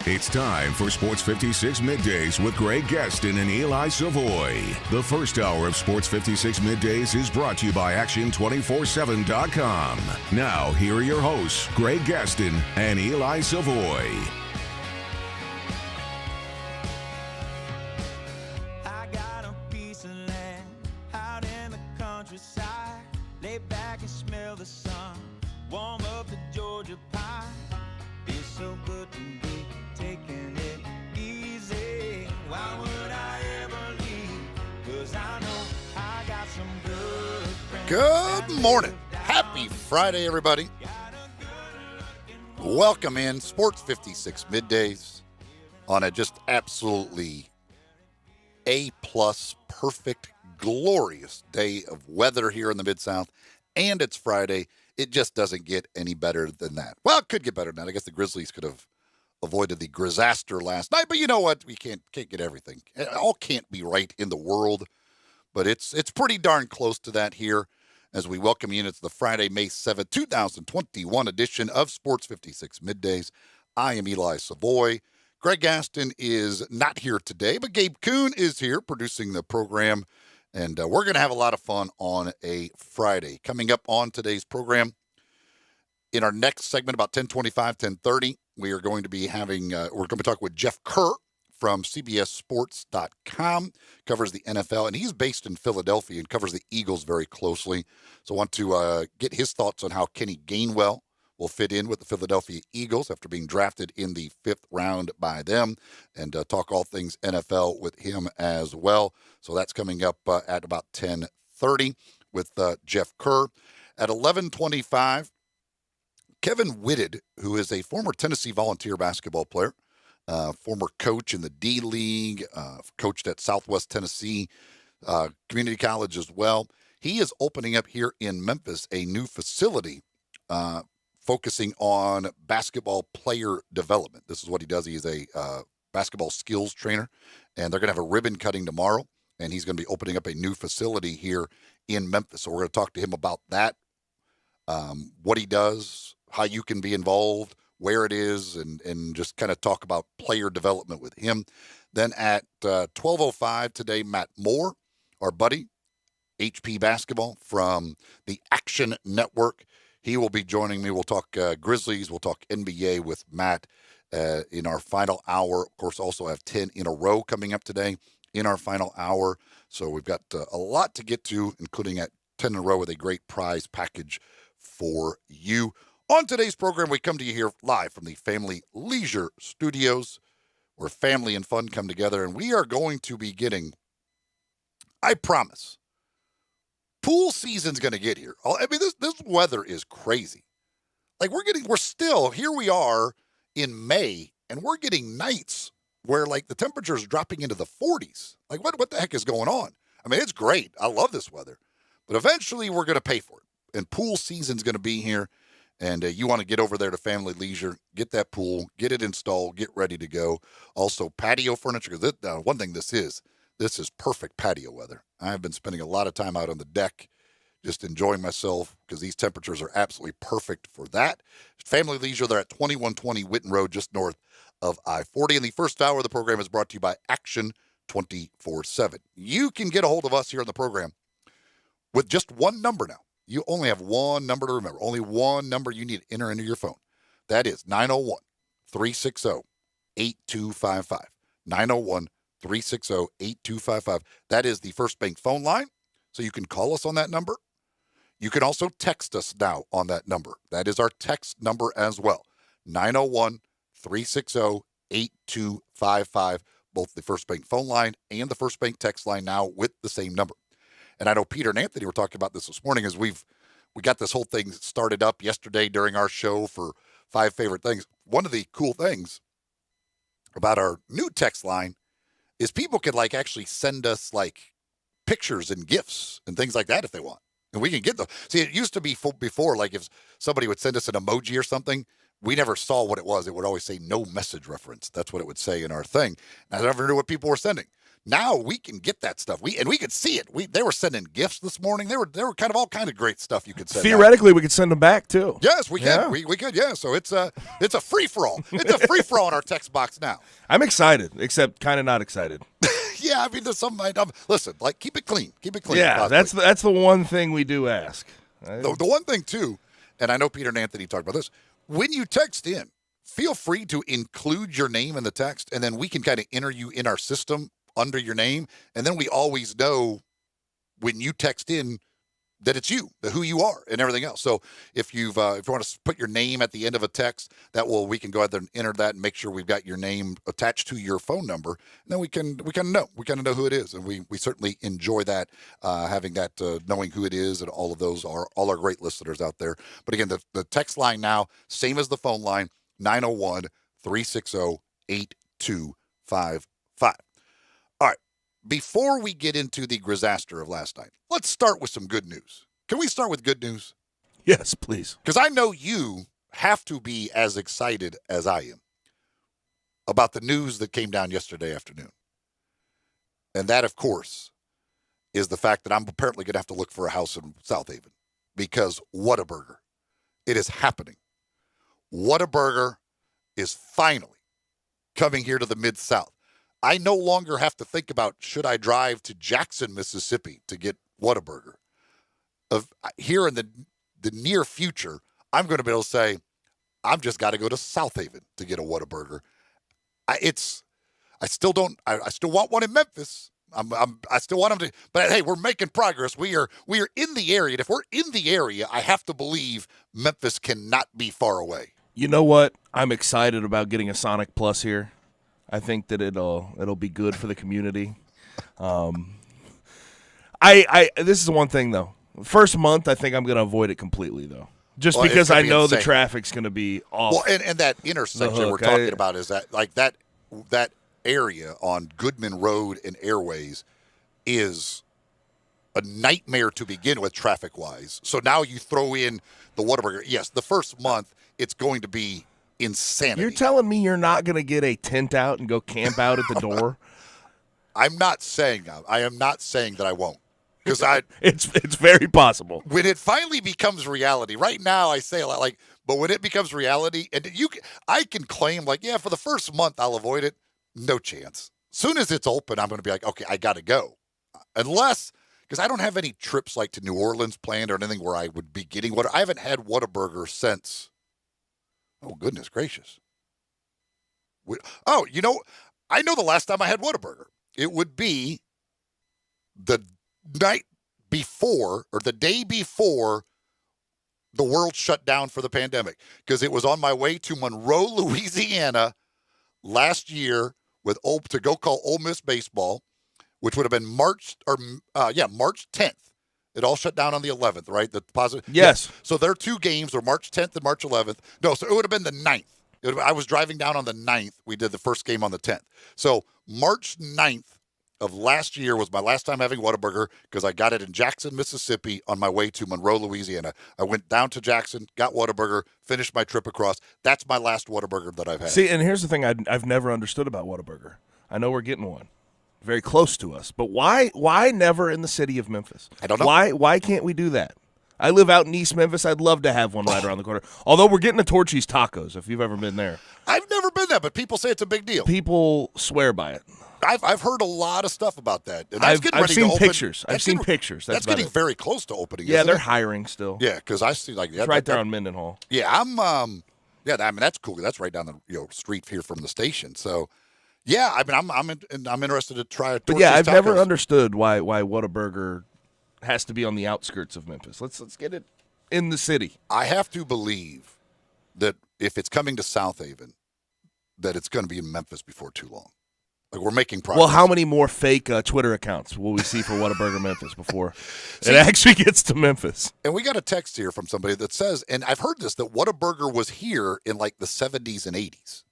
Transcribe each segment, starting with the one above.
It's time for Sports 56 Middays with Greg Gaston and Eli Savoy. The first hour of Sports 56 Middays is brought to you by Action247.com. Now, here are your hosts, Greg Gaston and Eli Savoy. I got a piece of land out in the countryside. Lay back and smell the sun. Warm up the Georgia pie. Feels so good to be taking it easy. Why would I ever leave? 'Cause I know I got some good friends. Good morning. Happy Friday, everybody. Welcome in Sports 56 Middays on a just absolutely A-plus, perfect, glorious day of weather here in the Mid-South. And it's Friday. It just doesn't get any better than that. Well, it could get better than that. I guess the Grizzlies could have avoided the grisaster last night, but you know what? We can't get everything. It all can't be right in the world, but it's pretty darn close to that here as we welcome you into the Friday, May 7th, 2021 edition of Sports 56 Middays. I am Eli Savoy. Greg Gaston is not here today, but Gabe Kuhn is here producing the program, and we're going to have a lot of fun on a Friday. Coming up on today's program, in our next segment, about 10:25, 10:30, we are going to be having, we're going to be talking with Jeff Kerr from CBSSports.com, covers the NFL, and he's based in Philadelphia and covers the Eagles very closely. So I want to get his thoughts on how Kenny Gainwell will fit in with the Philadelphia Eagles after being drafted in the 5th round by them, and talk all things NFL with him as well. So that's coming up at about 10:30 with Jeff Kerr. At 11:25, Kevin Whitted, who is a former Tennessee Volunteer basketball player, former coach in the D-League, coached at Southwest Tennessee Community College as well. He is opening up here in Memphis a new facility focusing on basketball player development. This is what he does. He is a basketball skills trainer, and they're going to have a ribbon cutting tomorrow, and he's going to be opening up a new facility here in Memphis. So we're going to talk to him about that, what he does, how you can be involved, where it is, and just kind of talk about player development with him. Then at 12:05 today, Matt Moore, our buddy, HP Basketball from the Action Network, he will be joining me. We'll talk Grizzlies, we'll talk NBA with Matt in our final hour. Of course, also have 10 in a row coming up today in our final hour. So we've got a lot to get to, including at 10 in a row with a great prize package for you. On today's program, we come to you here live from the Family Leisure Studios, where family and fun come together, and we are going to be getting, I promise, pool season's going to get here. I mean, this weather is crazy. Like, here we are in May, and we're getting nights where, like, the temperature is dropping into the 40s. Like, what the heck is going on? I mean, it's great. I love this weather. But eventually, we're going to pay for it, and pool season's going to be here. And you want to get over there to Family Leisure, get that pool, get it installed, get ready to go. Also, patio furniture, because one thing this is perfect patio weather. I've been spending a lot of time out on the deck, just enjoying myself, because these temperatures are absolutely perfect for that. Family Leisure, they're at 2120 Witten Road, just north of I-40. And the first hour of the program is brought to you by Action 24/7. You can get a hold of us here on the program with just one number now. You only have one number to remember. Only one number you need to enter into your phone. That is 901-360-8255. 901-360-8255. That is the First Bank phone line, so you can call us on that number. You can also text us now on that number. That is our text number as well. 901-360-8255. Both the First Bank phone line and the First Bank text line now with the same number. And I know Peter and Anthony were talking about this morning as we got this whole thing started up yesterday during our show for 5 favorite things. One of the cool things about our new text line is people can actually send us pictures and gifts and things like that if they want. And we can get them. See, it used to be before, if somebody would send us an emoji or something, we never saw what it was. It would always say no message reference. That's what it would say in our thing. I never knew what people were sending. Now we can get that stuff. We could see it. They were sending gifts this morning. They were kind of all kind of great stuff you could send. Theoretically, we could send them back too. Yes, we can. We could. Yeah. So it's a free for all. It's a free for all in our text box now. I'm excited, except kind of not excited. Yeah, I mean, there's some. Listen, like keep it clean. Keep it clean. Yeah, that's the one thing we do ask. The one thing too, and I know Peter and Anthony talked about this. When you text in, feel free to include your name in the text, and then we can kind of enter you in our system under your name, and then we always know when you text in that it's you, who you are, and everything else. So if you want to put your name at the end of a text, we can go ahead and enter that and make sure we've got your name attached to your phone number, and then we kind of know who it is, and we certainly enjoy that, having that, knowing who it is, and all of those are all our great listeners out there. But again, the text line now, same as the phone line, 901-360-8255. All right. Before we get into the disaster of last night, let's start with some good news. Can we start with good news? Yes, please. Because I know you have to be as excited as I am about the news that came down yesterday afternoon. And that, of course, is the fact that I'm apparently going to have to look for a house in South Haven. Because Whataburger, it is happening. Whataburger is finally coming here to the Mid-South. I no longer have to think about, should I drive to Jackson, Mississippi to get Whataburger. Here in the near future, I'm going to be able to say, I've just got to go to South Haven to get a Whataburger. I still want one in Memphis. I still want them to, but hey, we're making progress. We are in the area. And if we're in the area, I have to believe Memphis cannot be far away. You know what? I'm excited about getting a Sonic Plus here. I think that it'll be good for the community. This is the one thing though. First month, I think I'm going to avoid it completely though, just because I know the traffic's going to be off. Well, and that intersection we're talking about is that like that area on Goodman Road and Airways is a nightmare to begin with traffic wise. So now you throw in the Whataburger. Yes, the first month it's going to be insanity. You're telling me you're not going to get a tent out and go camp out at the door? I'm not saying that. I am not saying that I won't. Because it's very possible. When it finally becomes reality, right now I say a lot but when it becomes reality, and I can claim for the first month I'll avoid it. No chance. Soon as it's open, I'm going to be like, okay, I got to go. Unless, because I don't have any trips like to New Orleans planned or anything where I would be getting I haven't had Whataburger since. Oh, goodness gracious. I know the last time I had Whataburger. It would be the night before or the day before the world shut down for the pandemic, because it was on my way to Monroe, Louisiana last year to go call Ole Miss baseball, which would have been March 10th. It all shut down on the 11th, right? The positive. Yes. Yeah. So their two games are March 10th and March 11th. No, so it would have been the 9th. I was driving down on the 9th. We did the first game on the 10th. So March 9th of last year was my last time having Whataburger, because I got it in Jackson, Mississippi on my way to Monroe, Louisiana. I went down to Jackson, got Whataburger, finished my trip across. That's my last Whataburger that I've had. See, and here's the thing I've never understood about Whataburger. I know we're getting one very close to us, but why never in the city of Memphis? I don't know. Why can't we do that? I live out in East Memphis. I'd love to have one right around the corner. Although we're getting a Torchy's Tacos, if you've ever been there. I've never been there, but people say it's a big deal. People swear by it. I've heard a lot of stuff about that. And I've seen pictures. I've seen pictures. That's getting very close to opening. Yeah, they're hiring still. Yeah, because I see it's right there on Mendenhall. Yeah, I mean that's cool. That's right down the street here from the station. So, yeah, I mean I'm interested to try it. But yeah, I've never understood why Whataburger has to be on the outskirts of Memphis. Let's get it in the city. I have to believe that if it's coming to South Haven, that it's going to be in Memphis before too long. Like, we're making progress. Well, how many more fake Twitter accounts will we see for Whataburger Memphis before it actually gets to Memphis? And we got a text here from somebody that says, and I've heard this, that Whataburger was here in like the 70s and 80s.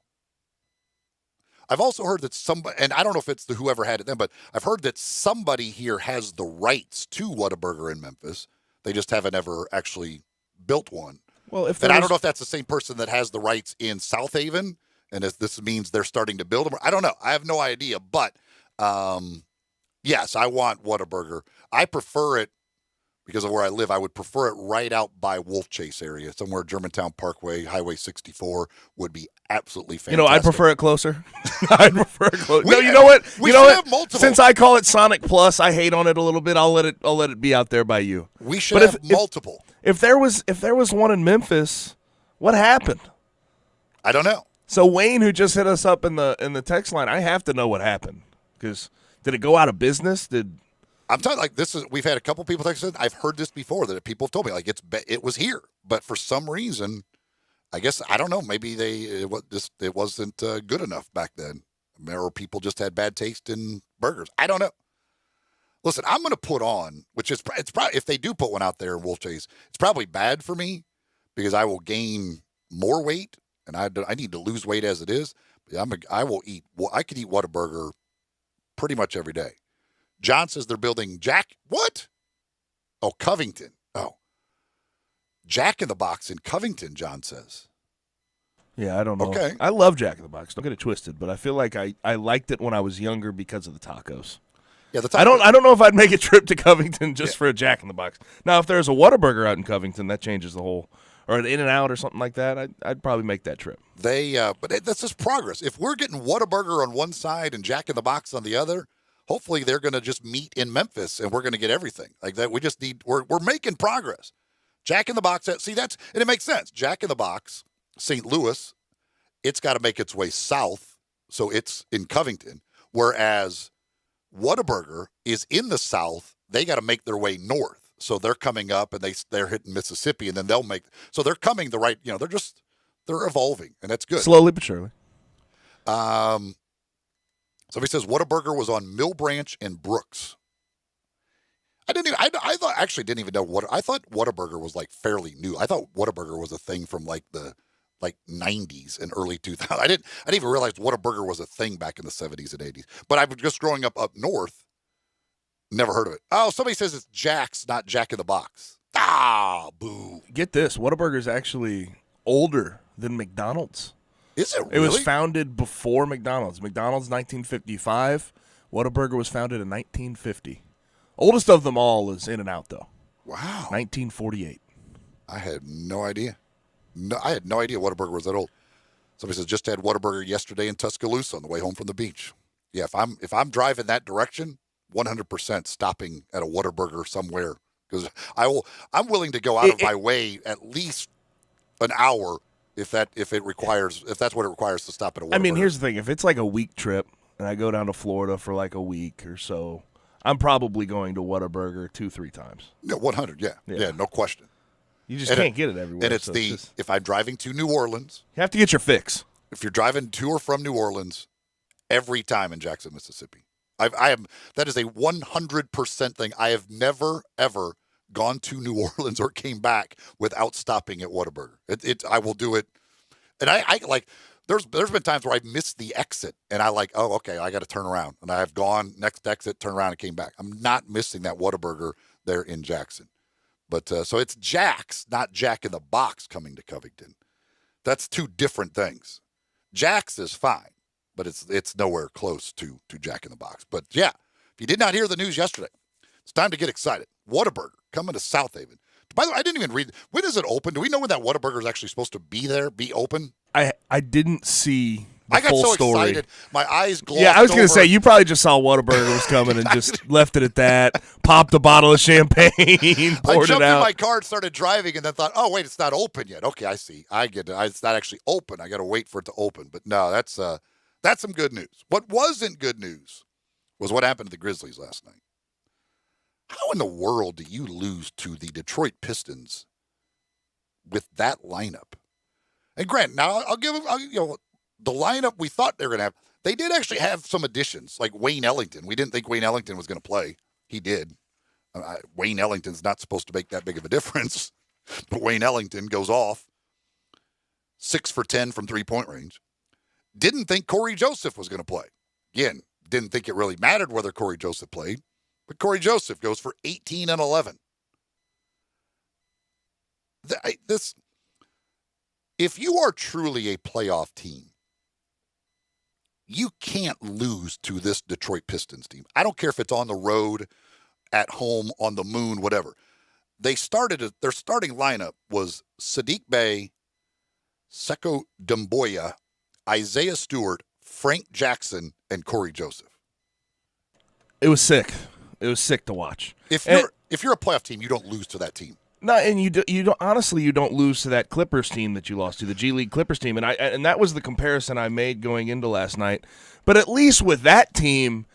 I've also heard that somebody, and I don't know if it's whoever had it then, but I've heard that somebody here has the rights to Whataburger in Memphis. They just haven't ever actually built one. Well, I don't know if that's the same person that has the rights in South Haven, and if this means they're starting to build them. I don't know. I have no idea. But Yes, I want Whataburger. I prefer it because of where I live. I would prefer it right out by Wolf Chase area, somewhere Germantown Parkway, Highway 64 would be absolutely fantastic. I'd prefer it closer. I'd prefer it closer. No, We- you know what? we You know should what? have multiple. Since I call it Sonic Plus, I hate on it a little bit. I'll let it be out there by you. We should But have multiple. If there was one in Memphis, what happened? I don't know. So Wayne, who just hit us up in the text line, I have to know what happened because did it go out of business? I'm telling you, like this is. We've had a couple people text in. I've heard this before that people have told me like it was here, but for some reason, I guess I don't know. Maybe it wasn't good enough back then, or people just had bad taste in burgers. I don't know. Listen, I'm going to put on, which is it's probably if they do put one out there in Wolf Chase, it's probably bad for me because I will gain more weight and I need to lose weight as it is. But I will eat. I could eat Whataburger pretty much every day. John says they're building what? Oh, Covington. Oh. Jack in the Box in Covington, John says. Yeah, I don't know. Okay. I love Jack in the Box. Don't get it twisted, but I feel like I liked it when I was younger because of the tacos. Yeah, the tacos. I don't know if I'd make a trip to Covington just for a Jack in the Box. Now, if there's a Whataburger out in Covington, that changes the whole, or an In-N-Out or something like that, I'd probably make that trip. But that's just progress. If we're getting Whataburger on one side and Jack in the Box on the other, hopefully they're going to just meet in Memphis and we're going to get everything like that. We just we're making progress. Jack in the Box. And it makes sense. Jack in the Box, St. Louis, it's got to make its way south. So it's in Covington. Whereas Whataburger is in the south. They got to make their way north. So they're coming up and they're hitting Mississippi and then so they're coming the right, they're evolving and that's good. Slowly but surely. Somebody says Whataburger was on Mill Branch and Brooks. I didn't even know I thought Whataburger was like fairly new. I thought Whataburger was a thing from like the 90s and early 2000s. I didn't even realize Whataburger was a thing back in the 70s and 80s. But I was just growing up north, never heard of it. Oh, somebody says it's Jack's, not Jack in the Box. Ah, boo. Get this, Whataburger is actually older than McDonald's. Is it really? It was founded before McDonald's. McDonald's 1955. Whataburger was founded in 1950. Oldest of them all is In-N-Out, though. Wow. 1948. I had no idea. I had no idea Whataburger was that old. Somebody says just had Whataburger yesterday in Tuscaloosa on the way home from the beach. Yeah, if I'm driving that direction, 100% stopping at a Whataburger somewhere because I'm willing to go out of my way at least an hour if that's what it requires to stop at a Whataburger. I mean, here's the thing: if it's like a week trip and I go down to Florida for like a week or so, I'm probably going to Whataburger 2-3 times. Yeah, 100. Yeah, no question. You just can't get it everywhere. And it's if I'm driving to New Orleans, you have to get your fix. If you're driving to or from New Orleans, every time in Jackson, Mississippi, that is a 100% thing. I have never ever gone to New Orleans or came back without stopping at Whataburger. I will do it, and I like. There's been times where I've missed the exit, and I like, oh, okay, I got to turn around, and I have gone next exit, turn around, and came back. I'm not missing that Whataburger there in Jackson, but so it's Jack's, not Jack in the Box, coming to Covington. That's two different things. Jack's is fine, but it's nowhere close to Jack in the Box. But yeah, if you did not hear the news yesterday, it's time to get excited. Whataburger coming to South Haven. By the way, I didn't even read. When does it open? Do we know when that Whataburger is actually supposed to be open? I didn't see the I got full so story. excited. My eyes glossed Yeah, I was going to over. say, you probably just saw Whataburger was coming and just left it at that, popped a bottle of champagne, I poured jumped it out. in my car and started driving and then thought, oh, wait, it's not open yet. Okay, I see. I get it. It's not actually open. I got to wait for it to open. But no, that's some good news. What wasn't good news was what happened to the Grizzlies last night. How in the world do you lose to the Detroit Pistons with that lineup? And Grant, now I'll give them, the lineup we thought they were going to have. They did actually have some additions, like Wayne Ellington. We didn't think Wayne Ellington was going to play. He did. Wayne Ellington's not supposed to make that big of a difference, but Wayne Ellington goes off 6 for 10 from 3-point range. Didn't think Corey Joseph was going to play. Again, didn't think it really mattered whether Corey Joseph played, but Corey Joseph goes for 18 and 11. If you are truly a playoff team, you can't lose to this Detroit Pistons team. I don't care if it's on the road, at home, on the moon, whatever. Their starting lineup was Sadiq Bey, Seko Dumboya, Isaiah Stewart, Frank Jackson, and Corey Joseph. It was sick. It was sick to watch. If you're a playoff team, you don't lose to that team. No, and you don't honestly, you don't lose to that Clippers team that you lost to, the G League Clippers team, and that was the comparison I made going into last night. But at least with that team,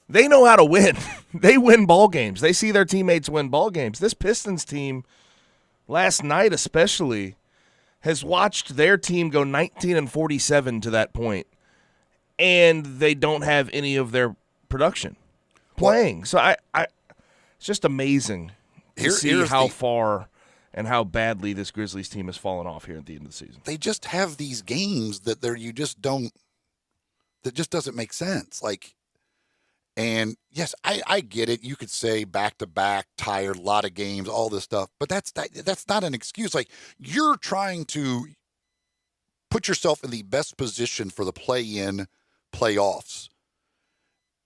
they know how to win. They win ball games. They see their teammates win ball games. This Pistons team, last night especially, has watched their team go 19-47 to that point, and they don't have any of their production playing. So it's just amazing to see how far and how badly this Grizzlies team has fallen off here at the end of the season. They just have these games that just doesn't make sense. And yes, I get it. You could say back-to-back, tired, a lot of games, all this stuff, but that's not an excuse. You're trying to put yourself in the best position for the play-in playoffs,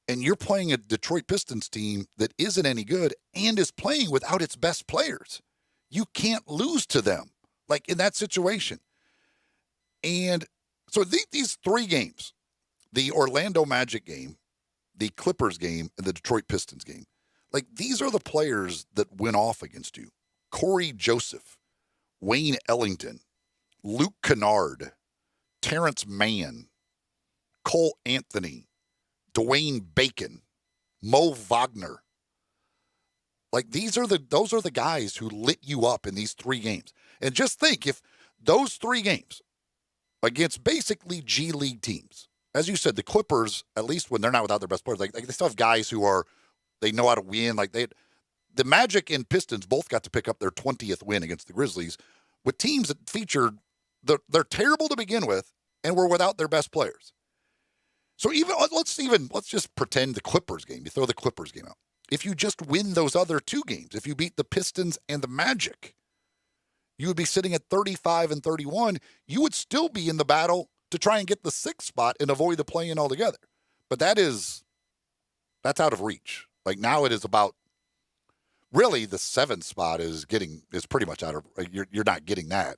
and you're playing a Detroit Pistons team that isn't any good and is playing without its best players. You can't lose to them, in that situation. And so these three games, the Orlando Magic game, the Clippers game, and the Detroit Pistons game, these are the players that went off against you. Corey Joseph, Wayne Ellington, Luke Kennard, Terrence Mann, Cole Anthony, Dwayne Bacon, Mo Wagner. Those are the guys who lit you up in these three games. And just think, if those three games against basically G League teams, as you said, the Clippers, at least when they're not without their best players, they still have guys they know how to win. The Magic and Pistons both got to pick up their 20th win against the Grizzlies with teams that featured, they're terrible to begin with and were without their best players. So let's just pretend the Clippers game. You throw the Clippers game out. If you just win those other two games, if you beat the Pistons and the Magic, you would be sitting at 35-31. You would still be in the battle to try and get the sixth spot and avoid the play-in altogether. But that's out of reach. Now it is about, really the seventh spot is pretty much out of, you're not getting that.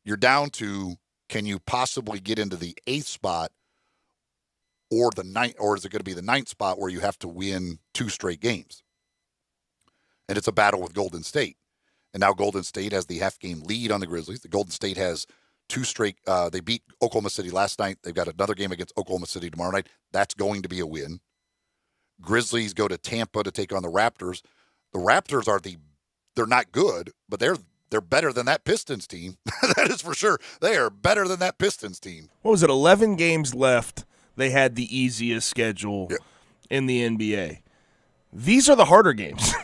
You're down to, can you possibly get into the eighth spot or the ninth, or is it going to be the ninth spot where you have to win two straight games? And it's a battle with Golden State. And now Golden State has the half-game lead on the Grizzlies. The Golden State has two straight. They beat Oklahoma City last night. They've got another game against Oklahoma City tomorrow night. That's going to be a win. Grizzlies go to Tampa to take on the Raptors. The Raptors they're not good, but they're better than that Pistons team. That is for sure. They are better than that Pistons team. What was it, 11 games left? They had the easiest schedule in the NBA. These are the harder games.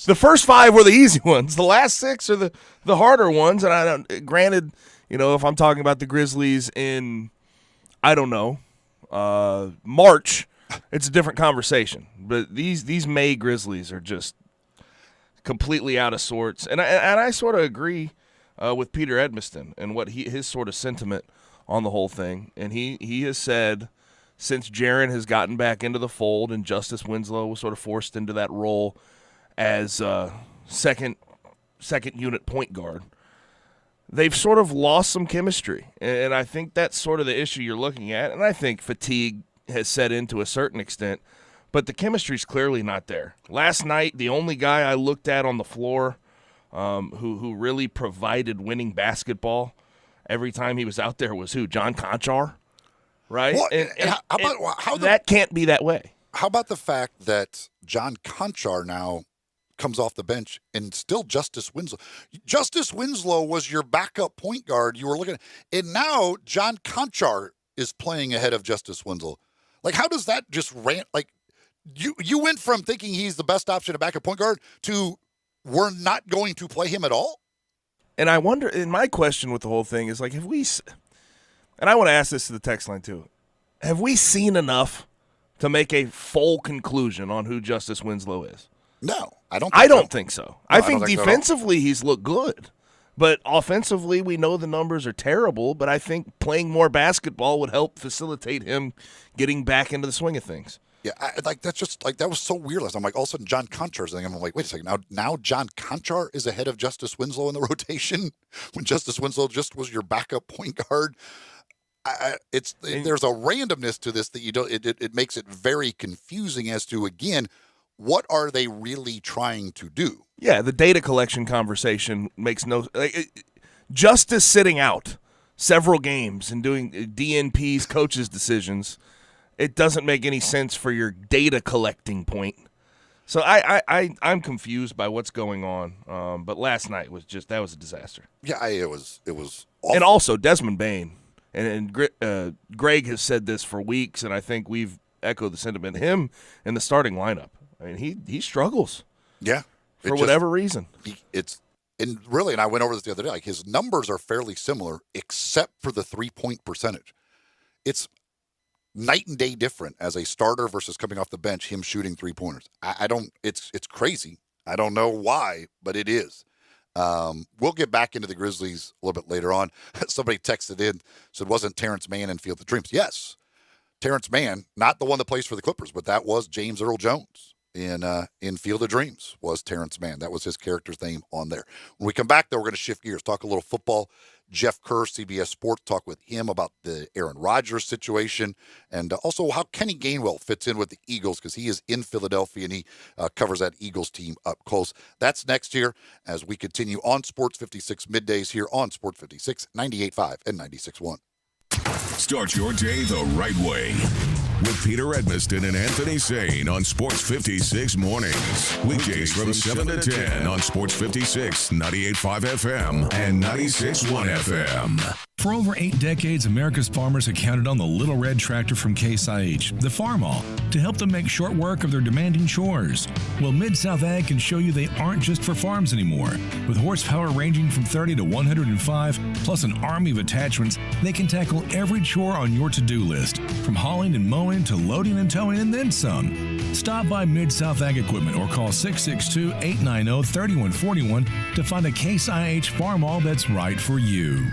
The first 5 were the easy ones. The last 6 are the harder ones. And granted, if I'm talking about the Grizzlies in, March, it's a different conversation. But these May Grizzlies are just completely out of sorts. And I sort of agree with Peter Edmiston and what his sort of sentiment on the whole thing. And he has said, since Jaren has gotten back into the fold and Justice Winslow was sort of forced into that role as second unit point guard, they've sort of lost some chemistry. And I think that's sort of the issue you're looking at. And I think fatigue has set in to a certain extent, but the chemistry's clearly not there. Last night, the only guy I looked at on the floor who really provided winning basketball every time he was out there was who? John Conchar, right? Well, that can't be that way. How about the fact that John Conchar now comes off the bench and still Justice Winslow? Justice Winslow was your backup point guard you were looking at, and now John Conchar is playing ahead of Justice Winslow. How does that just rant? You went from thinking he's the best option at backup point guard to we're not going to play him at all? And I wonder, and my question with the whole thing is, have we, and I want to ask this to the text line too, have we seen enough to make a full conclusion on who Justice Winslow is? No, I don't think so. I think defensively he's looked good, But offensively, we know the numbers are terrible, but I think playing more basketball would help facilitate him getting back into the swing of things. Yeah, that was so weird. I'm like, all of a sudden, John Conchar is there. I'm like, wait a second. Now John Conchar is ahead of Justice Winslow in the rotation when Justice Winslow just was your backup point guard. There's a randomness to this that you don't. It makes it very confusing as to, again, what are they really trying to do? Yeah, the data collection conversation makes Justice sitting out several games and doing DNP's coaches' decisions. It doesn't make any sense for your data collecting point. So I'm confused by what's going on. But last night was that was a disaster. Yeah, it was awful. And also Desmond Bain and Greg has said this for weeks, and I think we've echoed the sentiment. Him in the starting lineup. I mean, he struggles. Yeah, for whatever reason. And I went over this the other day. Like, his numbers are fairly similar, except for the 3-point percentage. It's night and day different as a starter versus coming off the bench, him shooting 3-pointers. It's crazy. I don't know why, but it is. We'll get back into the Grizzlies a little bit later on. Somebody texted in, said, wasn't Terrence Mann in Field of Dreams? Yes. Terrence Mann, not the one that plays for the Clippers, but that was James Earl Jones in Field of Dreams was Terrence Mann. That was his character's name on there. When we come back, though, we're going to shift gears, talk a little football. Jeff Kerr, CBS Sports, talk with him about the Aaron Rodgers situation and also how Kenny Gainwell fits in with the Eagles because he is in Philadelphia and he covers that Eagles team up close. That's next year as we continue on Sports 56 Middays here on Sports 56, 98.5 and 96.1. Start your day the right way with Peter Edmiston and Anthony Sane on Sports 56 Mornings. Weekdays from 7 to 10 on Sports 56, 98.5 FM and 96.1 FM. For over 8 decades, America's farmers have counted on the Little Red Tractor from Case IH, the Farmall, to help them make short work of their demanding chores. Well, Mid-South Ag can show you they aren't just for farms anymore. With horsepower ranging from 30 to 105, plus an army of attachments, they can tackle every chore on your to-do list, from hauling and mowing to loading and towing and then some. Stop by Mid-South Ag Equipment or call 662-890-3141 to find a Case IH Farmall that's right for you.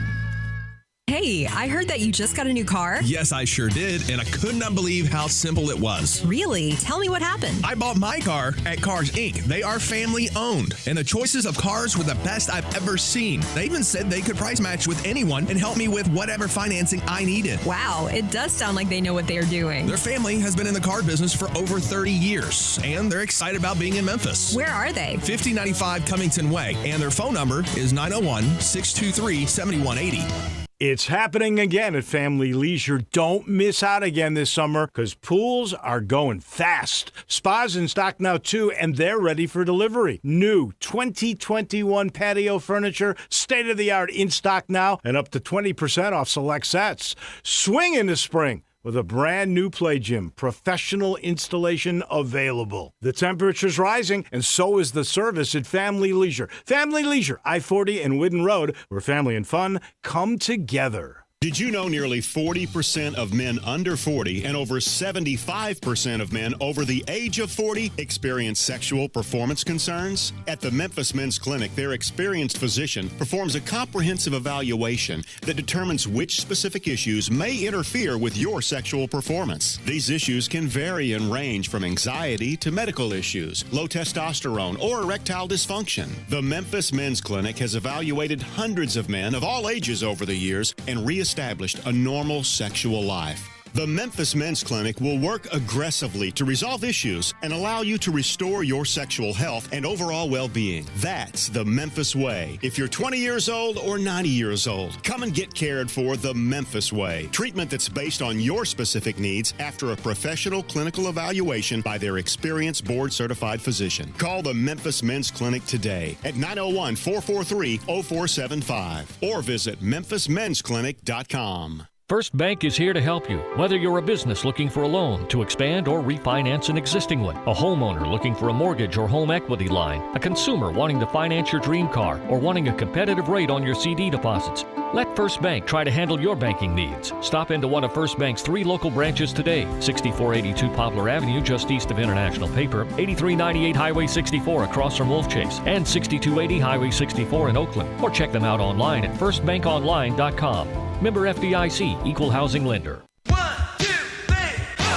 Hey, I heard that you just got a new car. Yes, I sure did, and I could not believe how simple it was. Really? Tell me what happened. I bought my car at Cars Inc. They are family owned, and the choices of cars were the best I've ever seen. They even said they could price match with anyone and help me with whatever financing I needed. Wow, it does sound like they know what they're doing. Their family has been in the car business for over 30 years, and they're excited about being in Memphis. Where are they? 5095 Cummington Way, and their phone number is 901-623-7180. It's happening again at Family Leisure. Don't miss out again this summer because pools are going fast. Spas in stock now, too, and they're ready for delivery. New 2021 patio furniture, state-of-the-art in stock now, and up to 20% off select sets. Swing into spring with a brand new play gym, professional installation available. The temperature's rising, and so is the service at Family Leisure. Family Leisure, I-40 and Whidden Road, where family and fun come together. Did you know nearly 40% of men under 40 and over 75% of men over the age of 40 experience sexual performance concerns? At the Memphis Men's Clinic, their experienced physician performs a comprehensive evaluation that determines which specific issues may interfere with your sexual performance. These issues can vary and range from anxiety to medical issues, low testosterone, or erectile dysfunction. The Memphis Men's Clinic has evaluated hundreds of men of all ages over the years and reestablished a normal sexual life. The Memphis Men's Clinic will work aggressively to resolve issues and allow you to restore your sexual health and overall well-being. That's the Memphis way. If you're 20 years old or 90 years old, come and get cared for the Memphis way. Treatment that's based on your specific needs after a professional clinical evaluation by their experienced board-certified physician. Call the Memphis Men's Clinic today at 901-443-0475 or visit memphismensclinic.com. First Bank is here to help you, whether you're a business looking for a loan to expand or refinance an existing one, a homeowner looking for a mortgage or home equity line, a consumer wanting to finance your dream car, or wanting a competitive rate on your CD deposits. Let First Bank try to handle your banking needs. Stop into one of First Bank's 3 local branches today. 6482 Poplar Avenue, just east of International Paper, 8398 Highway 64 across from Wolf Chase, and 6280 Highway 64 in Oakland. Or check them out online at firstbankonline.com. Member FDIC, Equal Housing Lender.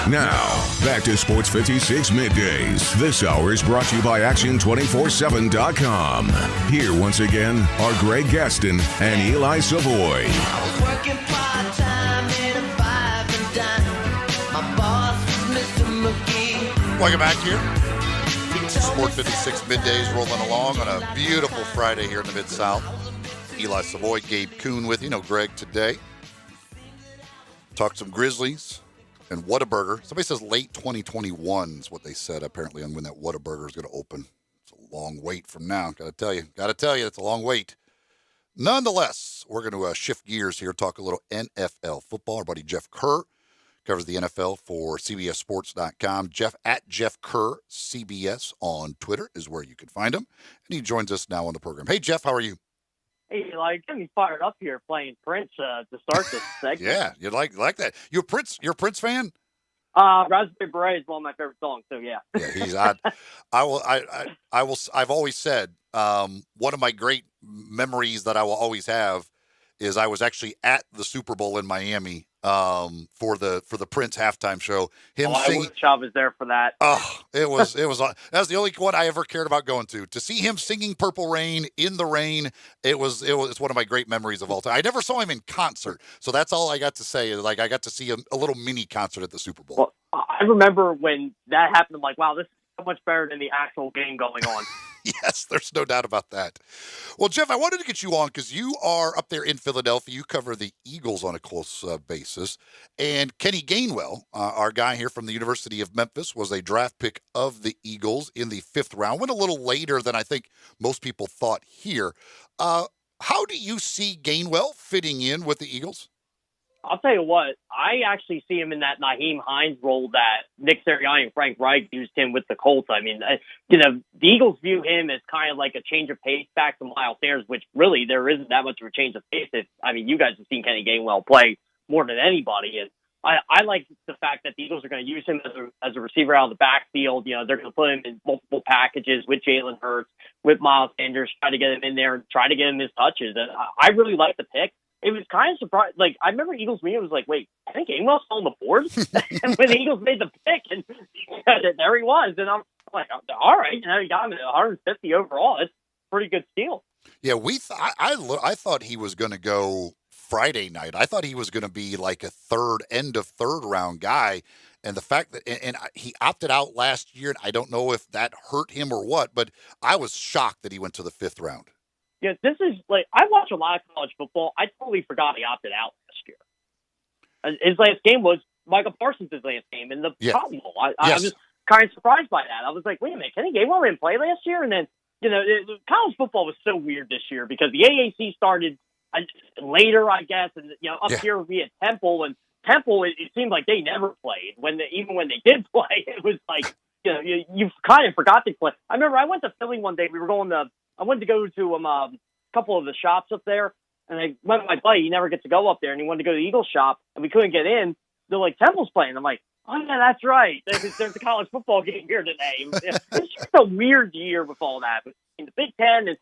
Now, back to Sports 56 Middays. This hour is brought to you by Action247.com. Here once again are Greg Gaston and Eli Savoy. Welcome back here. Sports 56 Middays rolling along on a beautiful Friday here in the Mid-South. Eli Savoy, Gabe Kuhn with you. Greg today. Talked some Grizzlies. And Whataburger. Somebody says late 2021 is what they said, apparently, on when that Whataburger is going to open. It's a long wait from now. Got to tell you, it's a long wait. Nonetheless, we're going to shift gears here, talk a little NFL football. Our buddy Jeff Kerr covers the NFL for CBSSports.com. Jeff at Jeff Kerr CBS on Twitter is where you can find him. And he joins us now on the program. Hey, Jeff, how are you? Hey, like, getting me fired up here playing Prince to start this segment. Yeah, you like that. You're a Prince fan? Raspberry Beret is one of my favorite songs, so yeah. Yeah, he's odd. I've always said one of my great memories that I will always have is I was actually at the Super Bowl in Miami for the Prince halftime show. I wish I was there for that. Oh, it was that was the only one I ever cared about going to see him singing Purple Rain in the rain. It's one of my great memories of all time. I never saw him in concert, so that's all I got to say is like I got to see a little mini concert at the Super Bowl. Well, I remember when that happened. I'm like, wow, this is so much better than the actual game going on. Yes, there's no doubt about that. Well, Jeff, I wanted to get you on because you are up there in Philadelphia. You cover the Eagles on a close basis. And Kenny Gainwell, our guy here from the University of Memphis, was a draft pick of the Eagles in the 5th round. Went a little later than I think most people thought here. How do you see Gainwell fitting in with the Eagles? I'll tell you what, I actually see him in that Nyheim Hines role that Nick Sirianni and Frank Reich used him with the Colts. I mean, the Eagles view him as kind of like a change of pace back to Miles Sanders, which really there isn't that much of a change of pace. You guys have seen Kenny Gainwell play more than anybody. And I like the fact that the Eagles are going to use him as a receiver out of the backfield. They're going to put him in multiple packages with Jalen Hurts, with Miles Sanders, try to get him in there and try to get him his touches. And I really like the pick. It was kind of surprised. Like, I remember Eagles meeting was like, wait, I think Gainwell's still on the board? And when the Eagles made the pick, and there he was. And I'm like, all right, you got him at 150 overall. It's a pretty good steal. Yeah, I thought he was going to go Friday night. I thought he was going to be like a end of third round guy. And the fact that and he opted out last year, and I don't know if that hurt him or what, but I was shocked that he went to the 5th round. Yeah, this is like, I watch a lot of college football. I totally forgot he opted out last year. His last game was Michael Parsons' last game in the Cotton Bowl. I was kind of surprised by that. I was like, wait a minute, Kenny Gainwell didn't play last year? And then, college football was so weird this year because the AAC started later, I guess, and here we had Temple, and Temple, it seemed like they never played. Even when they did play, it was like, you kind of forgot they play. I remember I went to Philly one day. I wanted to go to a couple of the shops up there, and I went with my buddy. He never gets to go up there, and he wanted to go to the Eagles shop, and we couldn't get in. They're like, Temple's playing. I'm like, oh, yeah, that's right. There's a college football game here today. It's just a weird year with all that. But in the Big Ten and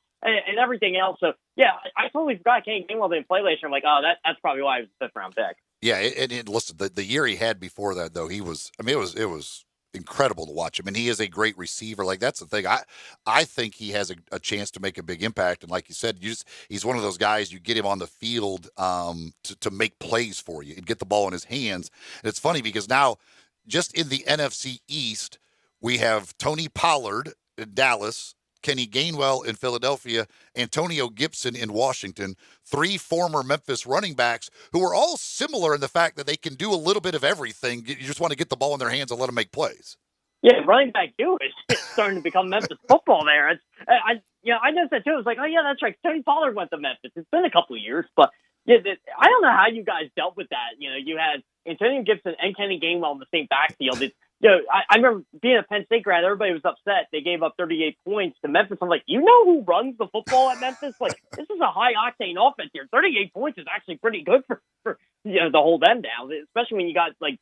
everything else. So, yeah, I totally forgot Kenny Gainwell didn't play last year. I'm like, oh, that's probably why he was a 5th-round pick. Yeah, and listen, the year he had before that, though, it was incredible to watch him, and he is a great receiver. Like, that's the thing. I think he has a chance to make a big impact, and like you said, he's one of those guys, you get him on the field to make plays for you and get the ball in his hands. And it's funny because now, just in the NFC East, we have Tony Pollard in Dallas, Kenny Gainwell in Philadelphia, Antonio Gibson in Washington, 3 former Memphis running backs who are all similar in the fact that they can do a little bit of everything. You just want to get the ball in their hands and let them make plays. Yeah, running back too is starting to become Memphis football there. I noticed that too. I was like, oh yeah, that's right. Tony Pollard went to Memphis. It's been a couple of years, but yeah, I don't know how you guys dealt with that. You had Antonio Gibson and Kenny Gainwell in the same backfield. I remember being a Penn State grad, everybody was upset. They gave up 38 points to Memphis. I'm like, you know who runs the football at Memphis? Like, this is a high-octane offense here. 38 points is actually pretty good for to hold them down, especially when you got, like,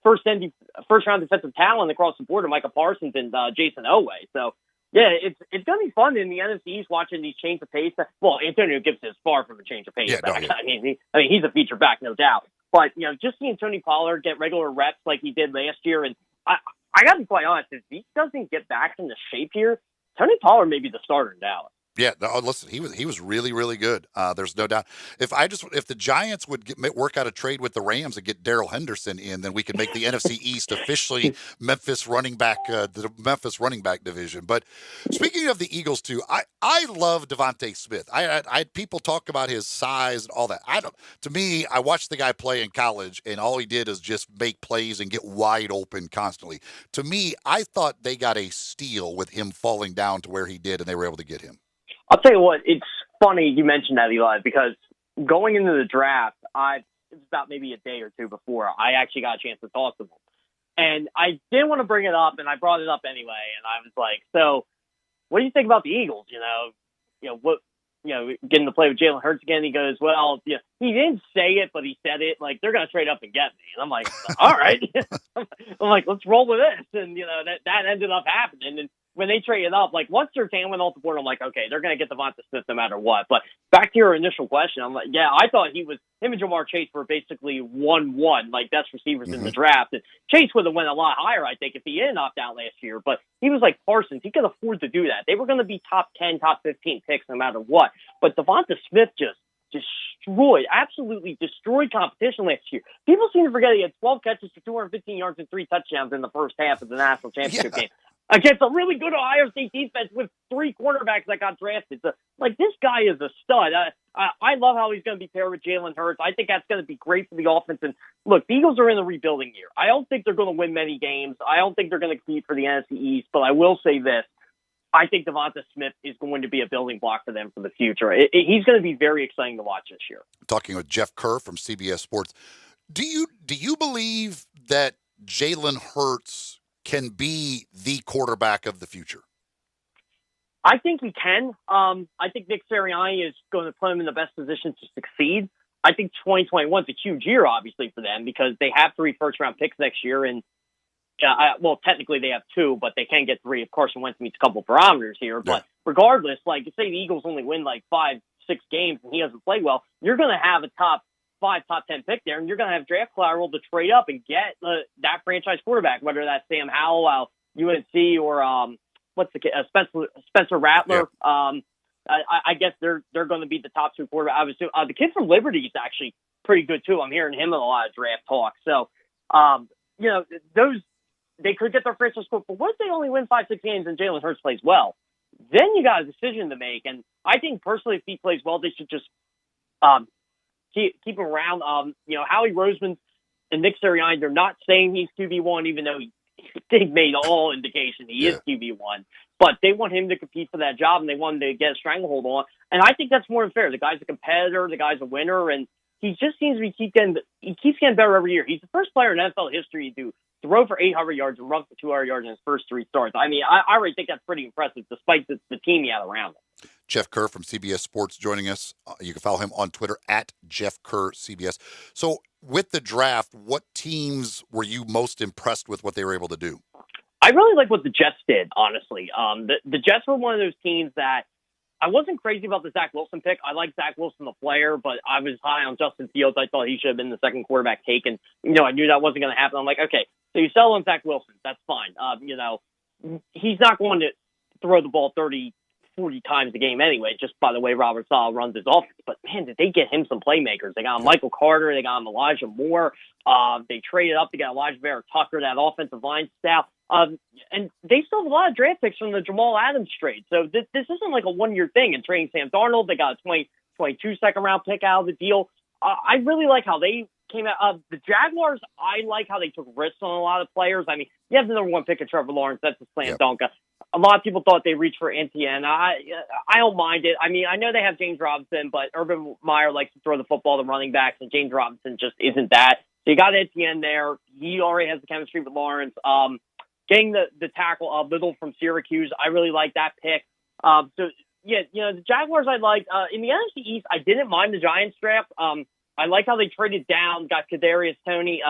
first-round defensive talent across the board, Micah Parsons and Jason Owe. So, yeah, it's going to be fun in the NFC East watching these change of pace. Well, Antonio Gibson is far from a change of pace back. I mean, he's a feature back, no doubt. But, just seeing Tony Pollard get regular reps like he did last year, and I got to be quite honest, if he doesn't get back into shape here, Tony Pollard may be the starter in Dallas. Yeah, no, listen, he was really, really good. There's no doubt. If the Giants would work out a trade with the Rams and get Darrell Henderson in, then we could make the NFC East officially the Memphis running back division. But speaking of the Eagles too, I love Devontae Smith. I people talk about his size and all that. To me, I watched the guy play in college, and all he did is just make plays and get wide open constantly. To me, I thought they got a steal with him falling down to where he did, and they were able to get him. I'll tell you what, it's funny you mentioned that, Eli, because going into the draft, it was about maybe a day or two before, I actually got a chance to talk to him. And I didn't want to bring it up, and I brought it up anyway. And I was like, so what do you think about the Eagles? Getting to play with Jalen Hurts again. He goes, well, he didn't say it, but he said it. Like, they're going to trade up and get me. And I'm like, all right. I'm like, let's roll with this. And, that ended up happening. And when they traded up, like, once Surtain went off the board, I'm like, okay, they're going to get Devonta Smith no matter what. But back to your initial question, I'm like, yeah, I thought him and Jamar Chase were basically 1-1, like best receivers in the draft. And Chase would have went a lot higher, I think, if he didn't opt out last year. But he was like Parsons. He could afford to do that. They were going to be top 10, top 15 picks no matter what. But Devonta Smith just absolutely destroyed competition last year. People seem to forget he had 12 catches for 215 yards and 3 touchdowns in the first half of the national championship game against a really good Ohio State defense with 3 quarterbacks that got drafted. So, this guy is a stud. I love how he's going to be paired with Jalen Hurts. I think that's going to be great for the offense. And look, the Eagles are in a rebuilding year. I don't think they're going to win many games. I don't think they're going to compete for the NFC East, but I will say this. I think Devonta Smith is going to be a building block for them for the future. He's going to be very exciting to watch this year. Talking with Jeff Kerr from CBS Sports. Do you believe that Jalen Hurts can be the quarterback of the future? I think he can. I think Nick Sirianni is going to put him in the best position to succeed. I think 2021 is a huge year, obviously, for them because they have 3 first-round picks next year. And, technically they have 2, but they can get 3 if Carson Wentz meets a couple parameters here. But regardless, say the Eagles only win 5-6 games and he doesn't play well, you're going to have a top 5, top 10 pick there, and you're going to have draft collateral to trade up and get that franchise quarterback, whether that's Sam Howell, UNC, or Spencer Rattler. Yeah. I guess they're going to be the top 2 quarterbacks. The kid from Liberty is actually pretty good too. I'm hearing him in a lot of draft talk. So, they could get their franchise quarterback. But what if they only win 5-6 games and Jalen Hurts plays well? Then you got a decision to make. And I think personally, if he plays well, they should just keep him around. Howie Roseman and Nick Sirianni, they're not saying he's QB1, even though they've made all indication he is QB1. But they want him to compete for that job, and they want him to get a stranglehold on. And I think that's more unfair. The guy's a competitor. The guy's a winner. And he just seems to keeps getting better every year. He's the first player in NFL history to throw for 800 yards and run for 200 yards in his first 3 starts. I mean, I already think that's pretty impressive, despite the team he had around him. Jeff Kerr from CBS Sports joining us. You can follow him on Twitter at Jeff Kerr CBS. So with the draft, what teams were you most impressed with what they were able to do? I really like what the Jets did, honestly. The Jets were one of those teams that I wasn't crazy about the Zach Wilson pick. I like Zach Wilson, the player, but I was high on Justin Fields. I thought he should have been the second quarterback taken. I knew that wasn't going to happen. I'm like, okay, so you sell on Zach Wilson. That's fine. He's not going to throw the ball 30, 40 times a game anyway, just by the way Robert Saleh runs his offense. But, man, did they get him some playmakers. They got him Michael Carter. They got him Elijah Moore. They traded up to get Elijah Vera Tucker, that offensive line staff. And they still have a lot of draft picks from the Jamal Adams trade. So this isn't like a one-year thing. And trading Sam Darnold, they got a 2022 second-round pick out of the deal. I really like how they came out. The Jaguars, I like how they took risks on a lot of players. I mean, you have the number 1 pick of Trevor Lawrence. That's a slam dunk. A lot of people thought they reached for Etienne. I don't mind it. I mean, I know they have James Robinson, but Urban Meyer likes to throw the football to running backs, and James Robinson just isn't that. So you got Etienne there. He already has the chemistry with Lawrence. Getting the tackle Little from Syracuse, I really like that pick. So yeah, the Jaguars I like. In the NFC East, I didn't mind the Giants draft. I like how they traded down, got Kadarius Toney.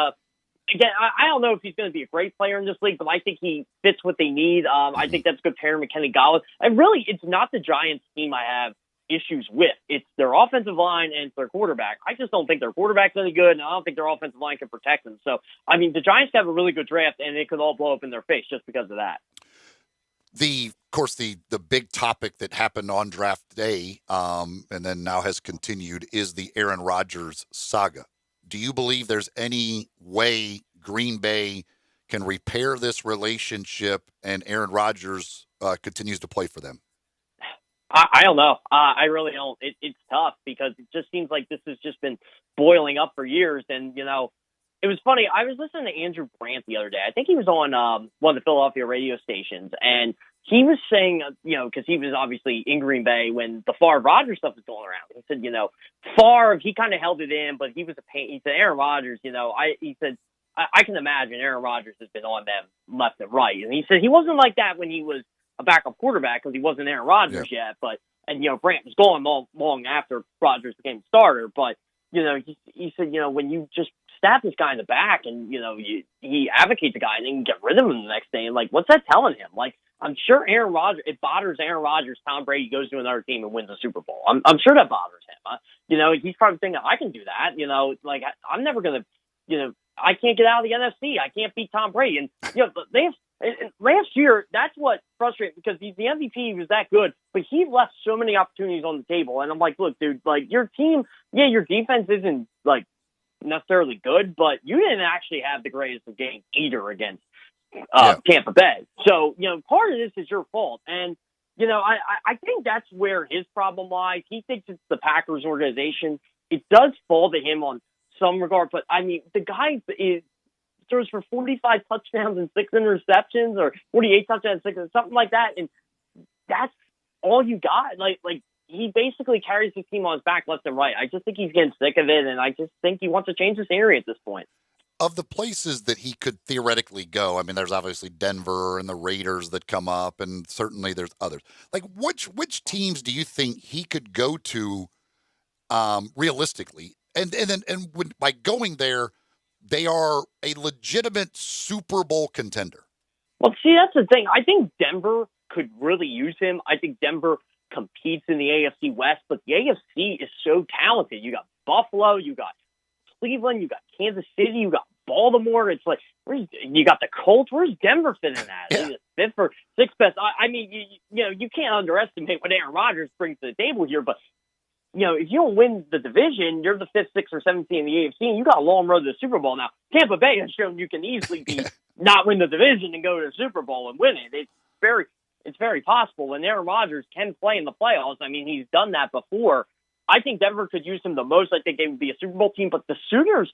Again, I don't know if he's going to be a great player in this league, but I think he fits what they need. I think that's good pairing with Kenny Golladay. And really, it's not the Giants team I have issues with. It's their offensive line and their quarterback. I just don't think their quarterback's any good, and I don't think their offensive line can protect them. So, I mean, the Giants have a really good draft, and it could all blow up in their face just because of that. Of course, the big topic that happened on draft day, and then now has continued, is the Aaron Rodgers saga. Do you believe there's any way Green Bay can repair this relationship and Aaron Rodgers continues to play for them? I don't know. I really don't. It's tough because it just seems like this has just been boiling up for years. And, it was funny. I was listening to Andrew Brandt the other day. I think he was on one of the Philadelphia radio stations, and he was saying, because he was obviously in Green Bay when the Favre Rodgers stuff was going around. He said, Favre, he kind of held it in, but he was a pain. He said, Aaron Rodgers, he said, I can imagine Aaron Rodgers has been on them left and right. And he said he wasn't like that when he was a backup quarterback because he wasn't Aaron Rodgers yet. But, Brandt was gone long after Rodgers became starter. But, he said, when you just stab this guy in the back and, he advocates the guy and then you get rid of him the next day. And, what's that telling him? I'm sure Aaron Rodgers, it bothers Aaron Rodgers, Tom Brady goes to another team and wins a Super Bowl. I'm sure that bothers him. He's probably thinking, I can do that. I'm never going to, I can't get out of the NFC. I can't beat Tom Brady. And, last year, that's what frustrated me because he's the MVP. He was that good, but he left so many opportunities on the table. And I'm like, look, dude, your team, your defense isn't necessarily good, but you didn't actually have the greatest of games either against Tampa Bay. So, part of this is your fault. And, I think that's where his problem lies. He thinks it's the Packers organization. It does fall to him on some regard, but I mean, the guy throws for 45 touchdowns and 6 interceptions or 48 touchdowns, 6, something like that. And that's all you got. He basically carries his team on his back left and right. I just think he's getting sick of it. And I just think he wants to change the scenery at this point. Of the places that he could theoretically go, I mean, there's obviously Denver and the Raiders that come up, and certainly there's others. Which teams do you think he could go to realistically? And by going there, they are a legitimate Super Bowl contender. Well, see, that's the thing. I think Denver could really use him. I think Denver competes in the AFC West, but the AFC is so talented. You got Buffalo, you got Cleveland, you got Kansas City, you got Baltimore. It's you got the Colts. Where's Denver fitting in that? Yeah. Fifth or sixth best. I mean, you can't underestimate what Aaron Rodgers brings to the table here, but if you don't win the division, you're the 5th, 6th, or 7th team in the AFC, and you got a long road to the Super Bowl. Now, Tampa Bay has shown you can easily not win the division and go to the Super Bowl and win it. It's very possible. And Aaron Rodgers can play in the playoffs. I mean, he's done that before. I think Denver could use him the most. I think they would be a Super Bowl team, but the Sooners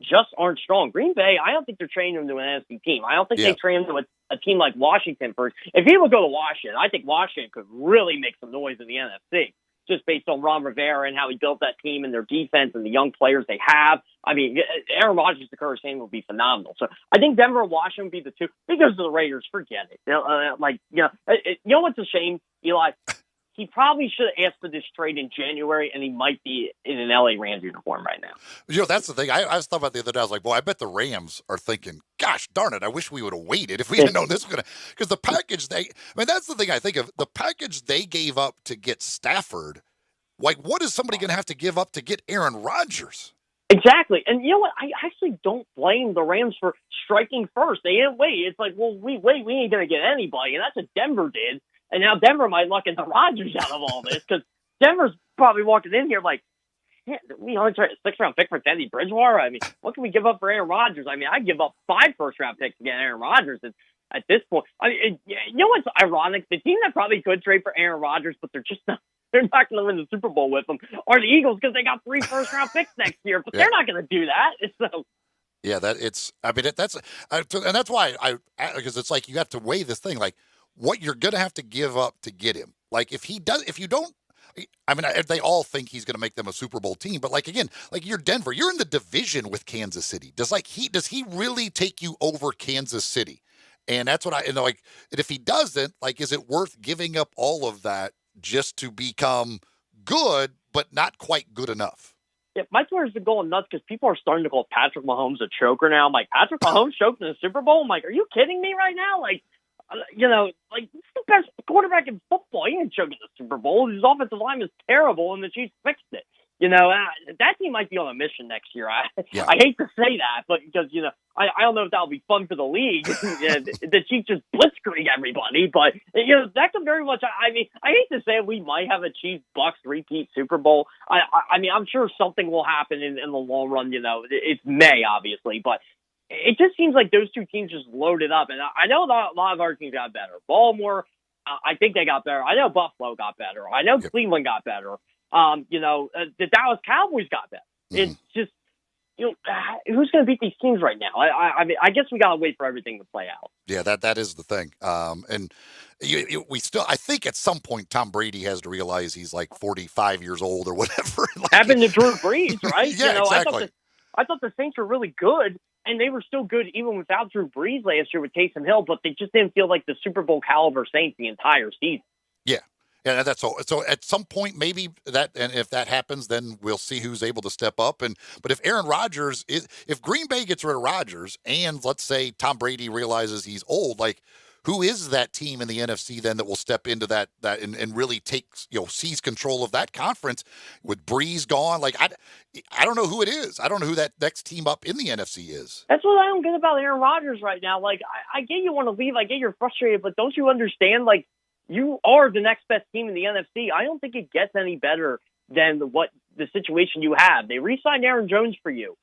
just aren't strong. Green Bay, I don't think they're training him to an NFC team. I don't think they train him to a team like Washington first. If he would go to Washington, I think Washington could really make some noise in the NFC. Just based on Ron Rivera and how he built that team and their defense and the young players they have. I mean, Aaron Rodgers to Curtis Samuel would be phenomenal. So I think Denver and Washington would be the two. If he goes to the Raiders, forget it. You know what's a shame, Eli? He probably should have asked for this trade in January, and he might be in an LA Rams uniform right now. That's the thing. I was thought about the other day. I was like, boy, I bet the Rams are thinking, gosh, darn it, I wish we would have waited if we had known this was going to. Because the package that's the thing I think of. The package they gave up to get Stafford, what is somebody going to have to give up to get Aaron Rodgers? Exactly. And you know what? I actually don't blame the Rams for striking first. They didn't wait. It's we ain't going to get anybody. And that's what Denver did. And now Denver might luck into Rodgers out of all this because Denver's probably walking in here we only tried a 6th-round pick for Teddy Bridgewater. I mean, what can we give up for Aaron Rodgers? I mean, I'd give up 5 first-round picks to get Aaron Rodgers at this point. I mean, you know what's ironic? The team that probably could trade for Aaron Rodgers, but they're not going to win the Super Bowl with them, are the Eagles because they got 3 first-round picks next year. But they're not going to do that. So. Yeah, and that's why because it's you have to weigh this thing what you're going to have to give up to get him. If I mean, they all think he's going to make them a Super Bowl team, but like again, like you're Denver, you're in the division with Kansas City. Does he really take you over Kansas City? And that's what and if he doesn't, like, is it worth giving up all of that just to become good, but not quite good enough? Yeah, my Twitter's been going nuts because people are starting to call Patrick Mahomes a choker now. I'm like, Patrick Mahomes choked in the Super Bowl? I'm like, are you kidding me right now? Like, it's the best quarterback in football. He didn't choke in the Super Bowl. His offensive line is terrible, and the Chiefs fixed it. That team might be on a mission next year. I hate to say that, but because, I don't know if that'll be fun for the league. The Chiefs just blitzkrieg everybody, but, that could very much, I hate to say we might have a Chiefs-Bucks repeat Super Bowl. I'm sure something will happen in the long run. It's May, obviously, but it just seems like those two teams just loaded up. And I know a lot of our teams got better. Baltimore, I think they got better. I know Buffalo got better. I know Cleveland got better. The Dallas Cowboys got better. It's just, who's going to beat these teams right now? I guess we got to wait for everything to play out. Yeah, that is the thing. And we still, I think at some point Tom Brady has to realize he's like 45 years old or whatever. Happened to Drew Brees, right? Yeah, exactly. I thought the Saints were really good, and they were still good even without Drew Brees last year with Taysom Hill, but they just didn't feel like the Super Bowl caliber Saints the entire season. Yeah. Yeah, that's all. So at some point, maybe and if that happens, then we'll see who's able to step up. But if Aaron Rodgers if Green Bay gets rid of Rodgers, and let's say Tom Brady realizes he's old, like, who is that team in the NFC then that will step into that and really take, seize control of that conference with Breeze gone? Like, I don't know who it is. I don't know who that next team up in the NFC is. That's what I don't get about Aaron Rodgers right now. Like, I get you want to leave. I get you're frustrated, but don't you understand, like, you are the next best team in the NFC. I don't think it gets any better than what the situation you have. They re-signed Aaron Jones for you.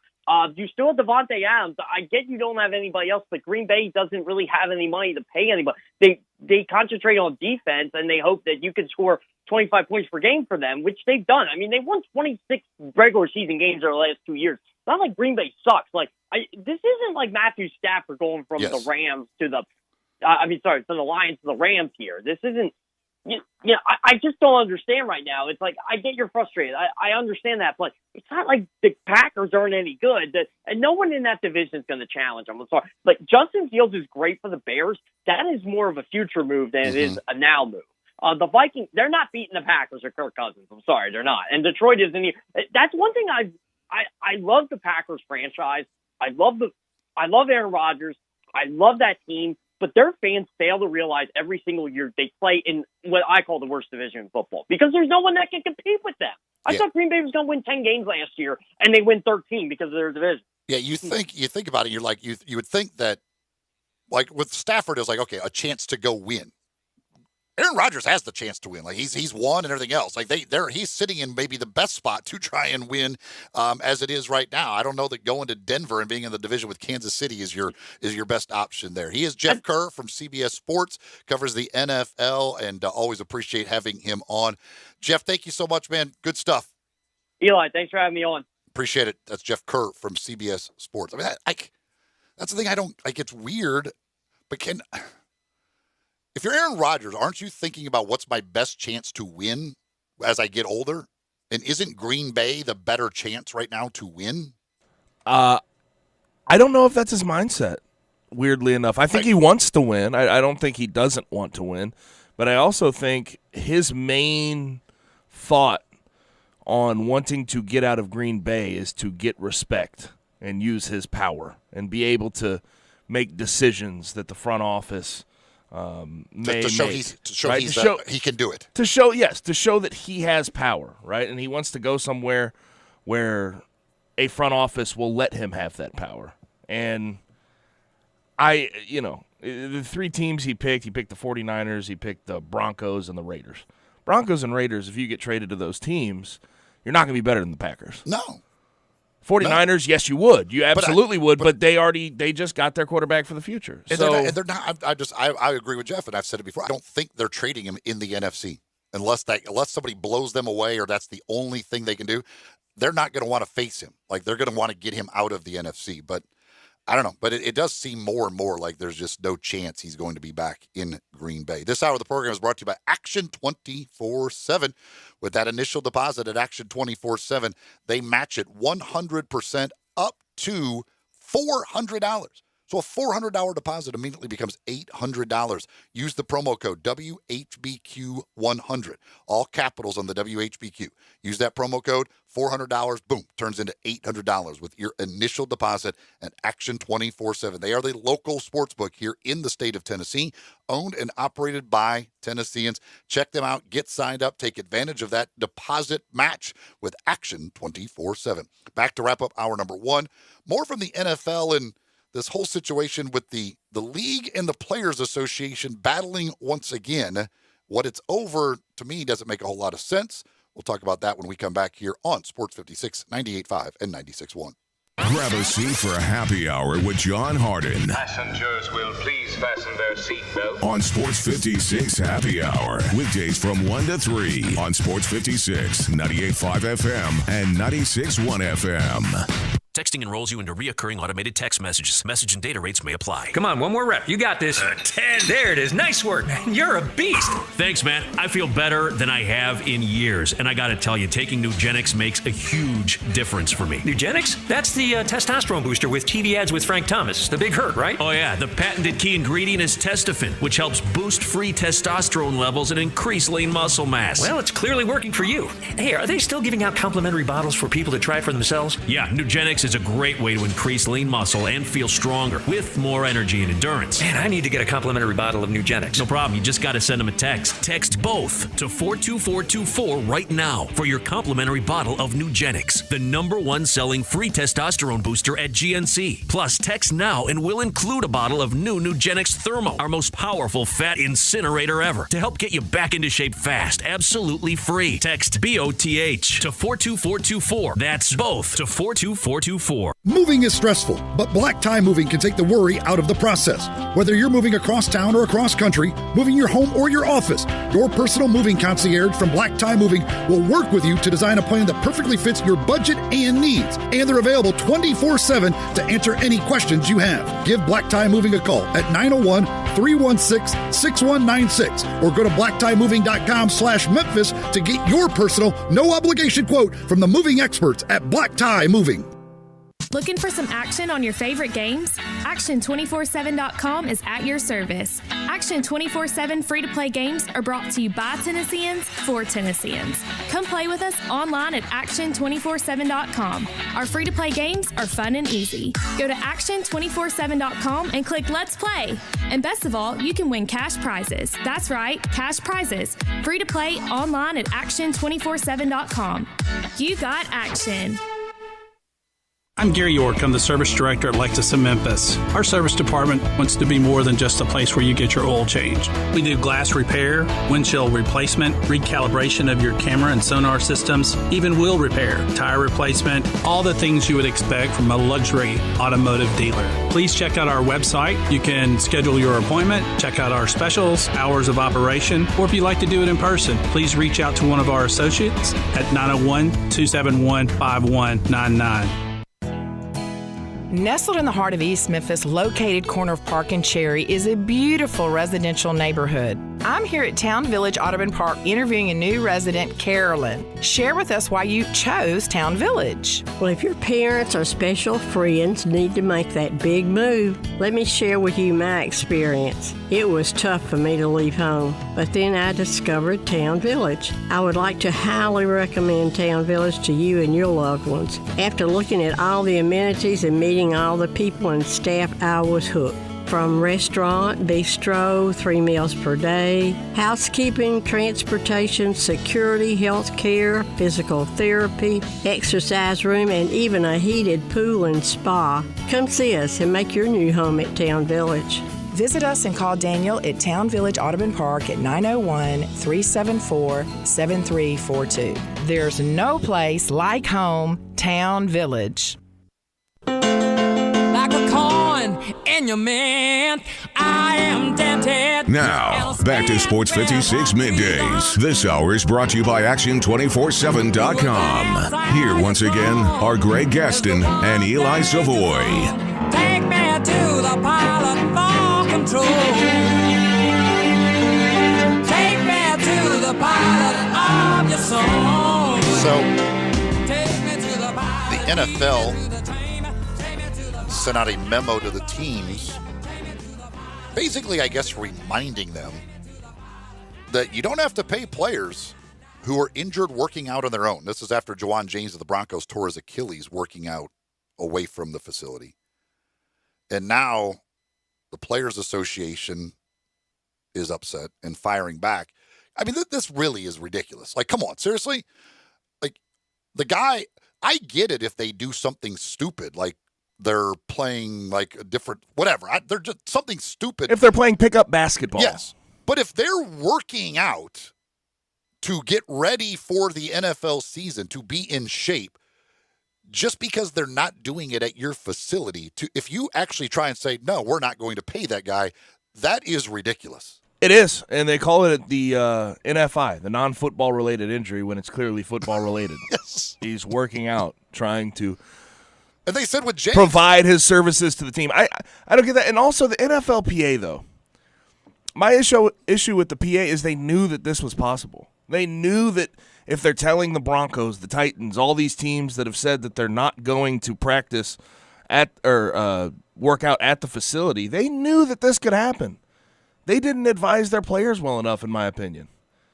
You still have Devontae Adams. I get you don't have anybody else, but Green Bay doesn't really have any money to pay anybody. They concentrate on defense, and they hope that you can score 25 points per game for them, which they've done. I mean, they won 26 regular season games over the last 2 years. It's not like Green Bay sucks. This isn't like Matthew Stafford going from the Rams to the the Lions to the Rams here. This isn't, I just don't understand right now. It's like, I get you're frustrated. I understand that, but it's not like the Packers aren't any good. And no one in that division is going to challenge them. I'm sorry. Like, Justin Fields is great for the Bears. That is more of a future move than it is a now move. The Vikings, they're not beating the Packers or Kirk Cousins. I'm sorry, they're not. And Detroit isn't here. That's one thing I love the Packers franchise. I love Aaron Rodgers. I love that team. But their fans fail to realize every single year they play in what I call the worst division in football because there's no one that can compete with them. I thought Green Bay was going to win 10 games last year, and they win 13 because of their division. Yeah, you think about it, you're like, you would think that, like, with Stafford, it's like, okay, a chance to go win. Aaron Rodgers has the chance to win. Like, he's won and everything else. Like, he's sitting in maybe the best spot to try and win as it is right now. I don't know that going to Denver and being in the division with Kansas City is your best option there. He is Jeff Kerr from CBS Sports, covers the NFL, and always appreciate having him on. Jeff, thank you so much, man. Good stuff. Eli, thanks for having me on. Appreciate it. That's Jeff Kerr from CBS Sports. I mean, that's the thing I don't like. It's weird, but if you're Aaron Rodgers, aren't you thinking about what's my best chance to win as I get older? And isn't Green Bay the better chance right now to win? I don't know if that's his mindset, weirdly enough. I think he wants to win. I don't think he doesn't want to win. But I also think his main thought on wanting to get out of Green Bay is to get respect and use his power and be able to make decisions that the front office to show he can do it. To show that he has power, right? And he wants to go somewhere where a front office will let him have that power. And the three teams he picked the 49ers, he picked the Broncos, and the Raiders. Broncos and Raiders, if you get traded to those teams, you're not going to be better than the Packers. No. 49ers, yes, you would. You absolutely would, but they just got their quarterback for the future. And they're not. I agree with Jeff, and I've said it before. I don't think they're trading him in the NFC unless somebody blows them away or that's the only thing they can do. They're not going to want to face him. Like, they're going to want to get him out of the NFC. But I don't know, but it does seem more and more like there's just no chance he's going to be back in Green Bay. This hour of the program is brought to you by Action 24/7. With that initial deposit at Action 24/7, they match it 100% up to $400. So a $400 deposit immediately becomes $800. Use the promo code WHBQ100. All capitals on the WHBQ. Use that promo code, $400, boom, turns into $800 with your initial deposit at Action 24/7. They are the local sports book here in the state of Tennessee, owned and operated by Tennesseans. Check them out, get signed up, take advantage of that deposit match with Action 24/7. Back to wrap up hour number one. More from the NFL and this whole situation with the league and the Players Association battling once again. What it's over, to me, doesn't make a whole lot of sense. We'll talk about that when we come back here on Sports 56, 98.5 and 96.1. Grab a seat for a happy hour with John Harden. Passengers will please fasten their seatbelts. On Sports 56 Happy Hour. Weekdays from 1 to 3 on Sports 56, 98.5 FM and 96.1 FM. Texting enrolls you into reoccurring automated text messages. Message and data rates may apply. Come on, one more rep. You got this. 10. There it is. Nice work, man. You're a beast. Thanks, man. I feel better than I have in years. And I got to tell you, taking Nugenix makes a huge difference for me. Nugenix? That's the testosterone booster with TV ads with Frank Thomas. The big hurt, right? Oh, yeah. The patented key ingredient is Testofen, which helps boost free testosterone levels and increase lean muscle mass. Well, it's clearly working for you. Hey, are they still giving out complimentary bottles for people to try for themselves? Yeah, Nugenix is a great way to increase lean muscle and feel stronger with more energy and endurance. Man, I need to get a complimentary bottle of Nugenix. No problem. You just got to send them a text. Text both to 42424 right now for your complimentary bottle of Nugenix, the #1 selling free testosterone booster at GNC. Plus, text now and we'll include a bottle of new Nugenix Thermo, our most powerful fat incinerator ever, to help get you back into shape fast, absolutely free. Text BOTH to 42424. That's both to 42424. Moving is stressful, but Black Tie Moving can take the worry out of the process. Whether you're moving across town or across country, moving your home or your office, your personal moving concierge from Black Tie Moving will work with you to design a plan that perfectly fits your budget and needs. And they're available 24/7 to answer any questions you have. Give Black Tie Moving a call at 901-316-6196 or go to blacktiemoving.com/Memphis to get your personal, no-obligation quote from the moving experts at Black Tie Moving. Looking for some action on your favorite games? Action247.com is at your service. Action 24/7 free-to-play games are brought to you by Tennesseans for Tennesseans. Come play with us online at Action247.com. Our free-to-play games are fun and easy. Go to Action247.com and click Let's Play. And best of all, you can win cash prizes. That's right, cash prizes. Free to play online at Action247.com. You got action. I'm Gary York. I'm the service director at Lexus of Memphis. Our service department wants to be more than just a place where you get your oil changed. We do glass repair, windshield replacement, recalibration of your camera and sonar systems, even wheel repair, tire replacement, all the things you would expect from a luxury automotive dealer. Please check out our website. You can schedule your appointment, check out our specials, hours of operation, or if you'd like to do it in person, please reach out to one of our associates at 901-271-5199. Nestled in the heart of East Memphis, located corner of Park and Cherry, is a beautiful residential neighborhood. I'm here at Town Village Audubon Park interviewing a new resident, Carolyn. Share with us why you chose Town Village. Well, if your parents or special friends need to make that big move, let me share with you my experience. It was tough for me to leave home, but then I discovered Town Village. I would like to highly recommend Town Village to you and your loved ones. After looking at all the amenities and meeting all the people and staff, I was hooked. From restaurant, bistro, 3 meals per day, housekeeping, transportation, security, health care, physical therapy, exercise room, and even a heated pool and spa. Come see us and make your new home at Town Village. Visit us and call Daniel at Town Village Audubon Park at 901-374-7342. There's no place like home, Town Village. Like a coin in your man, I am tempted. Now, back to Sports 56 Middays. This hour is brought to you by Action247.com. Here once again are Greg Gaston and Eli Savoy. Take me to the pilot for control. Take me to the pilot of your soul. So, the NFL sent out a memo to the teams, basically, I guess, reminding them that you don't have to pay players who are injured working out on their own. This is after Ja'Wuan James of the Broncos tore his Achilles working out away from the facility. And now the Players Association is upset and firing back. I mean, this really is ridiculous. Like, come on, seriously? Like, the guy, I get it if they do something stupid, like they're playing like a different, whatever. They're just something stupid. If they're playing pickup basketball. Yes. But if they're working out to get ready for the NFL season, to be in shape, just because they're not doing it at your facility, if you actually try and say, no, we're not going to pay that guy, that is ridiculous. It is, and they call it the NFI, the non-football related injury, when it's clearly football related. Yes. He's working out, trying to and they said with James, provide his services to the team. I don't get that. And also the NFLPA, though. My issue with the PA is they knew that this was possible. They knew that if they're telling the Broncos, the Titans, all these teams that have said that they're not going to practice at or work out at the facility, they knew that this could happen. They didn't advise their players well enough, in my opinion.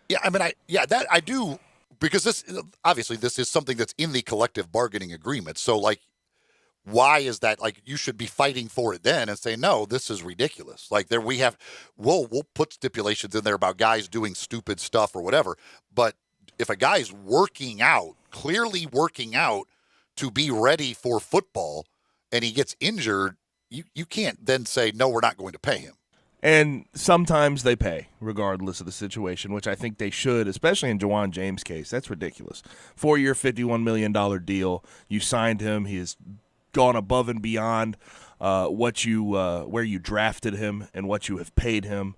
Yeah, I mean, I do, because this is something that's in the collective bargaining agreement. So, like, why is that? Like, you should be fighting for it then and say, no, this is ridiculous. Like, we'll put stipulations in there about guys doing stupid stuff or whatever. But if a guy's clearly working out to be ready for football, and he gets injured, you can't then say, no, we're not going to pay him. And sometimes they pay, regardless of the situation, which I think they should, especially in Ja'Wuan James' case. That's ridiculous. 4-year, $51 million deal. You signed him. He has gone above and beyond where you drafted him and what you have paid him.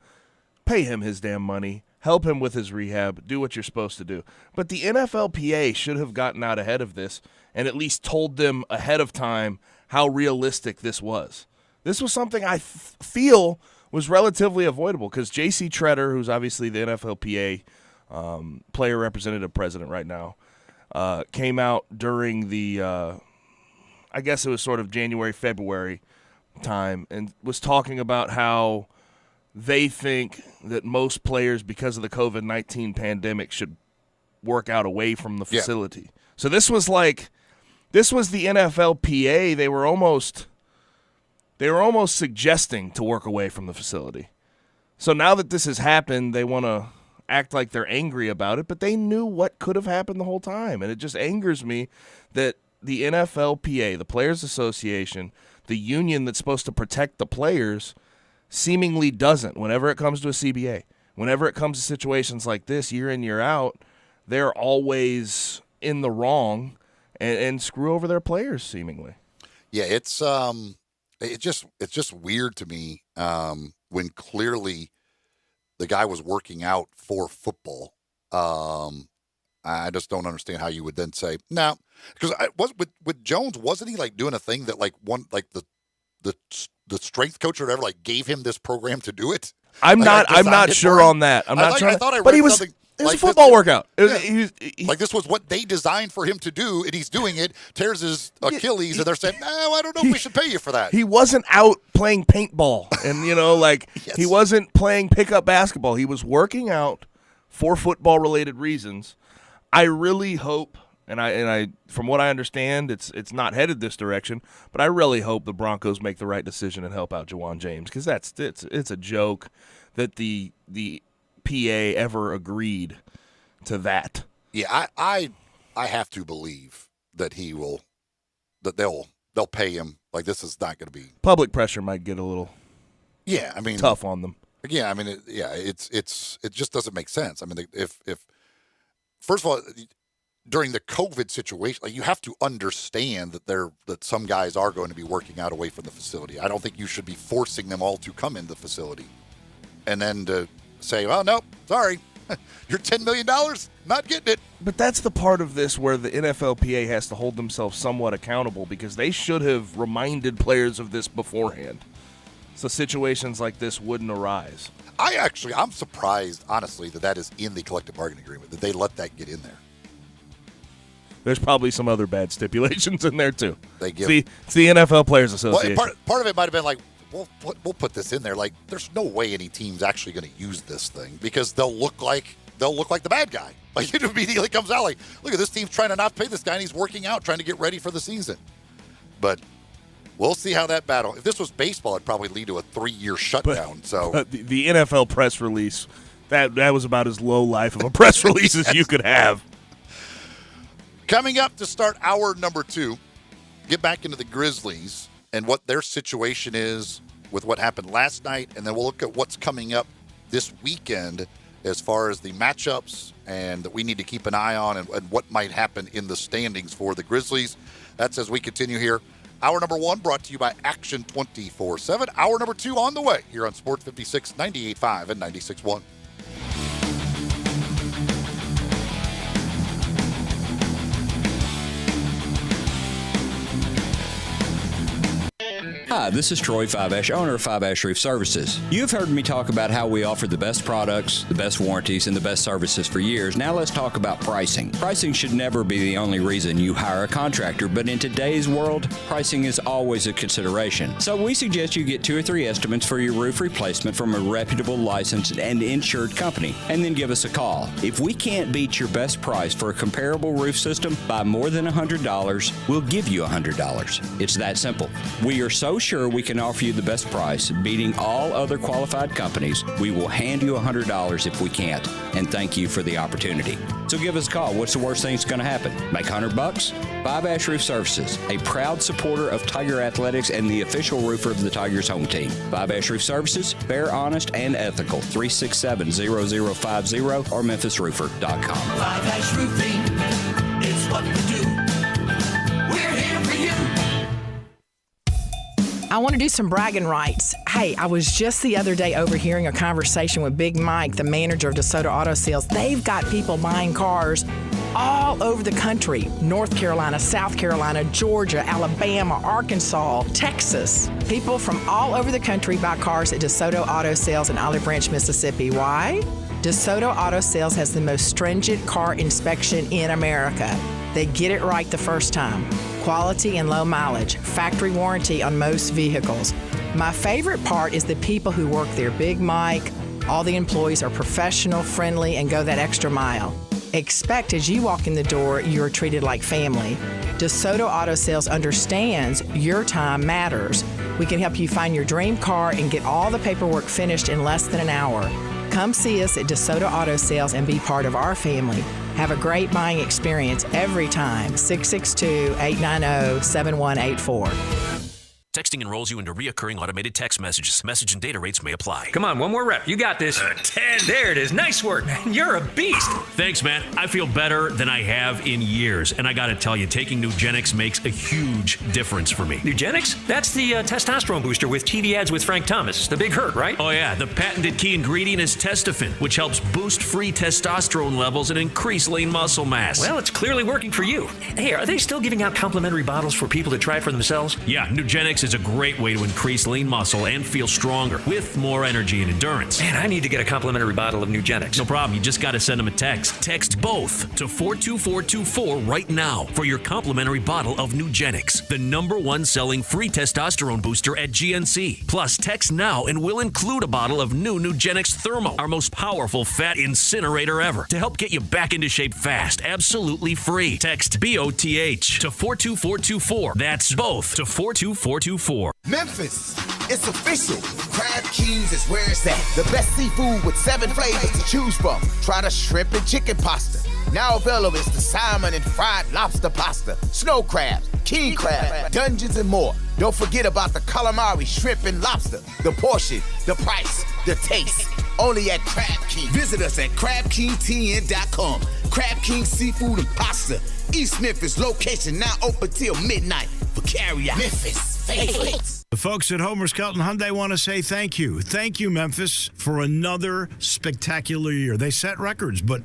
Pay him his damn money. Help him with his rehab. Do what you're supposed to do. But the NFLPA should have gotten out ahead of this and at least told them ahead of time how realistic this was. This was something I feel was relatively avoidable because J.C. Tretter, who's obviously the NFLPA player representative president right now, came out during the, I guess it was sort of January, February time, and was talking about how they think that most players, because of the COVID-19 pandemic, should work out away from the facility. Yeah. So this was the NFLPA. They were almost suggesting to work away from the facility. So now that this has happened, they want to act like they're angry about it, but they knew what could have happened the whole time. And it just angers me that the NFLPA, the Players Association, the union that's supposed to protect the players, seemingly doesn't whenever it comes to a CBA. Whenever it comes to situations like this, year in, year out, they're always in the wrong and screw over their players, seemingly. Yeah, it's just weird to me when clearly the guy was working out for football. I just don't understand how you would then say no, because with Jones, wasn't he like doing a thing that like the strength coach or whatever like gave him this program to do it? I'm not sure on that. I'm not sure. I thought I read but he was. It was a football workout. Like this was what they designed for him to do, and he's doing it, tears his Achilles, and they're saying, no, I don't know if we should pay you for that. He wasn't out playing paintball, and, yes. He wasn't playing pickup basketball. He was working out for football-related reasons. I really hope, and I from what I understand, it's not headed this direction, but I really hope the Broncos make the right decision and help out Ja'Wuan James, because it's a joke that the PA ever agreed to that. Yeah, I have to believe that they'll pay him. Like, this is not going to be public pressure might get a little tough on them. Yeah, I mean it just doesn't make sense. I mean, if first of all, during the COVID situation, like, you have to understand that some guys are going to be working out away from the facility. I don't think you should be forcing them all to come in the facility and then to say, well, nope, sorry, Your $10 million, not getting it. But that's the part of this where the NFLPA has to hold themselves somewhat accountable because they should have reminded players of this beforehand, so situations like this wouldn't arise. I'm surprised, honestly, that is in the collective bargaining agreement, that they let that get in there. There's probably some other bad stipulations in there, too. It's the NFL Players Association. Well, part of it might have been like, we'll put this in there. Like, there's no way any team's actually going to use this thing because they'll look like the bad guy. Like, it immediately comes out like, look at this team's trying to not pay this guy, and he's working out, trying to get ready for the season. But we'll see how that battle. If this was baseball, it'd probably lead to a 3-year shutdown. But the NFL press release, that was about as low life of a press release as you could have. Coming up to start hour number 2, get back into the Grizzlies and what their situation is with what happened last night, and then we'll look at what's coming up this weekend as far as the matchups and that we need to keep an eye on and what might happen in the standings for the Grizzlies. That's as we continue here. Hour number 1 brought to you by Action 24/7. Hour number 2 on the way here on Sports 56, 98.5 and 96.1. Hi, this is Troy Five-Ash, owner of Five-Ash Roof Services. You've heard me talk about how we offer the best products, the best warranties, and the best services for years. Now let's talk about pricing. Pricing should never be the only reason you hire a contractor, but in today's world, pricing is always a consideration. So we suggest you get 2 or 3 estimates for your roof replacement from a reputable, licensed, and insured company, and then give us a call. If we can't beat your best price for a comparable roof system by more than $100, we'll give you $100. It's that simple. We are so sure we can offer you the best price, beating all other qualified companies. We will hand you $100 if we can't, and thank you for the opportunity. So give us a call. What's the worst thing that's going to happen? Make $100? Five-Ash Roof Services, a proud supporter of Tiger Athletics and the official roofer of the Tigers home team. Five-Ash Roof Services, fair, honest, and ethical. 367-0050 or memphisroofer.com. Five-Ash Roofing, it's what we do. We're here for you. I want to do some bragging rights. Hey, I was just the other day overhearing a conversation with Big Mike, the manager of DeSoto Auto Sales. They've got people buying cars all over the country. North Carolina, South Carolina, Georgia, Alabama, Arkansas, Texas. People from all over the country buy cars at DeSoto Auto Sales in Olive Branch, Mississippi. Why? DeSoto Auto Sales has the most stringent car inspection in America. They get it right the first time. Quality and low mileage, factory warranty on most vehicles. My favorite part is the people who work there. Big Mike, all the employees are professional, friendly, and go that extra mile. Expect as you walk in the door, you're treated like family. DeSoto Auto Sales understands your time matters. We can help you find your dream car and get all the paperwork finished in less than an hour. Come see us at DeSoto Auto Sales and be part of our family. Have a great buying experience every time. 662-890-7184. Texting enrolls you into reoccurring automated text messages. Message and data rates may apply. Come on, one more rep. You got this. 10. There it is. Nice work, man. You're a beast. Thanks, man. I feel better than I have in years. And I got to tell you, taking Nugenix makes a huge difference for me. Nugenix? That's the testosterone booster with TV ads with Frank Thomas. The big hurt, right? Oh, yeah. The patented key ingredient is testofen, which helps boost free testosterone levels and increase lean muscle mass. Well, it's clearly working for you. Hey, are they still giving out complimentary bottles for people to try it for themselves? Yeah, Nugenix is a great way to increase lean muscle and feel stronger with more energy and endurance. Man, I need to get a complimentary bottle of Nugenix. No problem. You just got to send them a text. Text both to 42424 right now for your complimentary bottle of Nugenix, the #1 selling free testosterone booster at GNC. Plus, text now and we'll include a bottle of new Nugenix Thermo, our most powerful fat incinerator ever, to help get you back into shape fast, absolutely free. Text BOTH to 42424. That's both to 42424. Memphis, it's official. Crab Kings is where it's at. The best seafood with 7 flavors to choose from. Try the shrimp and chicken pasta. Now available is the salmon and fried lobster pasta, snow crabs, king crab, dungeons, and more. Don't forget about the calamari, shrimp, and lobster. The portion, the price, the taste. only at Crab King. Visit us at CrabKingTN.com. Crab King Seafood and Pasta. East Memphis location now open till midnight for carry-out. Memphis favorites. The folks at Homer Skelton Hyundai want to say thank you. Thank you, Memphis, for another spectacular year. They set records, but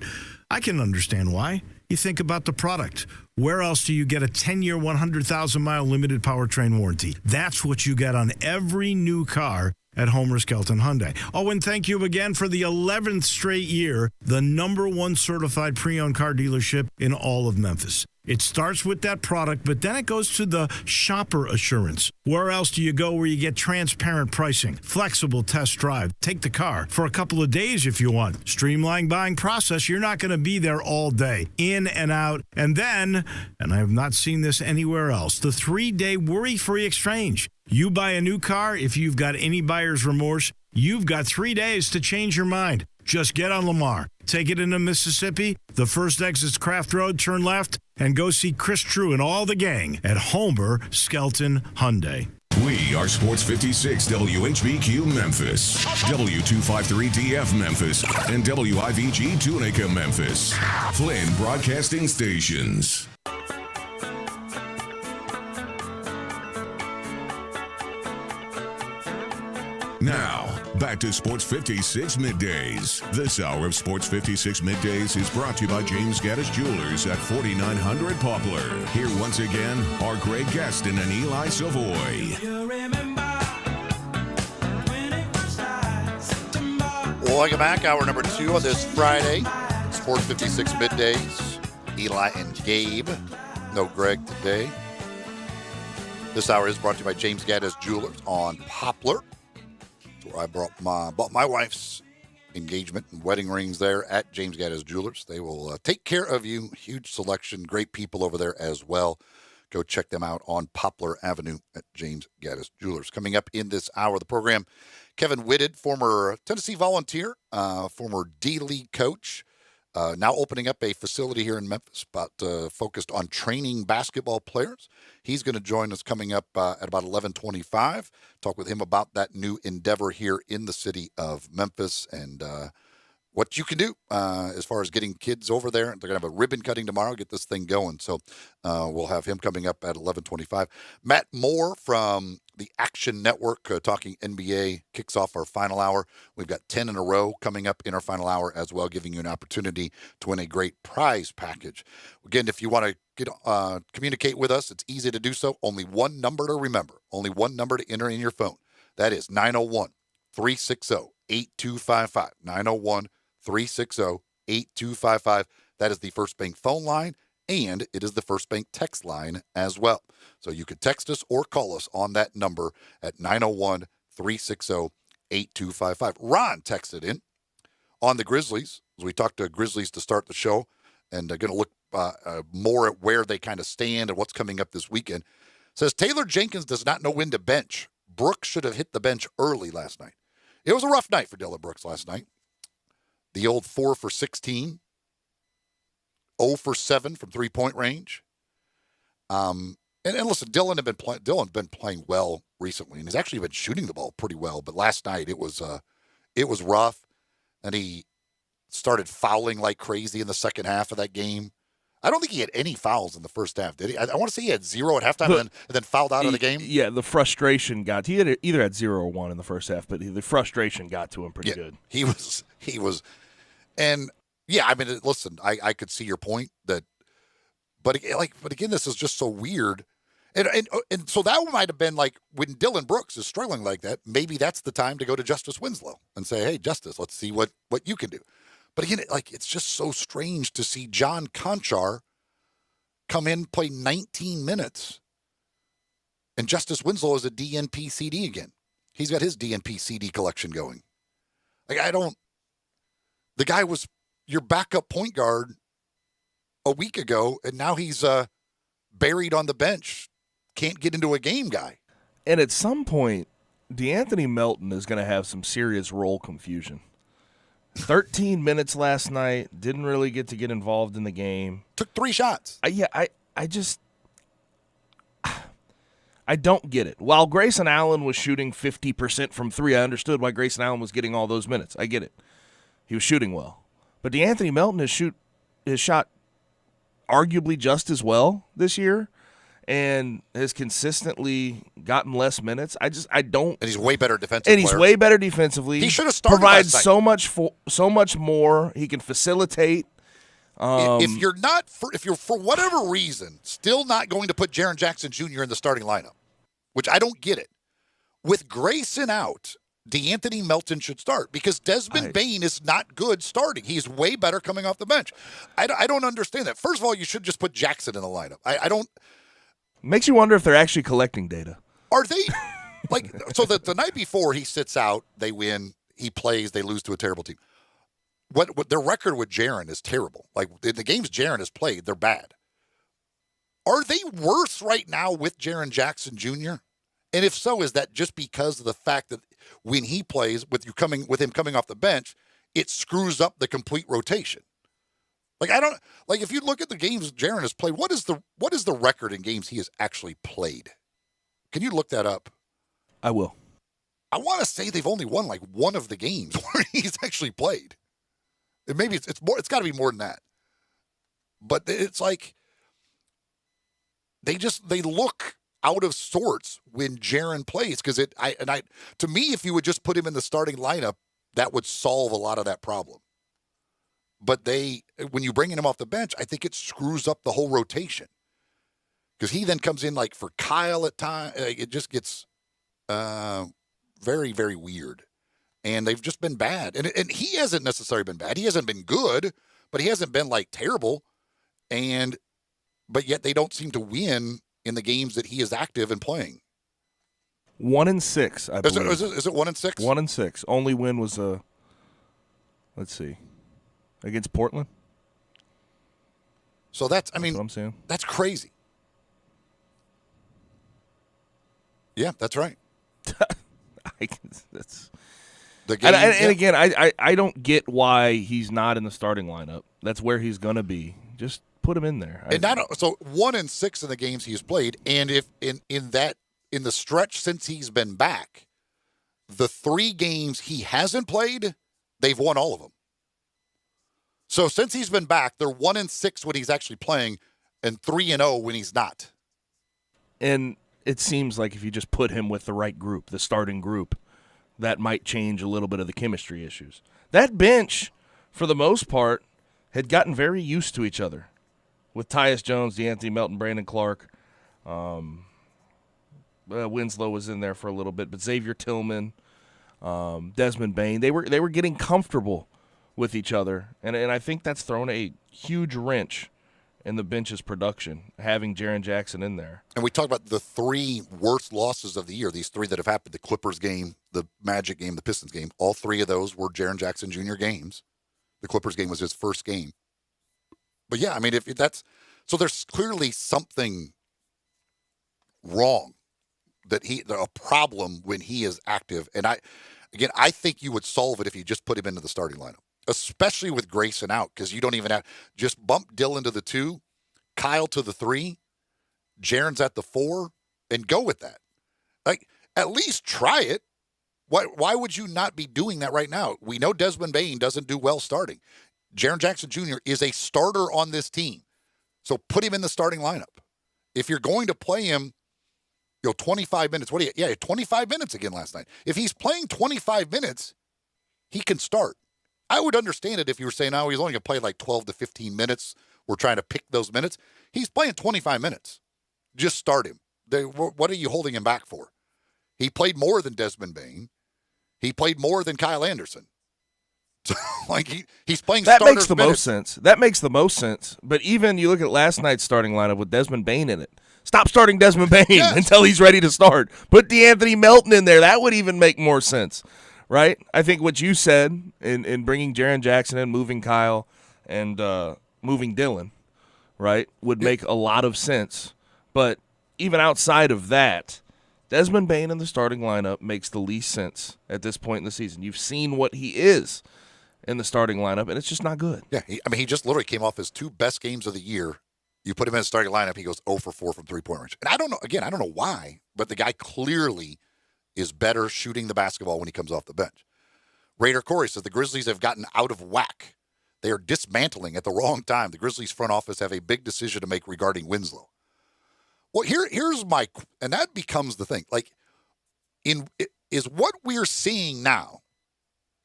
I can understand why. You think about the product. Where else do you get a 10-year, 100,000-mile limited powertrain warranty? That's what you get on every new car at Homer Skelton Hyundai. Oh, and thank you again for the 11th straight year, the #1 certified pre-owned car dealership in all of Memphis. It starts with that product, but then it goes to the shopper assurance. Where else do you go where you get transparent pricing, flexible test drive, take the car for a couple of days if you want, streamlined buying process? You're not going to be there all day, in and out. And then, and I have not seen this anywhere else, the 3-day worry-free exchange. You buy a new car, if you've got any buyer's remorse, you've got 3 days to change your mind. Just get on Lamar, take it into Mississippi, the first exit's Craft Road, turn left, and go see Chris True and all the gang at Homer Skelton Hyundai. We are Sports 56 WHBQ Memphis, W253DF Memphis, and WIVG Tunica Memphis. Flynn Broadcasting Stations. Now, back to Sports 56 Middays. This hour of Sports 56 Middays is brought to you by James Gaddis Jewelers at 4900 Poplar. Here once again are Greg Gaston and Eli Savoy. Welcome back. Hour number 2 on this Friday. Sports 56 Middays. Eli and Gabe. No Greg today. This hour is brought to you by James Gaddis Jewelers on Poplar. I bought my wife's engagement and wedding rings there at James Gaddis Jewelers. They will take care of you. Huge selection, great people over there as well. Go check them out on Poplar Avenue at James Gaddis Jewelers. Coming up in this hour of the program, Kevin Whitted, former Tennessee Volunteer, former D-League coach, now opening up a facility here in Memphis, focused on training basketball players. He's going to join us coming up at about 11:25. Talk with him about that new endeavor here in the city of Memphis and what you can do as far as getting kids over there. They're going to have a ribbon cutting tomorrow, get this thing going. So we'll have him coming up at 11:25. Matt Moore from the Action Network talking NBA kicks off our final hour. We've got 10 in a row coming up in our final hour as well, giving you an opportunity to win a great prize package. Again, if you want to get communicate with us, it's easy to do so. Only one number to remember. Only one number to enter in your phone. That is 901-360-8255. 901-360-8255. That is the First Bank phone line, and it is the First Bank text line as well. So you could text us or call us on that number at 901-360-8255. Ron texted in on the Grizzlies, as we talked to Grizzlies to start the show, and going to look more at where they kind of stand and what's coming up this weekend. Says, Taylor Jenkins does not know when to bench. Brooks should have hit the bench early last night. It was a rough night for Dillon Brooks last night. The old 4 for 16, 0 for 7 from three-point range. And listen, Dillon been playing well recently, and he's actually been shooting the ball pretty well. But last night it was rough, and he started fouling like crazy in the second half of that game. I don't think he had any fouls in the first half, did he? I want to say he had 0 at halftime and then fouled out of the game. Yeah, the frustration got – he had either had 0 or 1 in the first half, but the frustration got to him pretty good. He was – and, yeah, I mean, listen, I could see your point that – but again, this is just so weird. And so that might have been like when Dillon Brooks is struggling like that, maybe that's the time to go to Justice Winslow and say, hey, Justice, let's see what you can do. But again, it's just so strange to see John Conchar come in, play 19 minutes, and Justice Winslow is a DNP CD again. He's got his DNP CD collection going. The guy was your backup point guard a week ago, and now he's buried on the bench, can't get into a game guy. And at some point, DeAnthony Melton is going to have some serious role confusion. 13 minutes last night, didn't really get involved in the game. Took 3 shots. I I don't get it. While Grayson Allen was shooting 50% from three, I understood why Grayson Allen was getting all those minutes. I get it. He was shooting well. But DeAnthony Melton has shot arguably just as well this year and has consistently gotten less minutes. I don't. And he's way better defensively. And he's way better defensively. He should have started Provides last night. so much more. He can facilitate. If you're for whatever reason still not going to put Jaren Jackson Jr. in the starting lineup, which I don't get it, with Grayson out, DeAnthony Melton should start because Desmond Bane is not good starting. He's way better coming off the bench. I don't understand that. First of all, you should just put Jackson in the lineup. I don't. Makes you wonder if they're actually collecting data. Are they? So the night before he sits out, they win, he plays, they lose to a terrible team. What their record with Jaren is terrible. Like in the games Jaren has played, they're bad. Are they worse right now with Jaren Jackson Jr.? And if so, is that just because of the fact that when he plays with him coming off the bench, it screws up the complete rotation? If you look at the games Jaren has played, what is the record in games he has actually played? Can you look that up? I will. I want to say they've only won like one of the games where he's actually played. And maybe it's more. It's got to be more than that. But it's like they look out of sorts when Jaren plays because to me, if you would just put him in the starting lineup, that would solve a lot of that problem. But when you bring him off the bench, I think it screws up the whole rotation because he then comes in like for Kyle at times. It just gets very, very weird. And they've just been bad. And he hasn't necessarily been bad. He hasn't been good, but he hasn't been like terrible. But yet they don't seem to win in the games that he is active and playing. 1-6, I believe. Is it 1-6? 1-6. Only win was let's see, against Portland. So that's what I'm saying. That's crazy. Yeah, that's right. That's. And again, I don't get why he's not in the starting lineup. That's where he's going to be. Just put him in there. So 1-6 in the games he's played, and if in the stretch since he's been back, the 3 games he hasn't played, they've won all of them. So since he's been back, they're 1-6 when he's actually playing, and 3-0 when he's not. And it seems like if you just put him with the right group, the starting group, that might change a little bit of the chemistry issues. That bench, for the most part, had gotten very used to each other with Tyus Jones, DeAnthony Melton, Brandon Clark. Winslow was in there for a little bit, but Xavier Tillman, Desmond Bane, they were getting comfortable with each other, and I think that's thrown a huge wrench in the bench's production, having Jaren Jackson in there. And we talk about the 3 worst losses of the year, these 3 that have happened, the Clippers game, the Magic game, the Pistons game. All 3 of those were Jaren Jackson Jr. games. The Clippers game was his first game. But yeah, I mean, if that's – so there's clearly something wrong, a problem when he is active. And I think you would solve it if you just put him into the starting lineup, especially with Grayson out, because you don't even have – just bump Dylan to the 2, Kyle to the 3, Jaren's at the 4, and go with that. Like, at least try it. Why would you not be doing that right now? We know Desmond Bane doesn't do well starting. Jaren Jackson Jr. is a starter on this team. So put him in the starting lineup. If you're going to play him, 25 minutes. 25 minutes again last night. If he's playing 25 minutes, he can start. I would understand it if you were saying, he's only going to play like 12 to 15 minutes. We're trying to pick those minutes. He's playing 25 minutes. Just start him. What are you holding him back for? He played more than Desmond Bane. He played more than Kyle Anderson. So, he's playing that starters makes the minutes. most sense. That makes the most sense. But even you look at last night's starting lineup with Desmond Bane in it. Stop starting Desmond Bane until he's ready to start. Put DeAnthony Melton in there. That would even make more sense, right? I think what you said in bringing Jaren Jackson in, moving Kyle, and moving Dylan, right, would make a lot of sense. But even outside of that, Desmond Bane in the starting lineup makes the least sense at this point in the season. You've seen what he is in the starting lineup, and it's just not good. Yeah, he just literally came off his 2 best games of the year You put him in a starting lineup, he goes 0 for 4 from three-point range. And I don't know why, but the guy clearly is better shooting the basketball when he comes off the bench. Raider Corey says the Grizzlies have gotten out of whack. They are dismantling at the wrong time. The Grizzlies front office have a big decision to make regarding Winslow. Well, here's my, and that becomes the thing. Like, is what we're seeing now,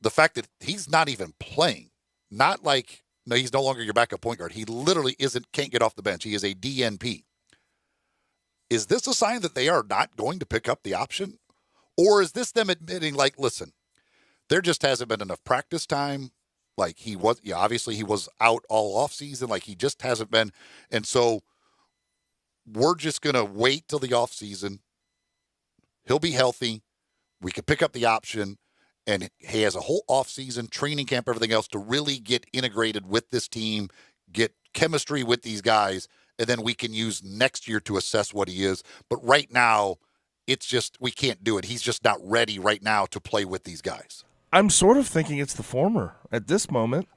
the fact that he's not even playing, not like, no, he's no longer your backup point guard. He literally can't get off the bench. He is a DNP. Is this a sign that they are not going to pick up the option? Or is this them admitting, like, listen, there just hasn't been enough practice time. Like obviously he was out all off season. Like he just hasn't been. And so we're just going to wait till the off season. He'll be healthy. We can pick up the option. And he has a whole offseason, training camp, everything else to really get integrated with this team, get chemistry with these guys, and then we can use next year to assess what he is. But right now, it's just we can't do it. He's just not ready right now to play with these guys. I'm sort of thinking it's the former at this moment.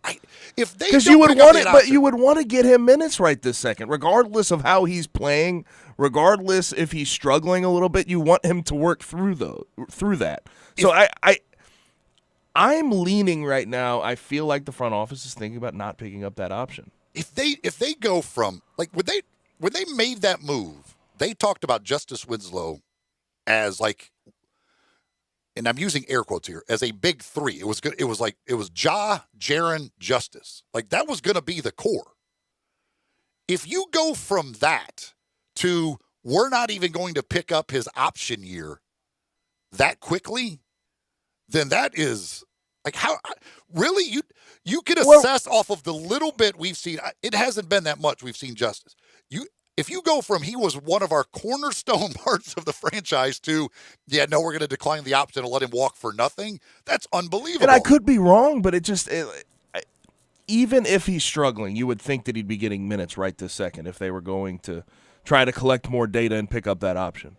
Because you would want it, but you would want to get him minutes right this second, regardless of how he's playing, regardless if he's struggling a little bit. You want him to work through that. So I'm leaning right now. I feel like the front office is thinking about not picking up that option. If they go from like when they made that move, they talked about Justice Winslow as like, and I'm using air quotes here, as a big three. It was good. It was Ja, Jaren, Justice. Like that was going to be the core. If you go from that to we're not even going to pick up his option year that quickly, then that is like how really you could assess off of the little bit we've seen. It hasn't been that much we've seen Justice. If you go from he was one of our cornerstone parts of the franchise to, we're going to decline the option and let him walk for nothing, that's unbelievable. And I could be wrong, but even if he's struggling, you would think that he'd be getting minutes right this second if they were going to try to collect more data and pick up that option.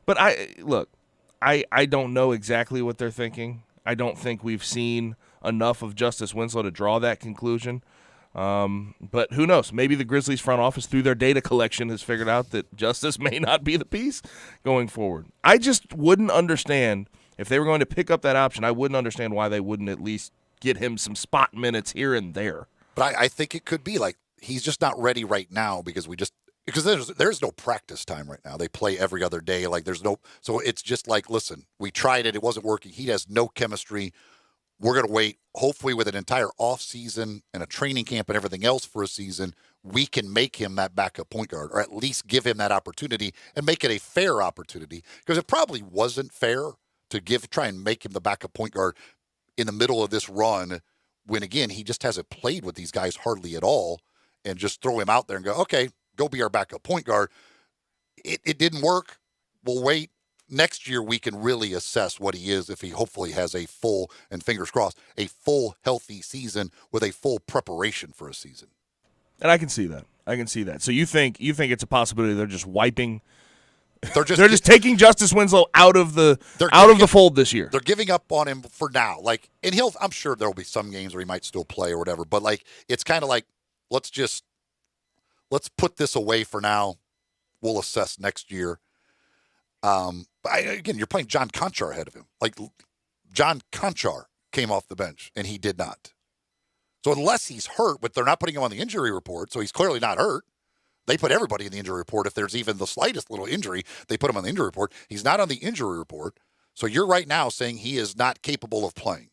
But I don't know exactly what they're thinking. I don't think we've seen enough of Justice Winslow to draw that conclusion. But who knows? Maybe the Grizzlies front office, through their data collection, has figured out that Justice may not be the piece going forward. I just wouldn't understand if they were going to pick up that option. I wouldn't understand why they wouldn't at least get him some spot minutes here and there. But I think it could be like he's just not ready right now because there's no practice time right now. They play every other day. Like so it's just like, listen, we tried it. It wasn't working. He has no chemistry. We're going to wait, hopefully with an entire offseason and a training camp and everything else for a season, we can make him that backup point guard or at least give him that opportunity and make it a fair opportunity because it probably wasn't fair to try and make him the backup point guard in the middle of this run when, again, he just hasn't played with these guys hardly at all and just throw him out there and go, okay, go be our backup point guard. It didn't work. We'll wait. Next year, we can really assess what he is if he hopefully has a full, and fingers crossed, a full healthy season with a full preparation for a season. And I can see that. So you think it's a possibility they're just wiping? They're just taking Justice Winslow out of the fold this year. They're giving up on him for now. Like, and I'm sure there will be some games where he might still play or whatever. But like, it's kind of like let's put this away for now. We'll assess next year. But again, you're playing John Conchar ahead of him. Like John Conchar came off the bench and he did not. So unless he's hurt, but they're not putting him on the injury report, so he's clearly not hurt. They put everybody in the injury report. If there's even the slightest little injury, they put him on the injury report. He's not on the injury report. So you're right now saying he is not capable of playing.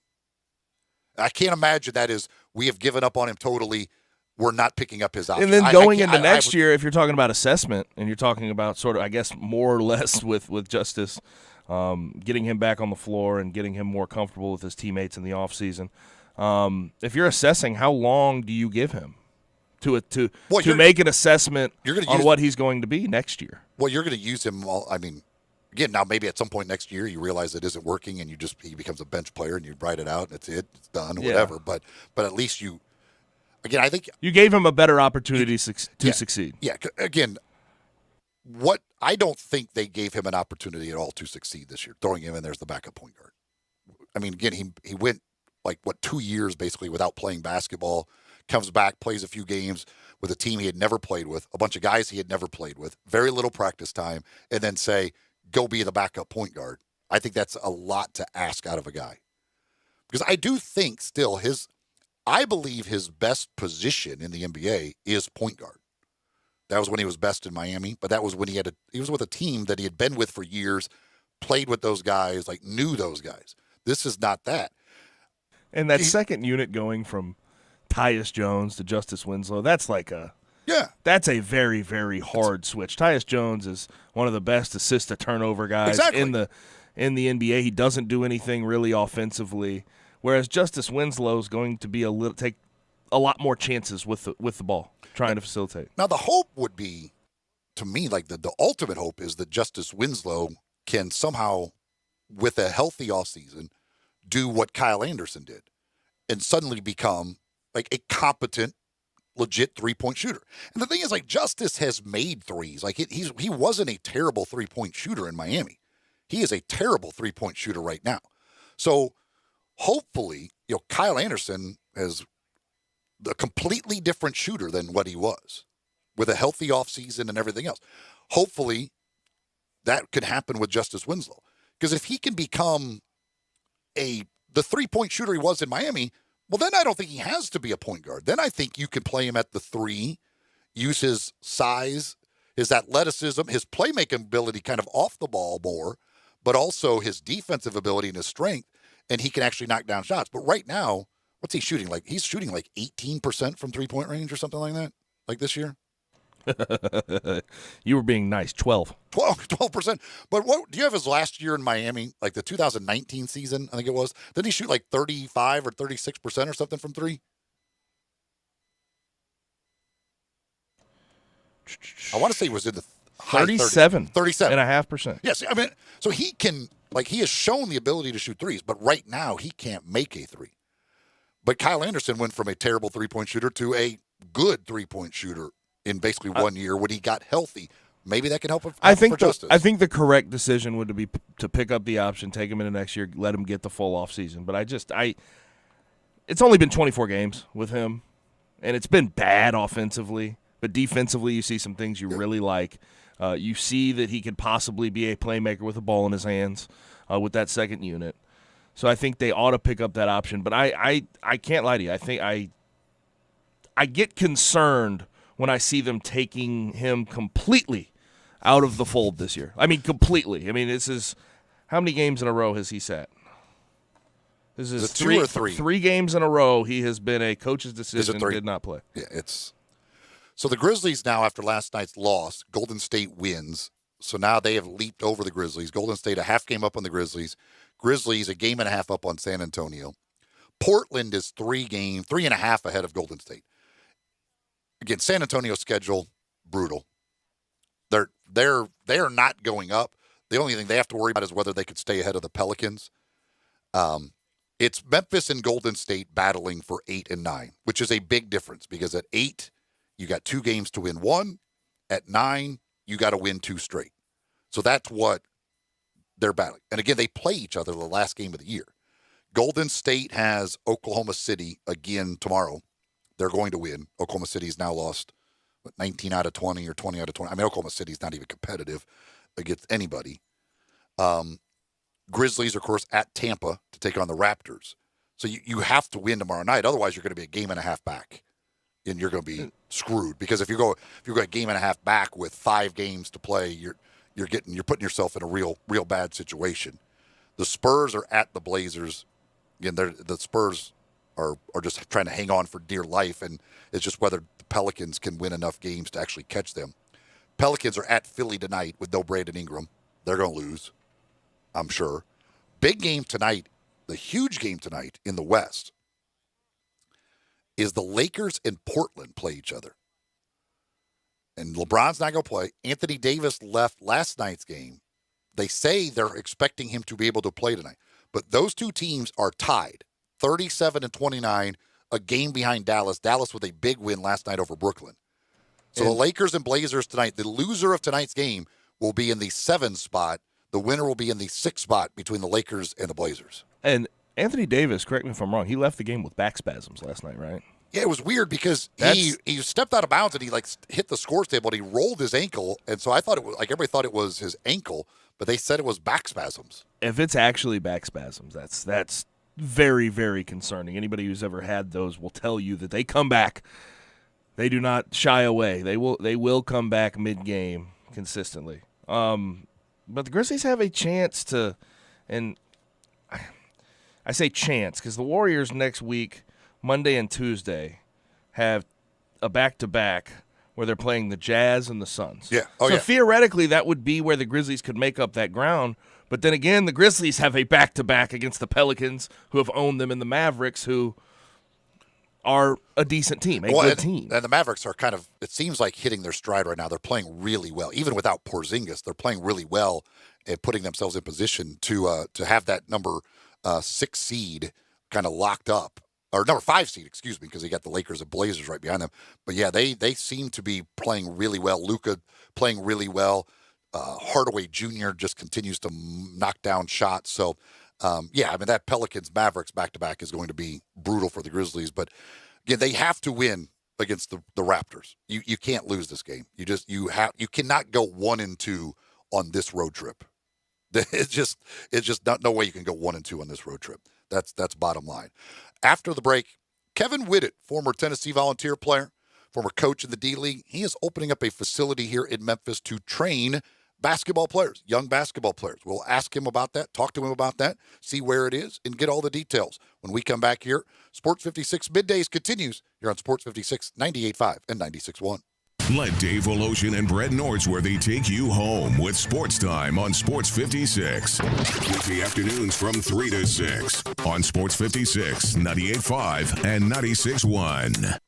I can't imagine that is we have given up on him totally. We're not picking up his option. And then going into next year, if you're talking about assessment and you're talking about sort of, I guess, more or less with Justice, getting him back on the floor and getting him more comfortable with his teammates in the offseason, if you're assessing, how long do you give him to make an assessment on what he's going to be next year? Well, you're going to use him again, now maybe at some point next year you realize it isn't working and he becomes a bench player and you write it out and it's done, whatever. But at least you – again, I think you gave him a better opportunity to succeed. Yeah. Again, I don't think they gave him an opportunity at all to succeed this year, throwing him in there as the backup point guard. I mean, again, he went 2 years basically without playing basketball, comes back, plays a few games, with a team he had never played with, a bunch of guys he had never played with, very little practice time, and then say, go be the backup point guard. I think that's a lot to ask out of a guy. Because I do think still I believe his best position in the NBA is point guard. That was when he was best in Miami, but that was when he was with a team that he had been with for years, played with those guys, like knew those guys. This is not that. And that second unit going from Tyus Jones to Justice Winslow, that's that's a very, very hard switch. Tyus Jones is one of the best assist to turnover guys in the NBA. He doesn't do anything really offensively, whereas Justice Winslow is going to be take a lot more chances with the ball, trying to facilitate. Now the hope would be, to me, like the ultimate hope is that Justice Winslow can somehow, with a healthy offseason, do what Kyle Anderson did and suddenly become like a competent, legit three-point shooter. And the thing is, like, Justice has made threes. Like, he wasn't a terrible three-point shooter in Miami. He is a terrible three-point shooter right now. So hopefully, Kyle Anderson is a completely different shooter than what he was with a healthy offseason and everything else. Hopefully that could happen with Justice Winslow. Because if he can become the three-point shooter he was in Miami, well, then I don't think he has to be a point guard. Then I think you can play him at the three, use his size, his athleticism, his playmaking ability kind of off the ball more, but also his defensive ability and his strength, and he can actually knock down shots. But right now, what's he shooting like? He's shooting like 18% from three-point range or something like that, like this year. You were being nice. 12%. But what do you have his last year in Miami, like the 2019 season, I think it was? Didn't he shoot like 35 or 36% or something from three? I want to say he was in the high 37. 37.5%. Yes, I mean, so he can, like, he has shown the ability to shoot threes, but right now he can't make a three. But Kyle Anderson went from a terrible three-point shooter to a good three-point shooter in basically 1 year when he got healthy. Maybe that can help him for Justice. I think the correct decision would be to pick up the option, take him into next year, let him get the full offseason. But it's only been 24 games with him, and it's been bad offensively. But defensively, you see some things you really like. You see that he could possibly be a playmaker with a ball in his hands with that second unit. So I think they ought to pick up that option. But I can't lie to you. I think I get concerned when I see them taking him completely out of the fold this year. I mean, completely. I mean, this is – how many games in a row has he sat? This is two or three. 3 games in a row he has been a coach's decision and did not play. Yeah, so the Grizzlies now, after last night's loss, Golden State wins. So now they have leaped over the Grizzlies. Golden State a half game up on the Grizzlies. Grizzlies a game and a half up on San Antonio. Portland is 3.5 ahead of Golden State. Again, San Antonio's schedule, brutal. They're not going up. The only thing they have to worry about is whether they could stay ahead of the Pelicans. It's Memphis and Golden State battling for 8 and 9, which is a big difference because at 8, you got 2 games to win 1. At 9, you got to win 2 straight. So that's what they're battling. And again, they play each other the last game of the year. Golden State has Oklahoma City again tomorrow. They're going to win. Oklahoma City's now lost 19 out of 20 or 20 out of 20. I mean, Oklahoma City's not even competitive against anybody. Grizzlies, of course, at Tampa to take on the Raptors. So you have to win tomorrow night. Otherwise, you're going to be a game and a half back, and you're going to be screwed. Because if you go a game and a half back with 5 games to play, you're putting yourself in a real bad situation. The Spurs are at the Blazers. Again, the Spurs are just trying to hang on for dear life, and it's just whether the Pelicans can win enough games to actually catch them. Pelicans are at Philly tonight with no Brandon Ingram. They're going to lose, I'm sure. Big game tonight, the huge game tonight in the West, is the Lakers and Portland play each other. And LeBron's not going to play. Anthony Davis left last night's game. They say they're expecting him to be able to play tonight. But those two teams are tied. 37 and 29, a game behind Dallas. Dallas with a big win last night over Brooklyn. So the Lakers and Blazers tonight, the loser of tonight's game will be in the 7 spot. The winner will be in the 6 spot between the Lakers and the Blazers. And Anthony Davis, correct me if I'm wrong, he left the game with back spasms last night, right? Yeah, it was weird because he stepped out of bounds and he hit the scores table and he rolled his ankle, and so I thought it was everybody thought it was his ankle, but they said it was back spasms. If it's actually back spasms, that's very, very concerning. Anybody who's ever had those will tell you that they come back. They do not shy away. They will come back mid-game consistently. But the Grizzlies have a chance to, and I say chance because the Warriors next week, Monday and Tuesday, have a back-to-back where they're playing the Jazz and the Suns. Yeah. Theoretically, that would be where the Grizzlies could make up that ground. But then again, the Grizzlies have a back-to-back against the Pelicans, who have owned them, and the Mavericks, who are a decent team, good team. And the Mavericks are kind of, it seems like, hitting their stride right now. They're playing really well. Even without Porzingis, they're playing really well and putting themselves in position to have that number 6 seed kind of locked up. Or number 5 seed, excuse me, because they got the Lakers and Blazers right behind them. But yeah, they seem to be playing really well. Luka playing really well. Hardaway Jr. just continues to knock down shots. So, that Pelicans-Mavericks back-to-back is going to be brutal for the Grizzlies. But again, they have to win against the Raptors. You can't lose this game. You cannot go 1-2 on this road trip. It's just no way you can go 1-2 on this road trip. That's bottom line. After the break, Kevin Whitted, former Tennessee Volunteer player, former coach in the D-League, he is opening up a facility here in Memphis to train basketball players, young basketball players. We'll ask him about that, talk to him about that, see where it is, and get all the details. When we come back here, Sports 56 Middays continues here on Sports 56, 98.5 and 96.1. Let Dave Voloshin and Brett Nordsworthy take you home with Sports Time on Sports 56. Weekday afternoons from 3 to 6 on Sports 56, 98.5 and 96.1.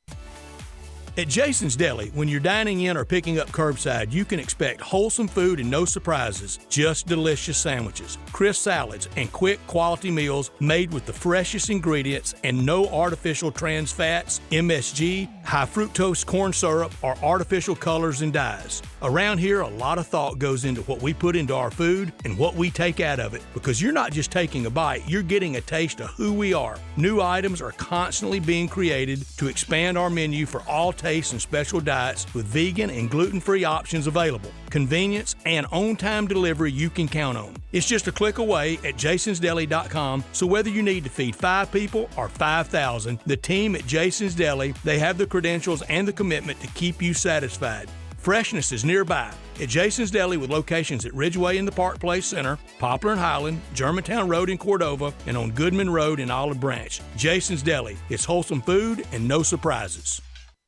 At Jason's Deli, when you're dining in or picking up curbside, you can expect wholesome food and no surprises, just delicious sandwiches, crisp salads, and quick quality meals made with the freshest ingredients and no artificial trans fats, MSG, high fructose corn syrup, or artificial colors and dyes. Around here, a lot of thought goes into what we put into our food and what we take out of it, because you're not just taking a bite, you're getting a taste of who we are. New items are constantly being created to expand our menu for all tastes and special diets with vegan and gluten-free options available. Convenience and on-time delivery you can count on. It's just a click away at jasonsdeli.com, so whether you need to feed 5 people or 5,000, the team at Jason's Deli, they have the credentials and the commitment to keep you satisfied. Freshness is nearby at Jason's Deli with locations at Ridgeway in the Park Place Center, Poplar and Highland, Germantown Road in Cordova, and on Goodman Road in Olive Branch. Jason's Deli. It's wholesome food and no surprises.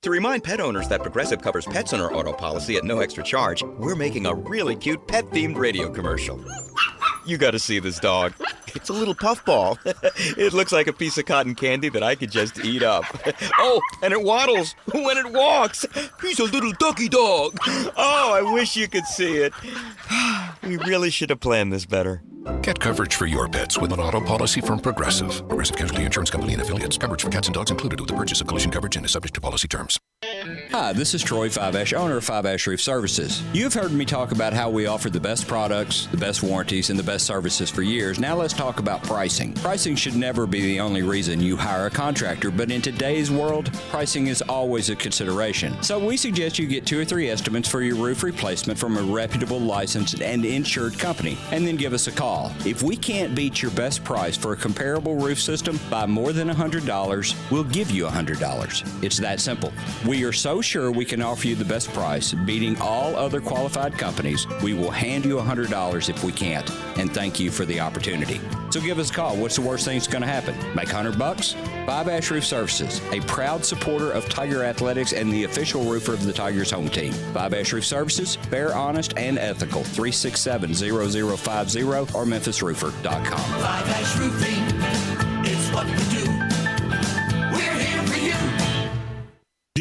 To remind pet owners that Progressive covers pets on our auto policy at no extra charge, we're making a really cute pet-themed radio commercial. You gotta see this dog. It's a little puffball. It looks like a piece of cotton candy that I could just eat up. Oh, and it waddles when it walks. He's a little ducky dog. Oh, I wish you could see it. We really should have planned this better. Get coverage for your pets with an auto policy from Progressive. Progressive Casualty Insurance Company and Affiliates. Coverage for cats and dogs included with the purchase of collision coverage and is subject to policy terms. Hi, this is Troy Five-Ash, owner of Five-Ash Roof Services. You've heard me talk about how we offer the best products, the best warranties, and the best services for years. Now let's talk about pricing. Pricing should never be the only reason you hire a contractor, but in today's world, pricing is always a consideration. So we suggest you get 2 or 3 estimates for your roof replacement from a reputable, licensed, and insured company, and then give us a call. If we can't beat your best price for a comparable roof system by more than $100, we'll give you $100. It's that simple. We are so sure we can offer you the best price, beating all other qualified companies, we will hand you $100 if we can't, and thank you for the opportunity. So give us a call. What's the worst thing that's going to happen? Make $100? Five-Ash Roof Services, a proud supporter of Tiger Athletics and the official roofer of the Tigers home team. Five-Ash Roof Services, fair, honest, and ethical. 367-0050 or MemphisRoofer.com. Five-Ash Roofing, it's what we do. We're here for you.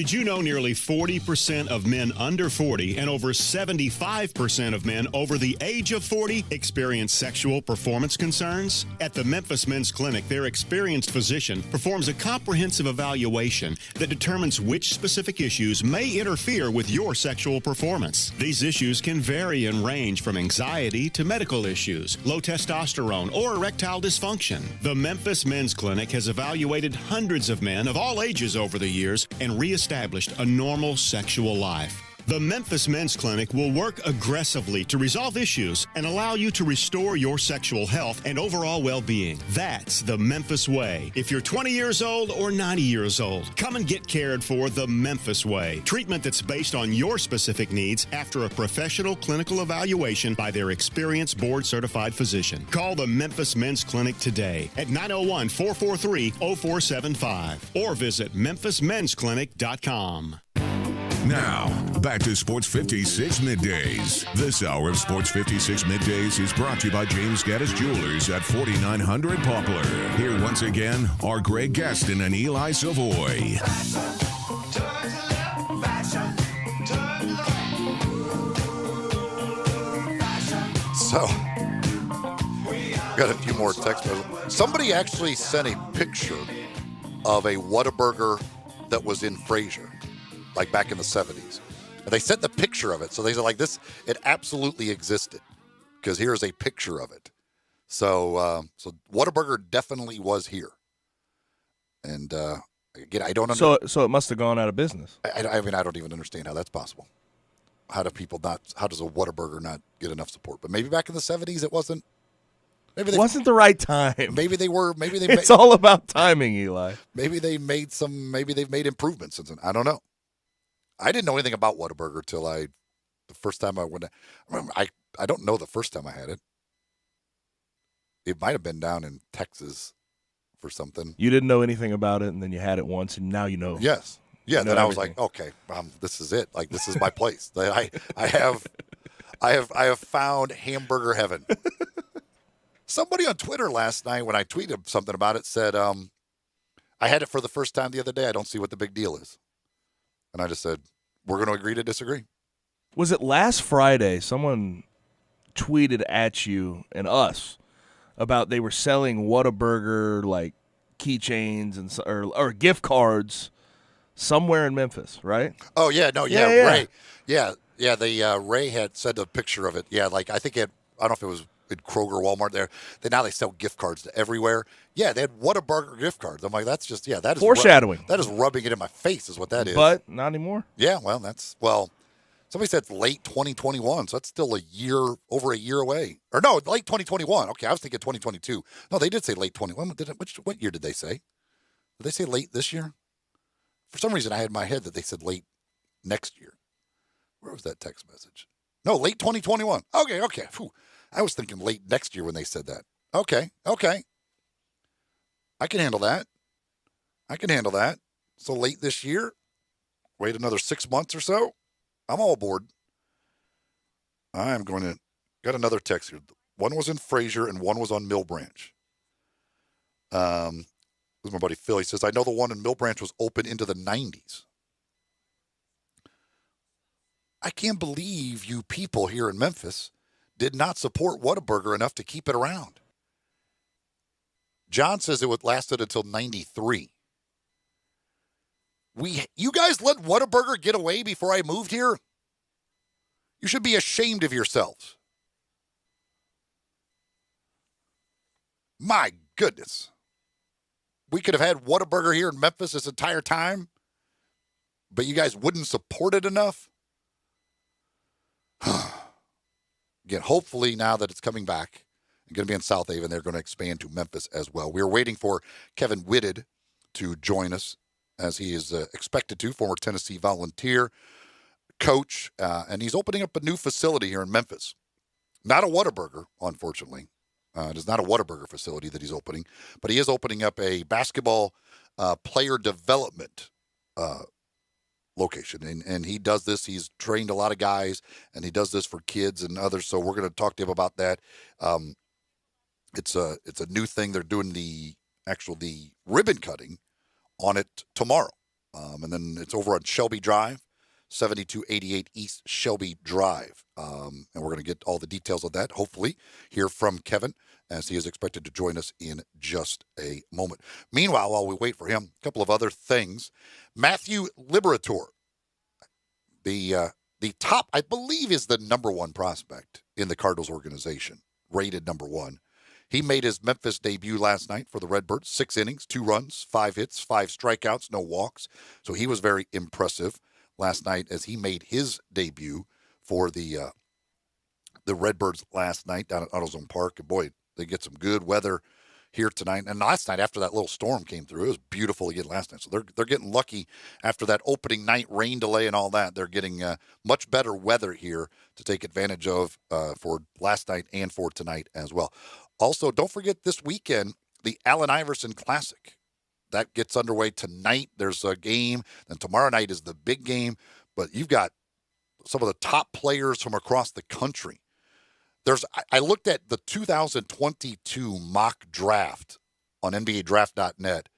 Did you know nearly 40% of men under 40 and over 75% of men over the age of 40 experience sexual performance concerns? At the Memphis Men's Clinic, their experienced physician performs a comprehensive evaluation that determines which specific issues may interfere with your sexual performance. These issues can vary and range from anxiety to medical issues, low testosterone, or erectile dysfunction. The Memphis Men's Clinic has evaluated hundreds of men of all ages over the years and reestablished a normal sexual life. The Memphis Men's Clinic will work aggressively to resolve issues and allow you to restore your sexual health and overall well-being. That's the Memphis way. If you're 20 years old or 90 years old, come and get cared for the Memphis way. Treatment that's based on your specific needs after a professional clinical evaluation by their experienced board-certified physician. Call the Memphis Men's Clinic today at 901-443-0475 or visit memphismensclinic.com. Now, back to Sports 56 Middays. This hour of Sports 56 Middays is brought to you by James Gaddis Jewelers at 4900 Poplar. Here once again are Greg Gaston and Eli Savoy. So, got a few more text messages. Somebody actually sent a picture of a Whataburger that was in Fraser, like back in the 70s. And they sent the picture of it. So they said, like, this, it absolutely existed because here's a picture of it. So Whataburger definitely was here. And again, I don't understand. So it must have gone out of business. I mean, I don't even understand how that's possible. How does a Whataburger not get enough support? But maybe back in the 70s it wasn't. Maybe it wasn't the right time. Maybe they were. Maybe they. It's all about timing, Eli. Maybe they've made improvements since then. I don't know. I didn't know anything about Whataburger till the first time I went. I don't know the first time I had it. It might have been down in Texas for something. You didn't know anything about it, and then you had it once, and now you know. Yes. Yeah. You know then I everything. was like, okay, this is it. Like, this is my place. I have found hamburger heaven. Somebody on Twitter last night, when I tweeted something about it, said, I had it for the first time the other day. I don't see what the big deal is. And I just said, we're going to agree to disagree. Was it last Friday someone tweeted at you and us about they were selling Whataburger like keychains and or gift cards somewhere in Memphis, right? Oh, yeah. No, yeah. Ray. Yeah. Ray had sent a picture of it. Yeah, like I think I don't know if it was in Kroger, Walmart there. Now they sell gift cards to everywhere. Yeah, they had Whataburger gift cards. I'm like, that's just, that is foreshadowing. That is rubbing it in my face is what that is. But not anymore. Yeah, somebody said it's late 2021, so that's still over a year away. Or no, late 2021. Okay, I was thinking 2022. No, they did say late 21. What year did they say? Did they say late this year? For some reason, I had in my head that they said late next year. Where was that text message? No, late 2021. Okay. Whew. I was thinking late next year when they said that. Okay. I can handle that. So late this year, wait another 6 months or so. I'm all aboard. Got another text here. One was in Fraser and one was on Mill Branch. This is my buddy Phil. He says, I know the one in Mill Branch was open into the 90s. I can't believe you people here in Memphis did not support Whataburger enough to keep it around. John says it lasted until 93. You guys let Whataburger get away before I moved here? You should be ashamed of yourselves. My goodness. We could have had Whataburger here in Memphis this entire time, but you guys wouldn't support it enough? Again, hopefully now that it's coming back and going to be in South Haven, they're going to expand to Memphis as well. We're waiting for Kevin Whitted to join us as he is expected to, former Tennessee Volunteer coach, and he's opening up a new facility here in Memphis. Not a Whataburger, unfortunately. It is not a Whataburger facility that he's opening, but he is opening up a basketball player development location. And he does this. He's trained a lot of guys, and he does this for kids and others. So we're going to talk to him about that. It's a new thing. They're doing the ribbon cutting on it tomorrow. And then it's over on Shelby Drive, 7288 East Shelby Drive. And we're going to get all the details of that, hopefully, hear from Kevin, as he is expected to join us in just a moment. Meanwhile, while we wait for him, a couple of other things. Matthew Liberator, the top, I believe, is the number one prospect in the Cardinals organization, rated number one. He made his Memphis debut last night for the Redbirds. 6 innings, 2 runs, 5 hits, 5 strikeouts, no walks. So he was very impressive last night as he made his debut for the Redbirds last night down at AutoZone Park. And boy, they get some good weather here tonight. And last night, after that little storm came through, it was beautiful again last night. So they're getting lucky after that opening night rain delay and all that. They're getting much better weather here to take advantage of for last night and for tonight as well. Also, don't forget this weekend, the Allen Iverson Classic. That gets underway tonight. There's a game, and tomorrow night is the big game. But you've got some of the top players from across the country. I looked at the 2022 mock draft on NBADraft.net.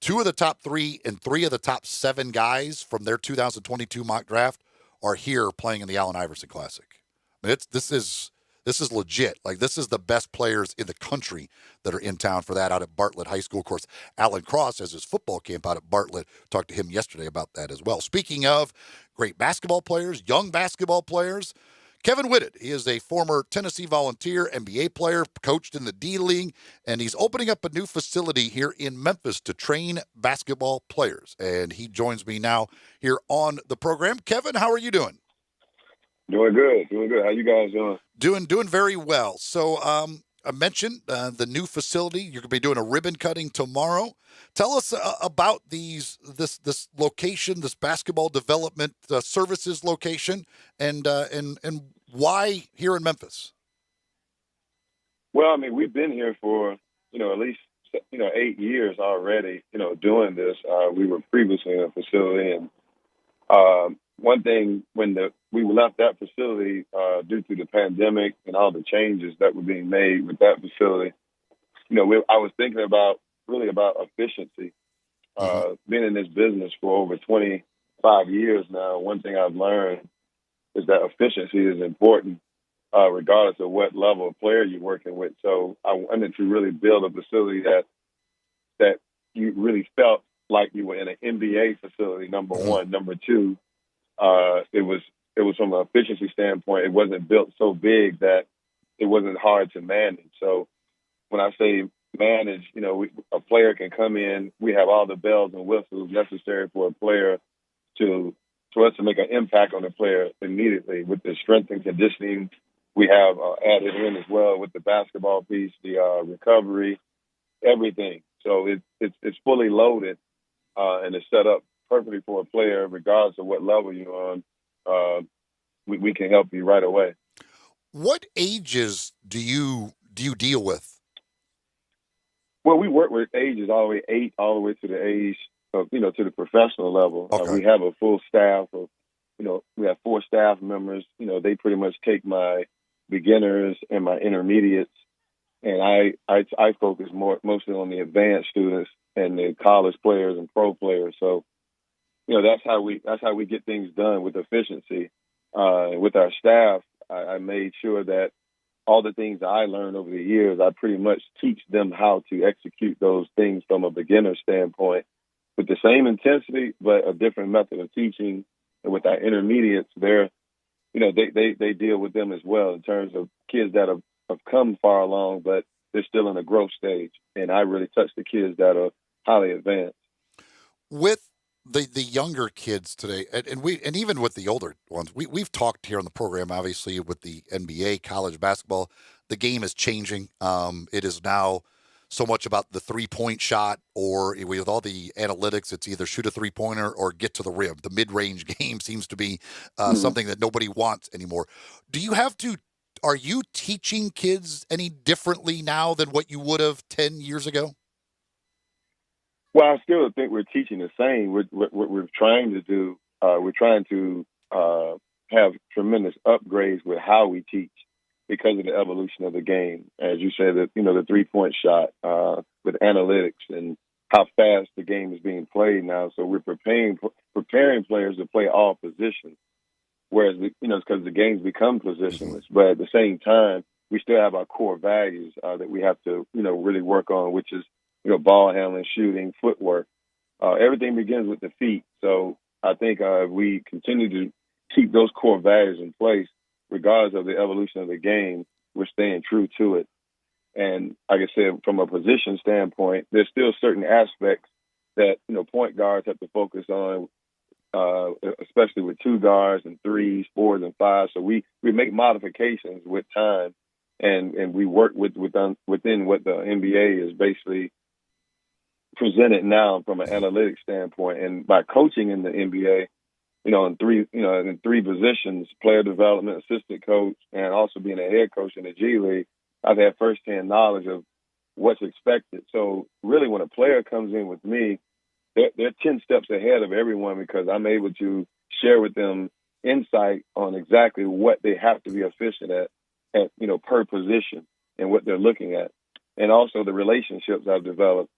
2 of the top 3 and 3 of the top 7 guys from their 2022 mock draft are here playing in the Allen Iverson Classic. I mean, this is legit. Like, this is the best players in the country that are in town for that out at Bartlett High School. Of course, Alan Cross has his football camp out at Bartlett. Talked to him yesterday about that as well. Speaking of great basketball players, young basketball players, Kevin Whitted, he is a former Tennessee Volunteer, NBA player, coached in the D-League, and he's opening up a new facility here in Memphis to train basketball players. And he joins me now here on the program. Kevin, how are you doing? Doing good. How you guys doing? Doing very well. So I mentioned the new facility. You're going to be doing a ribbon cutting tomorrow. Tell us about this location, this basketball development services location, and why here in Memphis. Well, I mean, we've been here for at least 8 years already. Doing this. We were previously in a facility, and one thing when we left that facility due to the pandemic and all the changes that were being made with that facility, I was thinking about efficiency. Being in this business for over 25 years now, one thing I've learned is that efficiency is important regardless of what level of player you're working with. So I wanted to really build a facility that you really felt like you were in an NBA facility, number one. Number two, it was from an efficiency standpoint, it wasn't built so big that it wasn't hard to manage. So when I say manage, a player can come in, we have all the bells and whistles necessary for a player for us to make an impact on the player immediately. With the strength and conditioning, we have added in as well with the basketball piece, the recovery, everything. So it's fully loaded and it's set up perfectly for a player, regardless of what level you're on. We can help you right away. What ages do you deal with? Well, we work with ages all the way 8, all the way to the age of, to the professional level. Okay. We have a full staff of, we have 4 staff members. They pretty much take my beginners and my intermediates, and I focus mostly on the advanced students and the college players and pro players. So, that's how we get things done with efficiency. With our staff, I made sure that all the things that I learned over the years, I pretty much teach them how to execute those things from a beginner standpoint with the same intensity, but a different method of teaching. And with our intermediates, they deal with them as well in terms of kids that have come far along, but they're still in a growth stage. And I really touch the kids that are highly advanced. With the younger kids today, and even with the older ones, we've talked here on the program, obviously, with the NBA, college basketball, the game is changing. It is now so much about the three-point shot, or with all the analytics, it's either shoot a three-pointer or get to the rim. The mid-range game seems to be something that nobody wants anymore. Are you teaching kids any differently now than what you would have 10 years ago? Well, I still think we're teaching the same. What we're trying to do, we're trying to have tremendous upgrades with how we teach because of the evolution of the game. As you said, the 3-point shot with analytics and how fast the game is being played now. So we're preparing players to play all positions, whereas because the game's become positionless. But at the same time, we still have our core values that we have to really work on, which is ball handling, shooting, footwork. Everything begins with the feet. So I think if we continue to keep those core values in place, regardless of the evolution of the game, we're staying true to it. And like I said, from a position standpoint, there's still certain aspects that, point guards have to focus on, especially with 2 guards and 3s, 4s, and 5s. So we make modifications with time, and we work within what the NBA is basically presented now from an analytics standpoint. And by coaching in the NBA, in 3 positions, player development, assistant coach, and also being a head coach in the G League, I've had firsthand knowledge of what's expected. So really, when a player comes in with me, they're 10 steps ahead of everyone because I'm able to share with them insight on exactly what they have to be efficient at per position and what they're looking at. And also the relationships I've developed.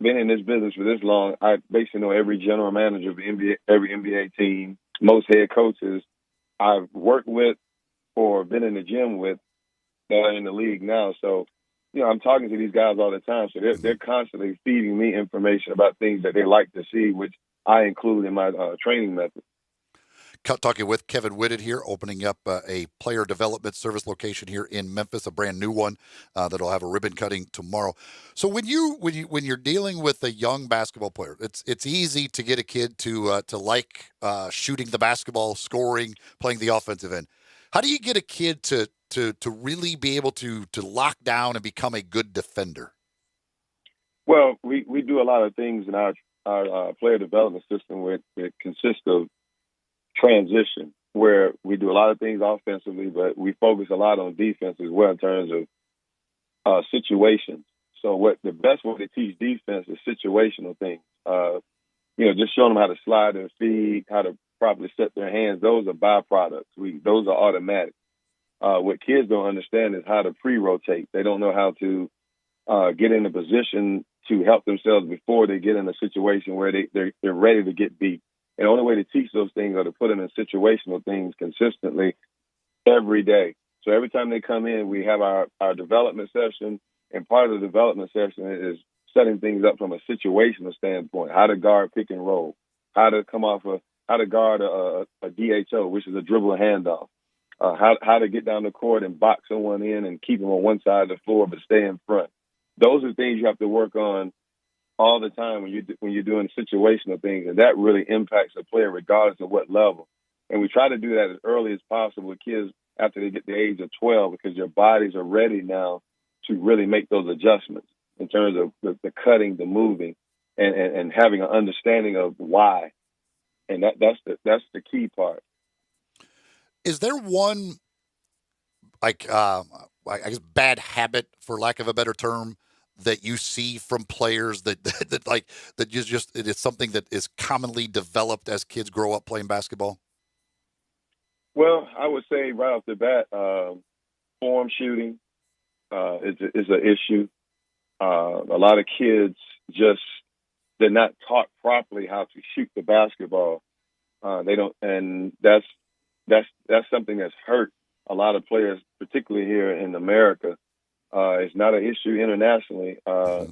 Been in this business for this long, I basically know every general manager of the NBA, every NBA team, most head coaches I've worked with or been in the gym with that are in the league now. So, I'm talking to these guys all the time. So they're constantly feeding me information about things that they like to see, which I include in my training method. Talking with Kevin Whitted here, opening up a player development service location here in Memphis, a brand new one that'll have a ribbon cutting tomorrow. So when you're dealing with a young basketball player, it's easy to get a kid to like shooting the basketball, scoring, playing the offensive end. How do you get a kid to really be able to lock down and become a good defender? Well, we do a lot of things in our player development system where it consists of transition, where we do a lot of things offensively, but we focus a lot on defense as well in terms of situations. So what the best way to teach defense is situational things. Just showing them how to slide their feet, how to properly set their hands. Those are byproducts. Those are automatic. What kids don't understand is how to pre-rotate. They don't know how to get in a position to help themselves before they get in a situation where they're ready to get beat. And the only way to teach those things are to put them in situational things consistently every day. So every time they come in, we have our development session, and part of the development session is setting things up from a situational standpoint, how to guard pick and roll, how to guard a DHO, which is a dribble handoff, how to get down the court and box someone in and keep them on one side of the floor but stay in front. Those are things you have to work on all the time when you're doing situational things, and that really impacts a player regardless of what level. And we try to do that as early as possible with kids after they get the age of 12 because their bodies are ready now to really make those adjustments in terms of the cutting, the moving, and having an understanding of why. And that's the key part. Is there one, I guess, bad habit, for lack of a better term, that you see from players that it is something that is commonly developed as kids grow up playing basketball? Well, I would say right off the bat, form shooting is an issue. A lot of kids they're not taught properly how to shoot the basketball. They don't, and that's something that's hurt a lot of players, particularly here in America. It's not an issue internationally. There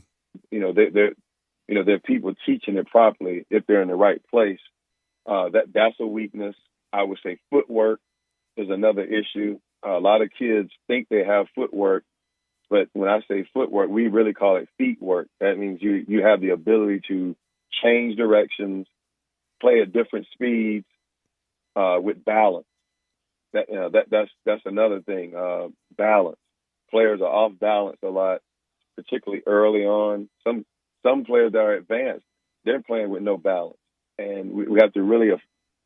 are people teaching it properly if they're in the right place. That's a weakness. I would say footwork is another issue. A lot of kids think they have footwork, but when I say footwork, we really call it feet work. That means you have the ability to change directions, play at different speeds with balance. That's another thing. Balance. Players are off balance a lot, particularly early on. Some players that are advanced, they're playing with no balance, and we have to really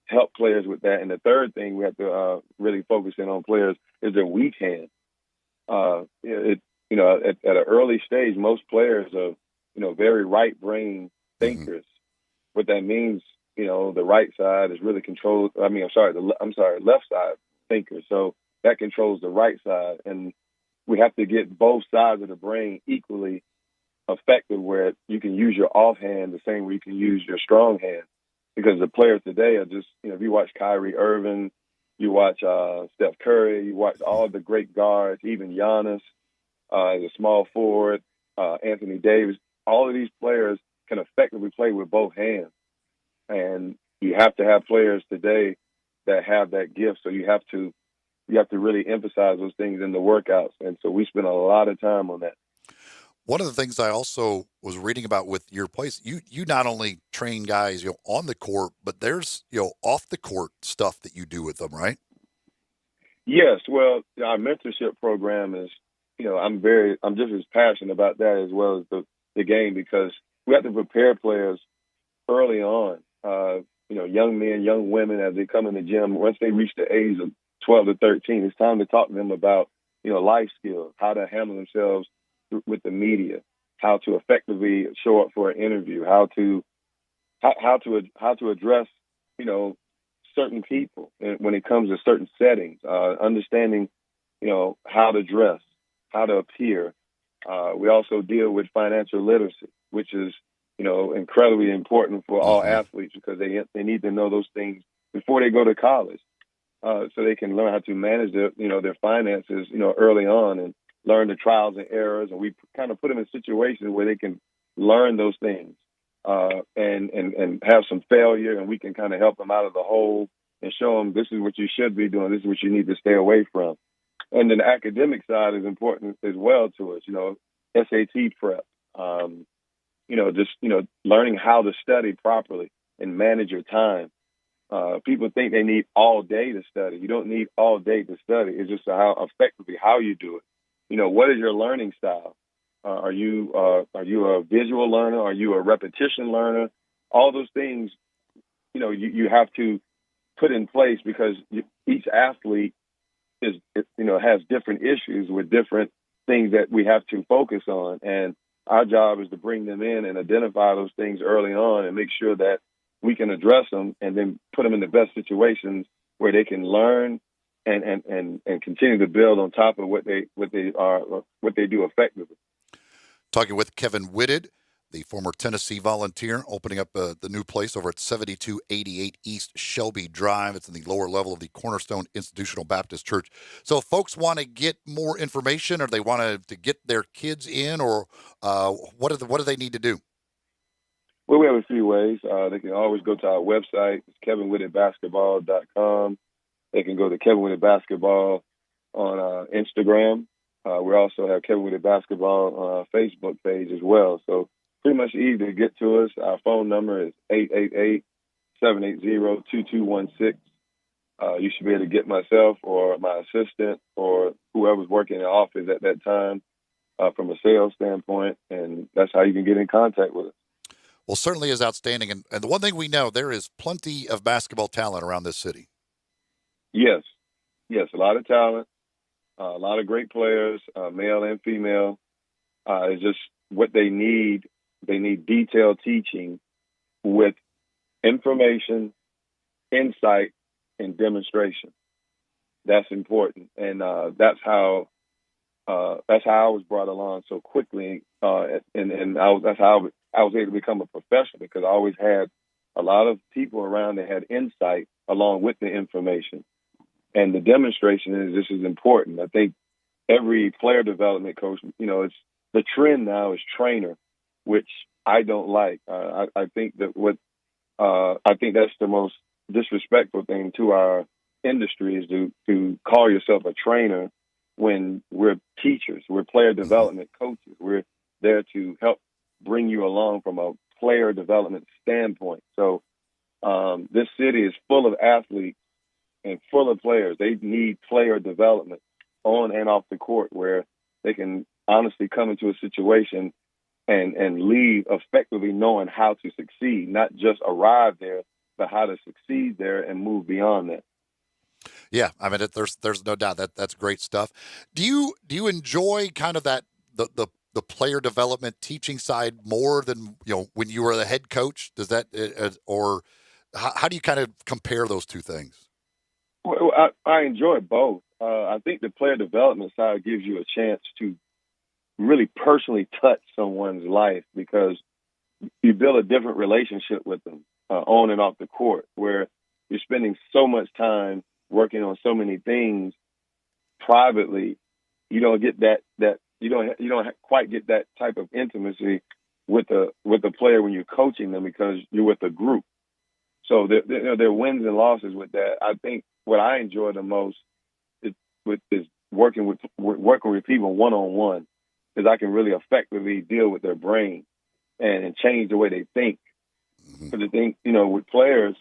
help players with that. And the third thing we have to really focus in on players is their weak hand. At an early stage, most players are very right brain thinkers. What that means, the right side is really controlled. Left side thinkers. So that controls the right side, and we have to get both sides of the brain equally effective where you can use your offhand the same way you can use your strong hand. Because the players today are just, if you watch Kyrie Irving, you watch Steph Curry, you watch all the great guards, even Giannis, the small forward, Anthony Davis, all of these players can effectively play with both hands. And you have to have players today that have that gift. So you have to really emphasize those things in the workouts. And so we spend a lot of time on that. One of the things I also was reading about with your place, you not only train guys, on the court, but there's, off the court stuff that you do with them, right? Yes. Well, our mentorship program is, I'm just as passionate about that as well as the game, because we have to prepare players early on. Young men, young women, as they come in the gym, once they reach the age of 12 to 13, it's time to talk to them about, life skills, how to handle themselves with the media, how to effectively show up for an interview, how to address, certain people when it comes to certain settings, understanding, how to dress, how to appear. We also deal with financial literacy, which is, incredibly important for all athletes, because they need to know those things before they go to college, so they can learn how to manage their finances, early on, and learn the trials and errors. And we kind of put them in situations where they can learn those things, and have some failure, and we can kind of help them out of the hole and show them this is what you should be doing, this is what you need to stay away from. And then the academic side is important as well to us, SAT prep, learning how to study properly and manage your time. People think they need all day to study. You don't need all day to study. It's just how you do it. What is your learning style? Are you a visual learner? Are you a repetition learner? All those things, you have to put in place, because each athlete has different issues with different things that we have to focus on. And our job is to bring them in and identify those things early on and make sure that we can address them and then put them in the best situations where they can learn and continue to build on top of what they do effectively. Talking with Kevin Whitted, the former Tennessee Volunteer, opening up the new place over at 7288 East Shelby Drive. It's in the lower level of the Cornerstone Institutional Baptist Church. So if folks want to get more information, or they want to get their kids in, or what do they need to do? Well, we have a few ways. They can always go to our website. It's kevinwhittedbasketball.com. They can go to Kevin Whitted Basketball on Instagram. We also have Kevin Whitted Basketball on our Facebook page as well. So pretty much easy to get to us. Our phone number is 888-780-2216. You should be able to get myself or my assistant or whoever's working in the office at that time from a sales standpoint, and that's how you can get in contact with us. Well, certainly is outstanding. And the one thing we know, there is plenty of basketball talent around this city. Yes, a lot of talent, a lot of great players, male and female. It's just what they need. They need detailed teaching with information, insight, and demonstration. That's important, and that's how I was brought along so quickly, that's how I was able to become a professional, because I always had a lot of people around that had insight along with the information. And the demonstration is just as important. I think every player development coach, it's the trend now is trainer, which I don't like. I think that I think that's the most disrespectful thing to our industry, is to call yourself a trainer when we're teachers. We're player development coaches. We're there to help bring you along from a player development standpoint. So this city is full of athletes and full of players. They need player development on and off the court, where they can honestly come into a situation and leave effectively knowing how to succeed, not just arrive there, but how to succeed there and move beyond that. Yeah, I mean, there's no doubt that's great stuff. Do you enjoy kind of that the player development teaching side more than when you were the head coach? Does that or how do you kind of compare those two things? Well, I enjoy both. I think the player development side gives you a chance to really personally touch someone's life, because you build a different relationship with them on and off the court, where you're spending so much time working on so many things privately. You don't get that you don't quite get that type of intimacy with the player when you're coaching them, because you're with a group. So there are wins and losses with that. I think what I enjoy the most is working with people one-on-one, because I can really effectively deal with their brain and change the way they think. Because the thing, with players,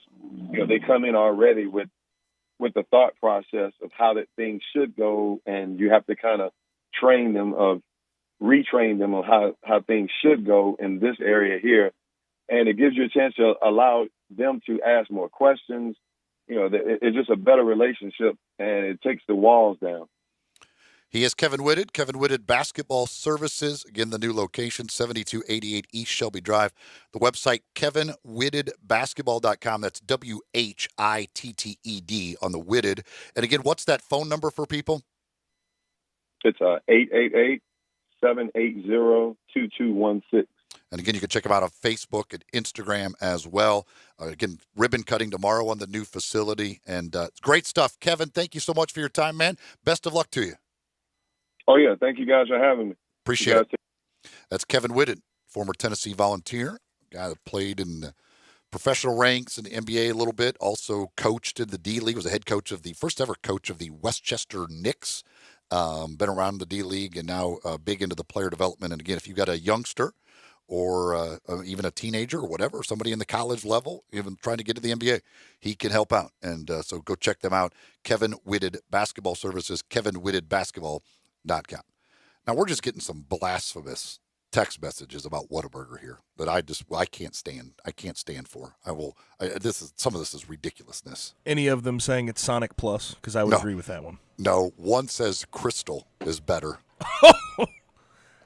they come in already with the thought process of how that thing should go, and you have to kind of retrain them on how things should go in this area here. And it gives you a chance to allow them to ask more questions. It's just a better relationship, and it takes the walls down. He is Kevin Whitted, Kevin Whitted Basketball Services. Again, the new location, 7288 East Shelby Drive. The website, kevinwittedbasketball.com. That's WHITTED on the Whitted. And again, what's that phone number for people? It's 888-780-2216. And again, you can check them out on Facebook and Instagram as well. Again, ribbon cutting tomorrow on the new facility. And it's great stuff. Kevin, thank you so much for your time, man. Best of luck to you. Oh, yeah. Thank you guys for having me. Appreciate it. That's Kevin Whitted, former Tennessee Volunteer, guy that played in the professional ranks in the NBA a little bit, also coached in the D-League, was the head coach of the first ever coach of the Westchester Knicks, been around the D-League and now big into the player development. And again, if you've got a youngster or even a teenager or whatever, somebody in the college level, even trying to get to the NBA, he can help out. And so go check them out. Kevin Whitted Basketball Services, kevinwittedbasketball.com. Now, we're just getting some blasphemous text messages about Whataburger here that I can't stand. I can't stand for. Some of this is ridiculousness. Any of them saying it's Sonic Plus? Because I would agree with that one. No, one says Crystal is better.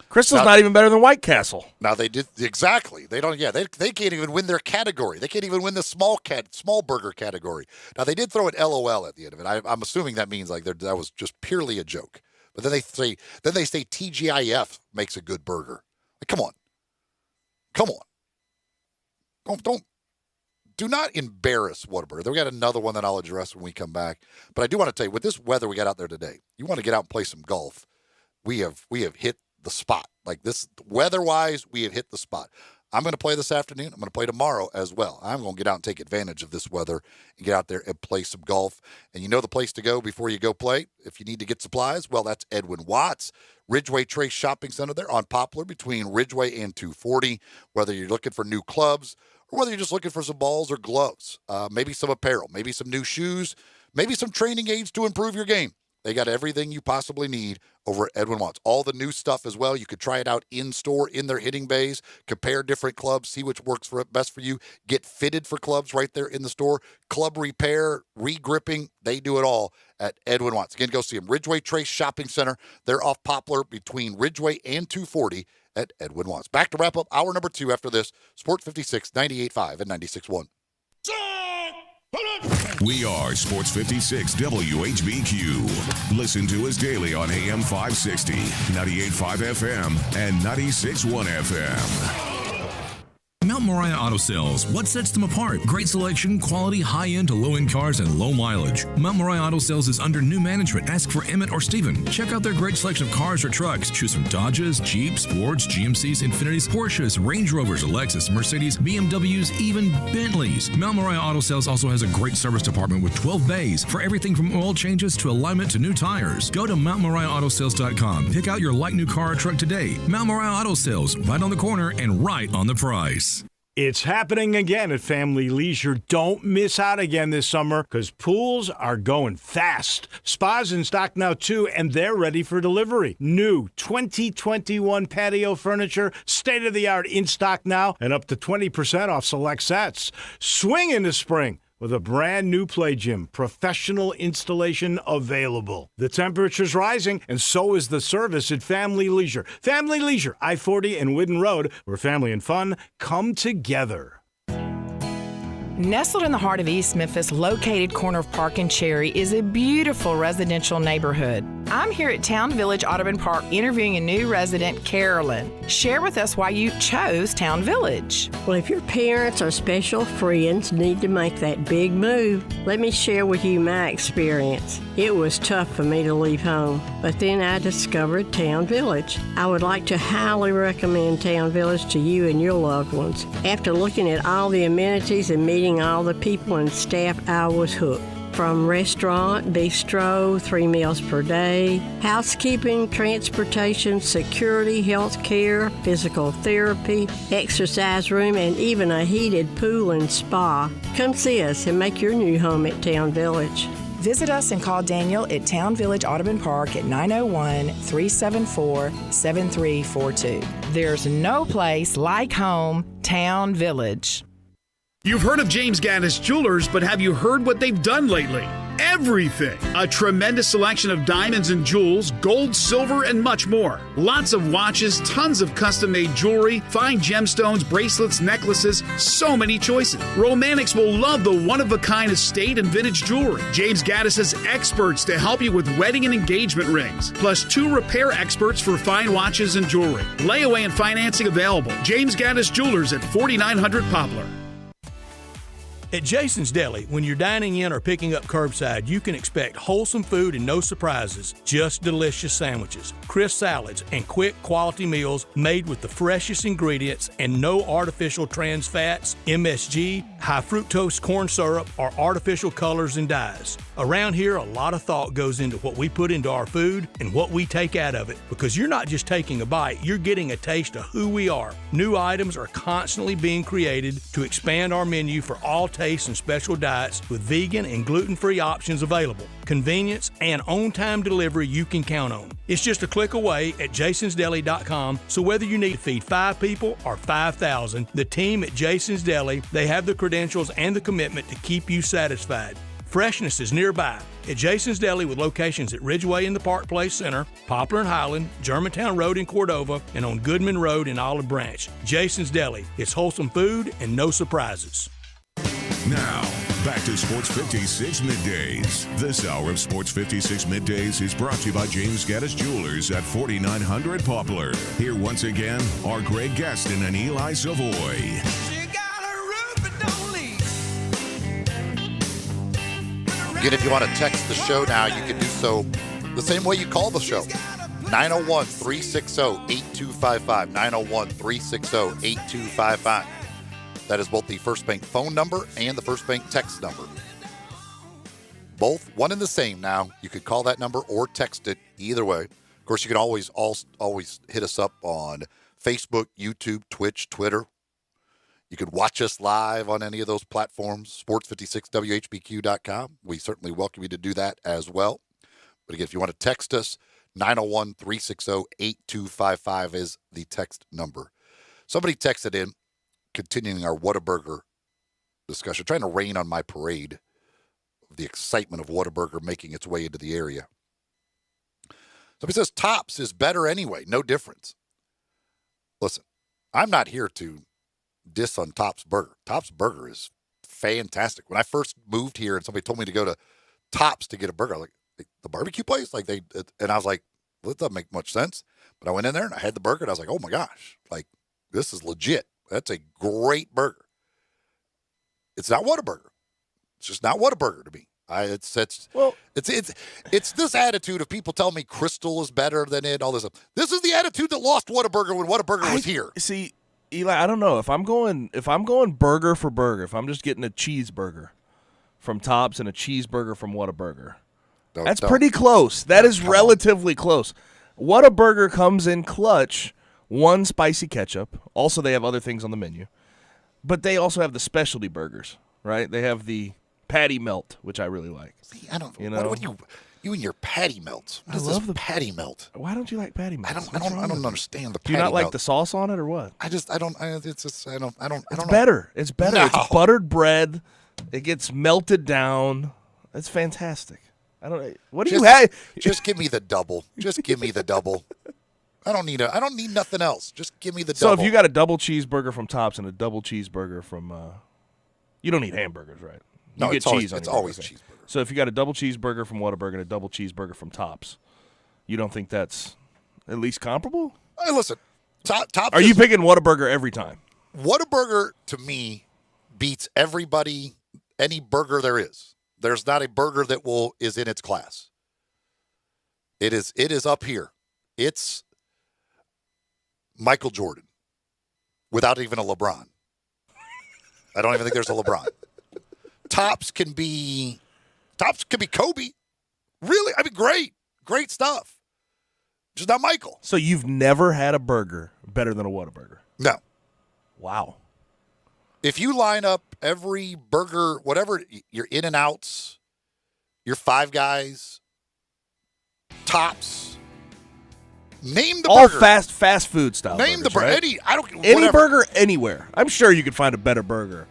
Crystal's not even better than White Castle. Now they did exactly. They don't. Yeah, they can't even win their category. They can't even win the small burger category. Now they did throw an LOL at the end of it. I'm assuming that means like that was just purely a joke. But then they say TGIF makes a good burger. Like, come on. Do not embarrass Whataburger. We got another one that I'll address when we come back. But I do want to tell you, with this weather we got out there today, you want to get out and play some golf. We have hit the spot. Like this, weather-wise, we have hit the spot. I'm going to play this afternoon. I'm going to play tomorrow as well. I'm going to get out and take advantage of this weather and get out there and play some golf. And you know the place to go before you go play? If you need to get supplies, well, that's Edwin Watts. Ridgeway Trace Shopping Center there on Poplar between Ridgeway and 240. Whether you're looking for new clubs or whether you're just looking for some balls or gloves, maybe some apparel, maybe some new shoes, maybe some training aids to improve your game. They got everything you possibly need over at Edwin Watts. All the new stuff as well. You could try it out in-store in their hitting bays, compare different clubs, see which works best for you, get fitted for clubs right there in the store, club repair, re-gripping. They do it all at Edwin Watts. Again, go see them. Ridgeway Trace Shopping Center. They're off Poplar between Ridgeway and 240 at Edwin Watts. Back to wrap up hour number 2 after this. Sport 56, 98.5 and 96.1. We are Sports 56 WHBQ. Listen to us daily on AM 560, 98.5 FM, and 96.1 FM. Mount Moriah Auto Sales. What sets them apart? Great selection, quality, high-end to low-end cars, and low mileage. Mount Moriah Auto Sales is under new management. Ask for Emmett or Steven. Check out their great selection of cars or trucks. Choose from Dodges, Jeeps, Fords, GMCs, Infinitis, Porsches, Range Rovers, Lexus, Mercedes, BMWs, even Bentleys. Mount Moriah Auto Sales also has a great service department with 12 bays for everything from oil changes to alignment to new tires. Go to MountMoriahAutoSales.com. Pick out your like new car or truck today. Mount Moriah Auto Sales, right on the corner and right on the price. It's happening again at Family Leisure. Don't miss out again this summer because pools are going fast. Spas in stock now, too, and they're ready for delivery. New 2021 patio furniture, state-of-the-art in stock now, and up to 20% off select sets. Swing into spring with a brand new play gym, professional installation available. The temperature's rising, and so is the service at Family Leisure. Family Leisure, I-40 and Whidden Road, where family and fun come together. Nestled in the heart of East Memphis, located corner of Park and Cherry, is a beautiful residential neighborhood. I'm here at Town Village Audubon Park interviewing a new resident, Carolyn. Share with us why you chose Town Village. Well, if your parents or special friends need to make that big move, let me share with you my experience. It was tough for me to leave home, but then I discovered Town Village. I would like to highly recommend Town Village to you and your loved ones. After looking at all the amenities and meeting all the people and staff, I was hooked. From restaurant, bistro, 3 meals per day, housekeeping, transportation, security, health care, physical therapy, exercise room, and even a heated pool and spa. Come see us and make your new home at Town Village. Visit us and call Daniel at Town Village Audubon Park at 901-374-7342. There's no place like home, Town Village. You've heard of James Gaddis Jewelers, but have you heard what they've done lately? Everything! A tremendous selection of diamonds and jewels, gold, silver, and much more. Lots of watches, tons of custom-made jewelry, fine gemstones, bracelets, necklaces, so many choices. Romantics will love the one-of-a-kind estate and vintage jewelry. James Gaddis has experts to help you with wedding and engagement rings, plus 2 repair experts for fine watches and jewelry. Layaway and financing available. James Gaddis Jewelers at 4900 Poplar. At Jason's Deli, when you're dining in or picking up curbside, you can expect wholesome food and no surprises, just delicious sandwiches, crisp salads, and quick quality meals made with the freshest ingredients and no artificial trans fats, MSG, high fructose corn syrup, or artificial colors and dyes. Around here, a lot of thought goes into what we put into our food and what we take out of it, because you're not just taking a bite, you're getting a taste of who we are. New items are constantly being created to expand our menu for all tastes and special diets with vegan and gluten-free options available. Convenience and on-time delivery you can count on. It's just a click away at jasonsdeli.com, so whether you need to feed 5 people or 5,000, the team at Jason's Deli, they have the credentials and the commitment to keep you satisfied. Freshness is nearby at Jason's Deli with locations at Ridgeway in the Park Place Center, Poplar and Highland, Germantown Road in Cordova, and on Goodman Road in Olive Branch. Jason's Deli. It's wholesome food and no surprises. Now, back to Sports 56 Middays. This hour of Sports 56 Middays is brought to you by James Gaddis Jewelers at 4900 Poplar. Here once again are Greg Gaston and Eli Savoy. Again, if you want to text the show now, you can do so the same way you call the show. 901-360-8255. 901-360-8255. That is both the First Bank phone number and the First Bank text number. Both one and the same now. You could call that number or text it either way. Of course, you can always hit us up on Facebook, YouTube, Twitch, Twitter. You could watch us live on any of those platforms, sports56whbq.com. We certainly welcome you to do that as well. But again, if you want to text us, 901-360-8255 is the text number. Somebody texted in, continuing our Whataburger discussion, trying to rain on my parade of the excitement of Whataburger making its way into the area. Somebody says Tops is better anyway, no difference. Listen, I'm not here to diss on Tops Burger. Tops Burger is fantastic. When I first moved here and somebody told me to go to Tops to get a burger, I was like, the barbecue place? And I was like, well, that doesn't make much sense. But I went in there and I had the burger and I was like, oh my gosh, like this is legit. That's a great burger. It's not Whataburger. It's just not Whataburger to me. It's this attitude of people telling me Crystal is better than it. All this stuff. This is the attitude that lost Whataburger when Whataburger was here. See, Eli, I don't know if I'm going burger for burger. If I'm just getting a cheeseburger from Tops and a cheeseburger from Whataburger, that's pretty close. That is relatively close. Whataburger comes in clutch. 1 spicy ketchup. Also, they have other things on the menu. But they also have the specialty burgers, right? They have the patty melt, which I really like. See, I don't know. What you and your patty melts. What is this patty melt? Why don't you like patty melts? I don't understand the patty melt. Do you not like the sauce on it or what? It's better. It's better. No. It's buttered bread. It gets melted down. It's fantastic. What do you have? Just give me the double. Just give me the double. I don't need nothing else. Just give me the double. So if you got a double cheeseburger from Tops and a double cheeseburger from You don't eat hamburgers, right? You No, get it's always, cheese on it's your always burger. cheeseburger. So if you got a double cheeseburger from Whataburger and a double cheeseburger from Tops, you don't think that's at least comparable? Hey, listen, Tops. Are you picking Whataburger every time? Whataburger, to me, beats everybody, any burger there is. There's not a burger that is in its class. It is up here. It's Michael Jordan without even a LeBron. I don't even think there's a LeBron. Tops can be Kobe. Really? I mean, great stuff. Just not Michael. So you've never had a burger better than a Whataburger? No. Wow. If you line up every burger, whatever, your In-N-Outs, your Five Guys, Tops, name the all burger. fast food style. Name the burger. Right? Any burger anywhere. I'm sure you could find a better burger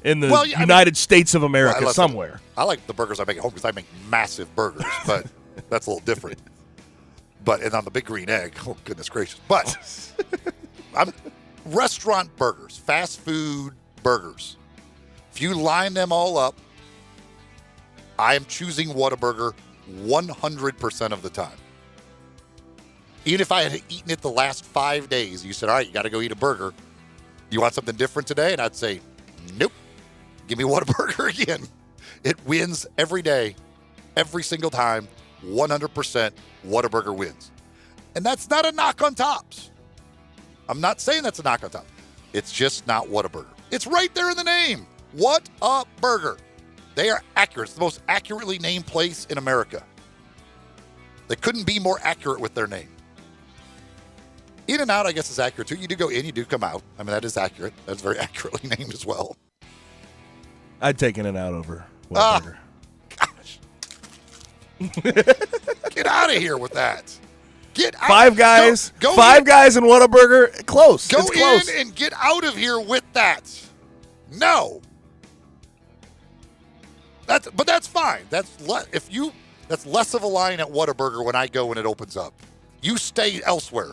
in the United States of America somewhere. I like the burgers I make at home because I make massive burgers, but that's a little different. And on the Big Green Egg, oh goodness gracious! But restaurant burgers, fast food burgers. If you line them all up, I am choosing Whataburger 100% of the time. Even if I had eaten it the last 5 days, you said, all right, you got to go eat a burger. You want something different today? And I'd say, nope. Give me Whataburger again. It wins every day, every single time, 100% Whataburger wins. And that's not a knock on Tops. I'm not saying that's a knock on Tops. It's just not Whataburger. It's right there in the name. What a Burger. They are accurate. It's the most accurately named place in America. They couldn't be more accurate with their name. In-N-Out, I guess, is accurate too. You do go in, you do come out. I mean, that is accurate. That's very accurately named as well. I'd take In-N-Out over Whataburger. Gosh. Get out of here with that. Get out. Five Guys. Go Five Guys and Whataburger. Close. Go it's close. in and get out of here with that. No. But that's fine. That's less of a line at Whataburger when I go when it opens up. You stay elsewhere.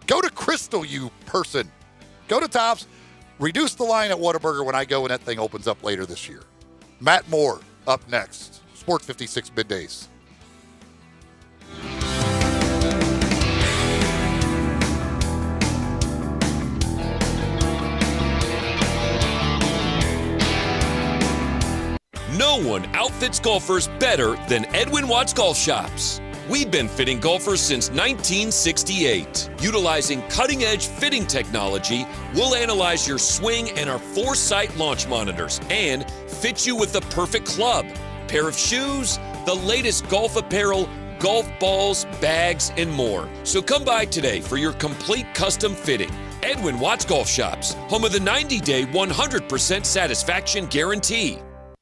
Go to Crystal, you person. Go to Tops. Reduce the line at Whataburger when I go and that thing opens up later this year. Matt Moore up next. Sports 56 Middays. No one outfits golfers better than Edwin Watts Golf Shops. We've been fitting golfers since 1968. Utilizing cutting-edge fitting technology, we'll analyze your swing and our Foresight launch monitors and fit you with the perfect club, pair of shoes, the latest golf apparel, golf balls, bags, and more. So come by today for your complete custom fitting. Edwin Watts Golf Shops, home of the 90-day 100% satisfaction guarantee.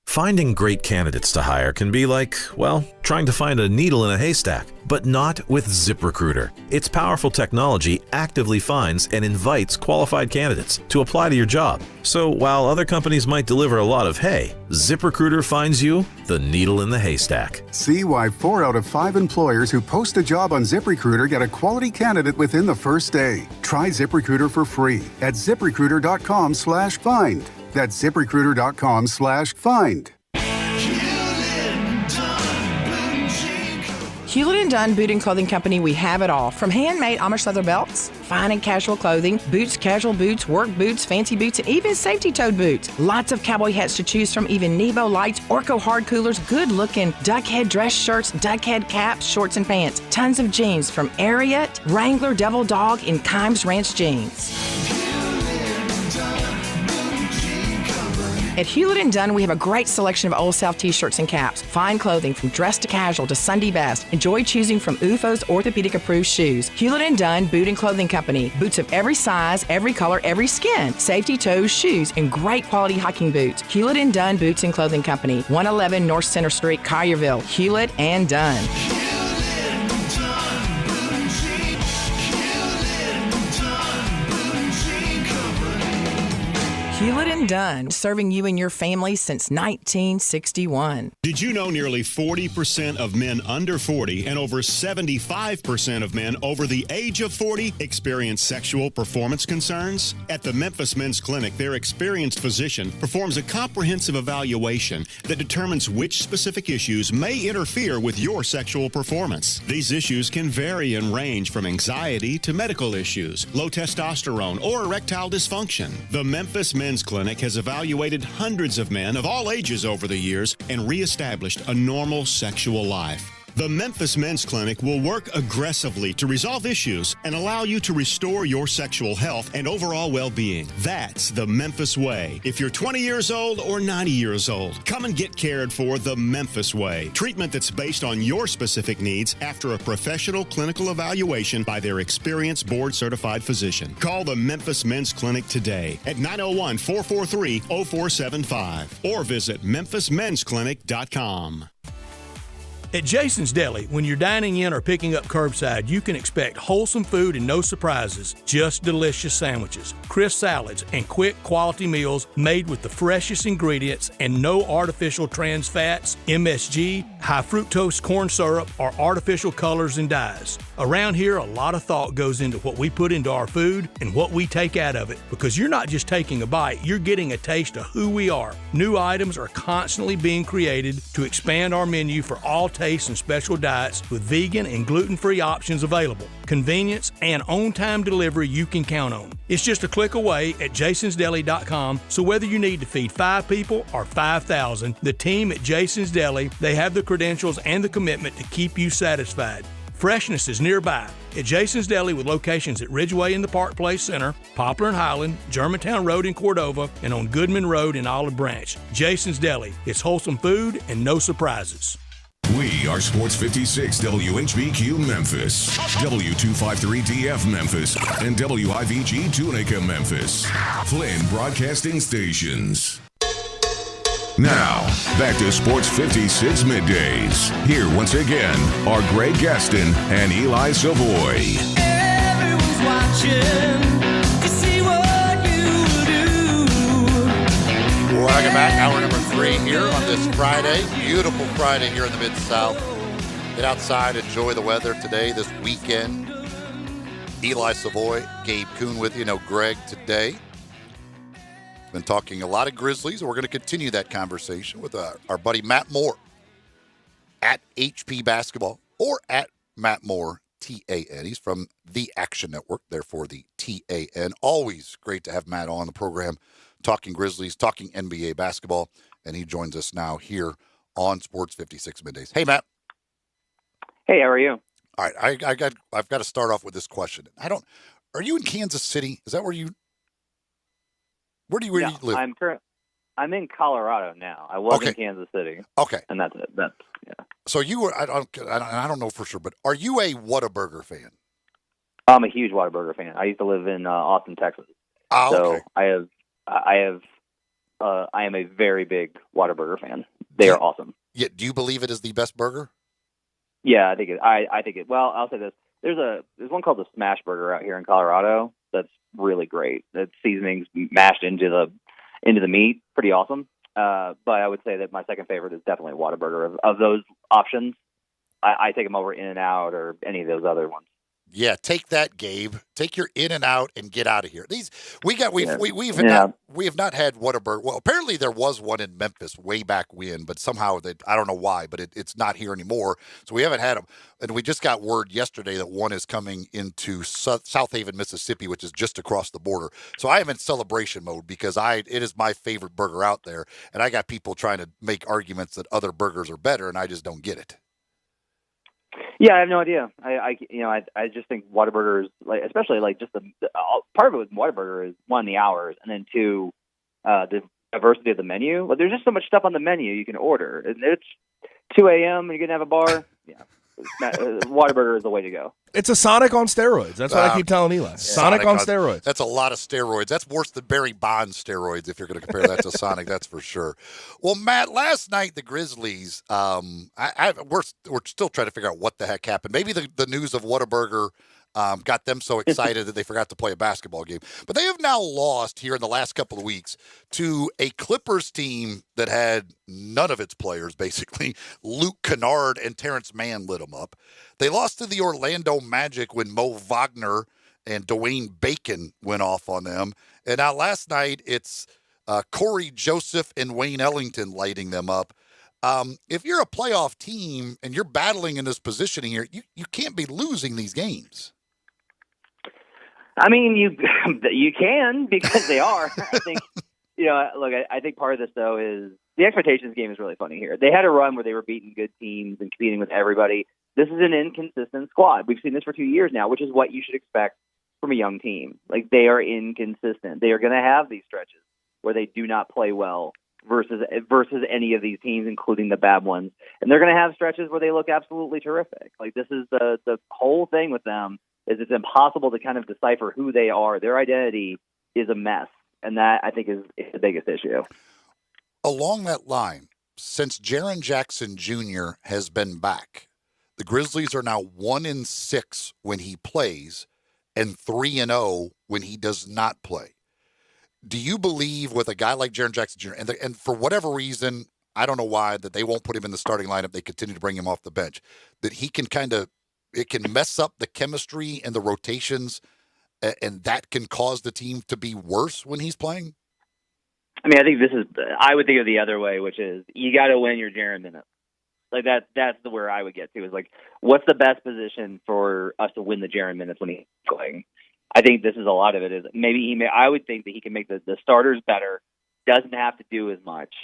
Finding great candidates to hire can be like, well, trying to find a needle in a haystack, but not with ZipRecruiter. Its powerful technology actively finds and invites qualified candidates to apply to your job. So while other companies might deliver a lot of hay, ZipRecruiter finds you the needle in the haystack. See why 4 out of 5 employers who post a job on ZipRecruiter get a quality candidate within the first day. Try ZipRecruiter for free at ZipRecruiter.com/find. That's ZipRecruiter.com/find. Hewlett & Dunn Boot and Clothing Company, we have it all. From handmade Amish leather belts, fine and casual clothing, boots, casual boots, work boots, fancy boots, and even safety-toed boots. Lots of cowboy hats to choose from, even Nebo lights, Orco hard coolers, good-looking duckhead dress shirts, duckhead caps, shorts, and pants. Tons of jeans from Ariat, Wrangler, Devil Dog, and Kimes Ranch jeans. At Hewlett & Dunn, we have a great selection of Old South t-shirts and caps, fine clothing from dress to casual to Sunday best. Enjoy choosing from UFO's orthopedic-approved shoes. Hewlett & Dunn Boot and Clothing Company. Boots of every size, every color, every skin. Safety toes, shoes, and great quality hiking boots. Hewlett & Dunn Boots and Clothing Company. 111 North Center Street, Collierville. Hewlett & Dunn. Hewlett and Dunn, serving you and your family since 1961. Did you know nearly 40% of men under 40 and over 75% of men over the age of 40 experience sexual performance concerns? At the Memphis Men's Clinic, their experienced physician performs a comprehensive evaluation that determines which specific issues may interfere with your sexual performance. These issues can vary and range from anxiety to medical issues, low testosterone, or erectile dysfunction. The Memphis Men's Clinic has evaluated hundreds of men of all ages over the years and reestablished a normal sexual life. The Memphis Men's Clinic will work aggressively to resolve issues and allow you to restore your sexual health and overall well-being. That's the Memphis way. If you're 20 years old or 90 years old, come and get cared for the Memphis way. Treatment that's based on your specific needs after a professional clinical evaluation by their experienced board-certified physician. Call the Memphis Men's Clinic today at 901-443-0475 or visit memphismensclinic.com. At Jason's Deli, when you're dining in or picking up curbside, you can expect wholesome food and no surprises, just delicious sandwiches, crisp salads, and quick quality meals made with the freshest ingredients and no artificial trans fats, MSG, high fructose corn syrup, or artificial colors and dyes. Around here, a lot of thought goes into what we put into our food and what we take out of it, because you're not just taking a bite, you're getting a taste of who we are. New items are constantly being created to expand our menu for all tastes and special diets with vegan and gluten-free options available. Convenience and on-time delivery you can count on. It's just a click away at jasonsdeli.com, so whether you need to feed 5 people or 5,000, the team at Jason's Deli, they have the credentials and the commitment to keep you satisfied. Freshness is nearby at Jason's Deli with locations at Ridgeway in the Park Place Center, Poplar and Highland, Germantown Road in Cordova, and on Goodman Road in Olive Branch. Jason's Deli. It's wholesome food and no surprises. We are Sports 56 WHBQ Memphis, W253DF Memphis, and WIVG Tunica Memphis. Flynn Broadcasting Stations. Now, back to Sports 56 Middays. Here once again are Greg Gaston and Eli Savoy. Everyone's watching to see what you do. Welcome back. Hour number 3 here on this Friday. Beautiful Friday here in the Mid-South. Get outside, enjoy the weather today, this weekend. Eli Savoy, Gabe Kuhn with you. Greg today. Been talking a lot of Grizzlies, and we're going to continue that conversation with our buddy Matt Moore at HP Basketball or at Matt Moore, TAN. He's from the Action Network, therefore the TAN. Always great to have Matt on the program, talking Grizzlies, talking NBA basketball, and he joins us now here on Sports 56 Middays. Hey, Matt. Hey, how are you? All right, I've got to start off with this question. Are you in Kansas City? Is that where you? Where do you live? I'm in Colorado now. I was in Kansas City. Okay, and that's it. So you were. I don't know for sure, but are you a Whataburger fan? I'm a huge Whataburger fan. I used to live in Austin, Texas. Oh, so okay. I am a very big Whataburger fan. They are awesome. Yeah. Do you believe it is the best burger? Yeah, I think it. I think it. Well, I'll say this: there's one called the Smash Burger out here in Colorado that's really great. The seasonings mashed into the meat, pretty awesome. But I would say that my second favorite is definitely Whataburger. Of those options, I take them over In-N-Out or any of those other ones. Yeah, take that, Gabe. Take your In-N-Out and get out of here. We have not had Whataburger. Well, apparently there was one in Memphis way back when, but somehow I don't know why, but it's not here anymore. So we haven't had them. And we just got word yesterday that one is coming into South Haven, Mississippi, which is just across the border. So I am in celebration mode because it is my favorite burger out there, and I got people trying to make arguments that other burgers are better, and I just don't get it. Yeah, I have no idea. I just think Whataburger is especially just the part of it with Whataburger is one, the hours, and then two, the diversity of the menu. There's just so much stuff on the menu you can order. It's 2 a.m. and you're gonna have a bar. Yeah, Whataburger is the way to go. It's a Sonic on steroids. That's what I keep telling Eli. Yeah. Sonic on steroids. That's a lot of steroids. That's worse than Barry Bonds steroids if you're going to compare that to Sonic, that's for sure. Well, Matt, last night the Grizzlies, we're still trying to figure out what the heck happened. Maybe the news of Whataburger got them so excited that they forgot to play a basketball game. But they have now lost here in the last couple of weeks to a Clippers team that had none of its players, basically. Luke Kennard and Terrence Mann lit them up. They lost to the Orlando Magic when Mo Wagner and Dwayne Bacon went off on them. And now last night, it's Corey Joseph and Wayne Ellington lighting them up. If you're a playoff team and you're battling in this positioning here, you can't be losing these games. I mean, you can, because they are. I think, look, I think part of this, though, is the expectations game is really funny here. They had a run where they were beating good teams and competing with everybody. This is an inconsistent squad. We've seen this for 2 years now, which is what you should expect from a young team. Like, they are inconsistent. They are going to have these stretches where they do not play well versus any of these teams, including the bad ones. And they're going to have stretches where they look absolutely terrific. Like, this is the whole thing with them. Is it's impossible to kind of decipher who they are. Their identity is a mess, and that, I think, is the biggest issue. Along that line, since Jaren Jackson Jr. has been back, the Grizzlies are now 1-6 when he plays and 3-0 when he does not play. Do you believe with a guy like Jaren Jackson Jr., and for whatever reason, I don't know why, that they won't put him in the starting lineup, they continue to bring him off the bench, that he can it can mess up the chemistry and the rotations, and that can cause the team to be worse when he's playing? I mean, I think I would think of the other way, which is you got to win your Jaren minutes. Like that's where I would get to, is like, what's the best position for us to win the Jaren minutes when he's playing? I think this is a lot of it. Is maybe I would think that he can make the starters better, doesn't have to do as much,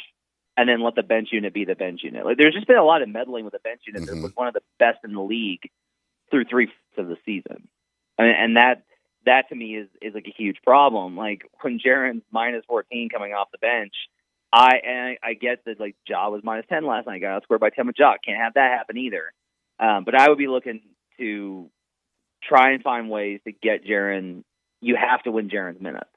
and then let the bench unit be the bench unit. Like, there's just been a lot of meddling with the bench unit that was one of the best in the league through 3/4 of the season. And that to me is like a huge problem. Like, when Jaren's minus 14 coming off the bench, I get that, like, Ja was minus 10 last night, got outscored by 10 with Ja. Can't have that happen either. But I would be looking to try and find ways to get Jaren. You have to win Jaren's minutes.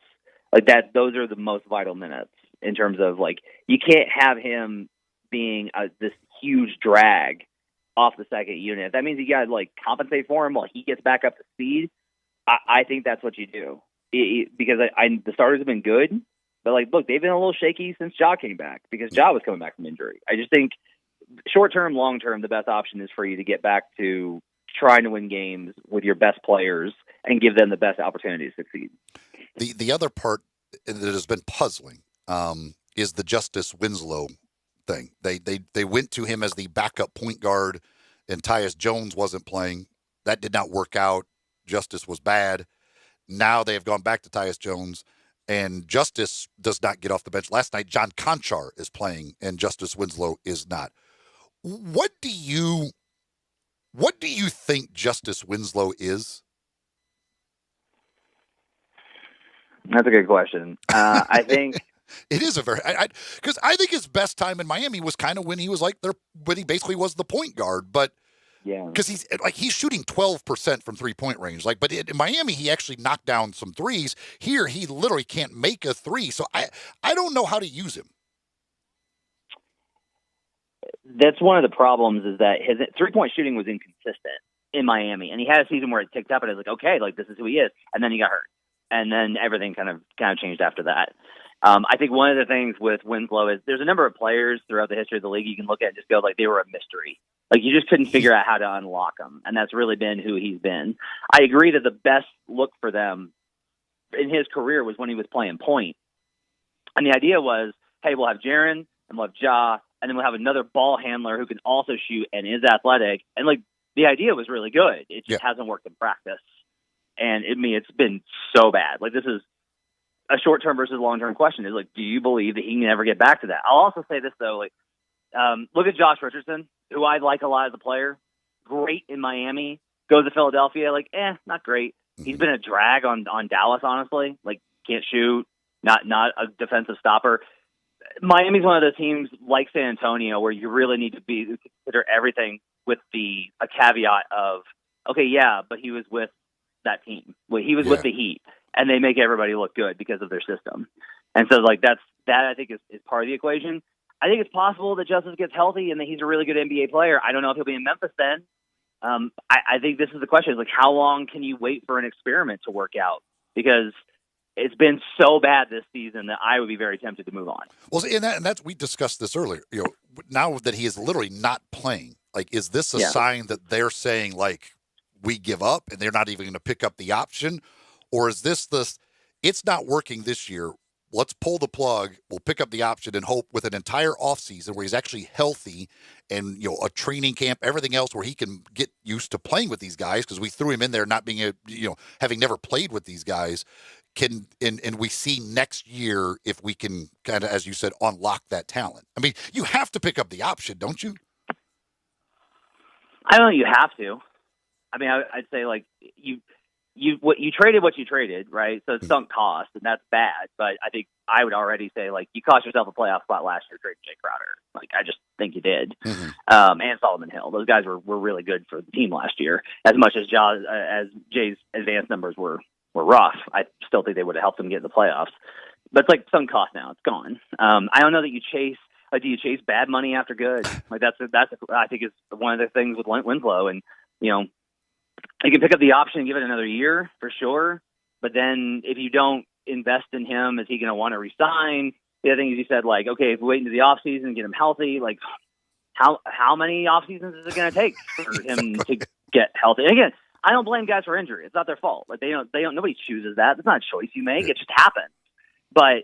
Like, those are the most vital minutes in terms of, like, you can't have him being this huge drag off the second unit. If that means you got to, like, compensate for him while he gets back up to speed, I think that's what you do. Because the starters have been good, but, like, look, they've been a little shaky since Ja came back, because Ja was coming back from injury. I just think short-term, long-term, the best option is for you to get back to trying to win games with your best players and give them the best opportunity to succeed. The other part that has been puzzling is the Justice Winslow thing. They went to him as the backup point guard, and Tyus Jones wasn't playing. That did not work out. Justice was bad. Now they have gone back to Tyus Jones, and Justice does not get off the bench. Last night, John Conchar is playing, and Justice Winslow is not. What do you think Justice Winslow is? That's a good question. I think it is a very, because I think his best time in Miami was kind of when he was when he basically was the point guard, but yeah, because he's shooting 12% from 3-point range. Like, but in Miami, he actually knocked down some threes. Here, he literally can't make a three. So I don't know how to use him. That's one of the problems, is that his 3-point shooting was inconsistent in Miami, and he had a season where it ticked up, and it was like, okay, like, this is who he is, and then he got hurt, and then everything kind of changed after that. I think one of the things with Winslow is there's a number of players throughout the history of the league you can look at and just go, like, they were a mystery. Like, you just couldn't figure out how to unlock them, and that's really been who he's been. I agree that the best look for them in his career was when he was playing point, and the idea was, hey, we'll have Jaren and we'll have Ja, and then we'll have another ball handler who can also shoot and is athletic. And, like, the idea was really good. It just hasn't worked in practice. And it's been so bad. Like, this is a short-term versus long-term question. Is, like, do you believe that he can never get back to that? I'll also say this, though. Like, look at Josh Richardson, who I like a lot as a player. Great in Miami. Goes to Philadelphia. Like, not great. He's been a drag on Dallas, honestly. Like, can't shoot. Not a defensive stopper. Miami's one of those teams like San Antonio where you really need to consider everything with a caveat of, okay, yeah, but he was with that team. Well, he was with the Heat, and they make everybody look good because of their system. And so, like, that I think is part of the equation. I think it's possible that Justice gets healthy and that he's a really good NBA player. I don't know if he'll be in Memphis then. I think this is the question: is like, how long can you wait for an experiment to work out? Because it's been so bad this season that I would be very tempted to move on. Well, and that's we discussed this earlier. Now that he is literally not playing, like, is this a sign that they're saying, like, we give up and they're not even going to pick up the option, or is this it's not working this year? Let's pull the plug. We'll pick up the option and hope with an entire offseason where he's actually healthy and, a training camp, everything else where he can get used to playing with these guys, because we threw him in there not being having never played with these guys. And we see next year if we can kind of, as you said, unlock that talent. I mean, you have to pick up the option, don't you? I don't know. You have to. I mean, I'd say like you traded what you traded, right? So it's sunk cost, and that's bad. But I think I would already say, like, you cost yourself a playoff spot last year trading Jay Crowder. Like, I just think you did. And Solomon Hill. Those guys were really good for the team last year. As much as Jay's advanced numbers were rough, I still think they would have helped him get in the playoffs. But it's like sunk cost now. It's gone. I don't know that you chase. Do you chase bad money after good? Like that's I think is one of the things with Winslow, and you can pick up the option and give it another year for sure. But then if you don't invest in him, is he going to want to resign? The other thing is you said, like, okay, if we wait into the offseason and get him healthy, like how many off seasons is it going to take for him to get healthy? And again, I don't blame guys for injury. It's not their fault. Like they don't. Nobody chooses that. It's not a choice you make. It just happens. But